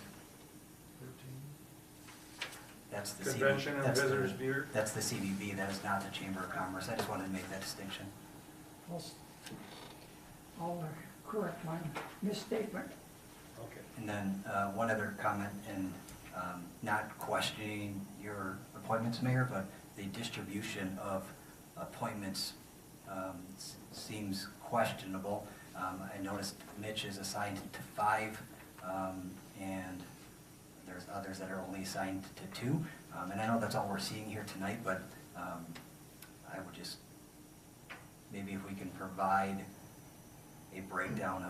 That's the Convention and that's the- Visitors Bureau. That's the CVB, that is not the Chamber of Commerce. I just wanted to make that distinction. I'll correct my misstatement. Okay. And then one other comment, and not questioning your appointments, Mayor, but the distribution of appointments seems questionable. I noticed Mitch is assigned to 5, and there's others that are only assigned to 2. And I know that's all we're seeing here tonight, but I would just, maybe if we can provide a breakdown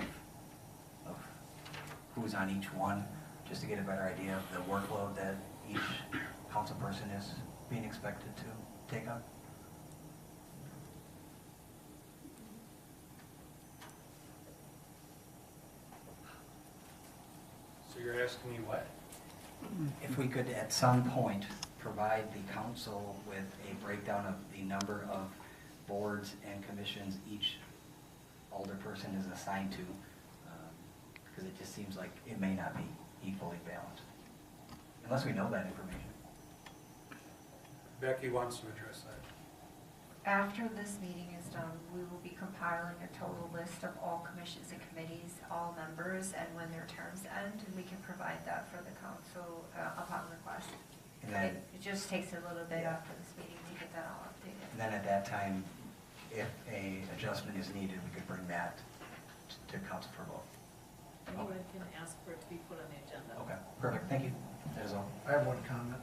of who's on each one, just to get a better idea of the workload that each council person is being expected to take up. So you're asking me what? If we could at some point provide the council with a breakdown of the number of boards and commissions each alderperson is assigned to, because it just seems like it may not be equally balanced, unless we know that information. Becky wants to address that. After this meeting is done, we will be compiling a total list of all commissions and committees, all members, and when their terms end, and we can provide that for the council upon request. And then, It just takes a little bit after this meeting to get that all updated. and then at that time, if a adjustment is needed, we could bring that to council for vote. anyone can ask for it to be put on the agenda. Okay, perfect, thank you. That is all. I have one comment.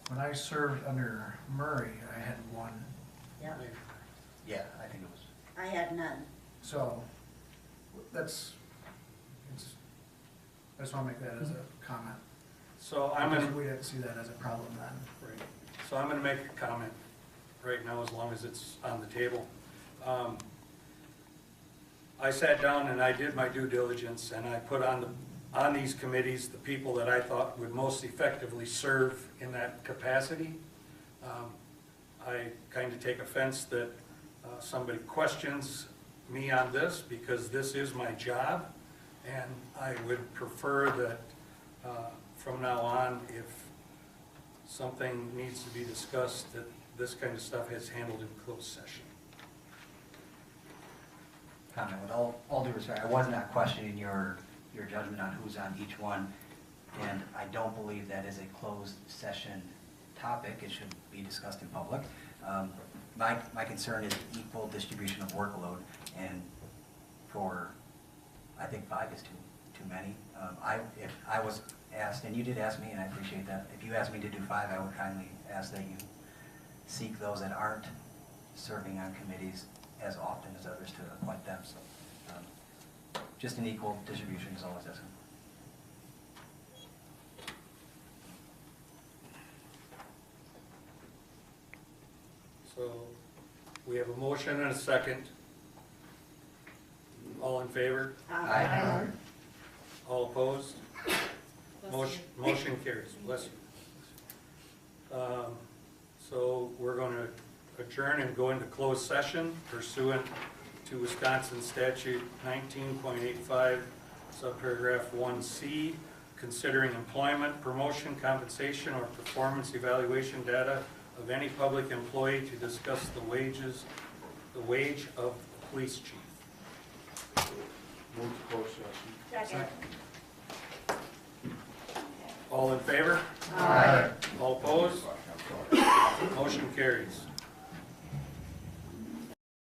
When I served under Murray, I had one, Yeah, Yeah, I think it was. I had none. so that's, I just want to make that as a comment. So I'm gonna, We didn't see that as a problem then. right. So I'm gonna make a comment right now, as long as it's on the table. I sat down and I did my due diligence, and I put on these committees the people that I thought would most effectively serve in that capacity. I kind of take offense that somebody questions me on this, because this is my job, and I would prefer that from now on, if something needs to be discussed, that this kind of stuff is handled in closed session. Comment with all due respect, I was not questioning your judgment on who's on each one, and I don't believe that is a closed session topic. It should be discussed in public. My concern is equal distribution of workload, and I think 5 is too many. If I was asked, and you did ask me, and I appreciate that, if you asked me to do 5, I would kindly ask that you seek those that aren't serving on committees as often as others to appoint them. So just an equal distribution is always asking. So we have a motion and a second. All in favor? Aye. All opposed? Motion carries. Bless you. So we're going to adjourn and go into closed session pursuant to Wisconsin statute 19.85, subparagraph 1C, considering employment, promotion, compensation, or performance evaluation data of any public employee to discuss the wage of the police chief. Move to closed session. Second. All in favor? Aye. All opposed? Motion carries.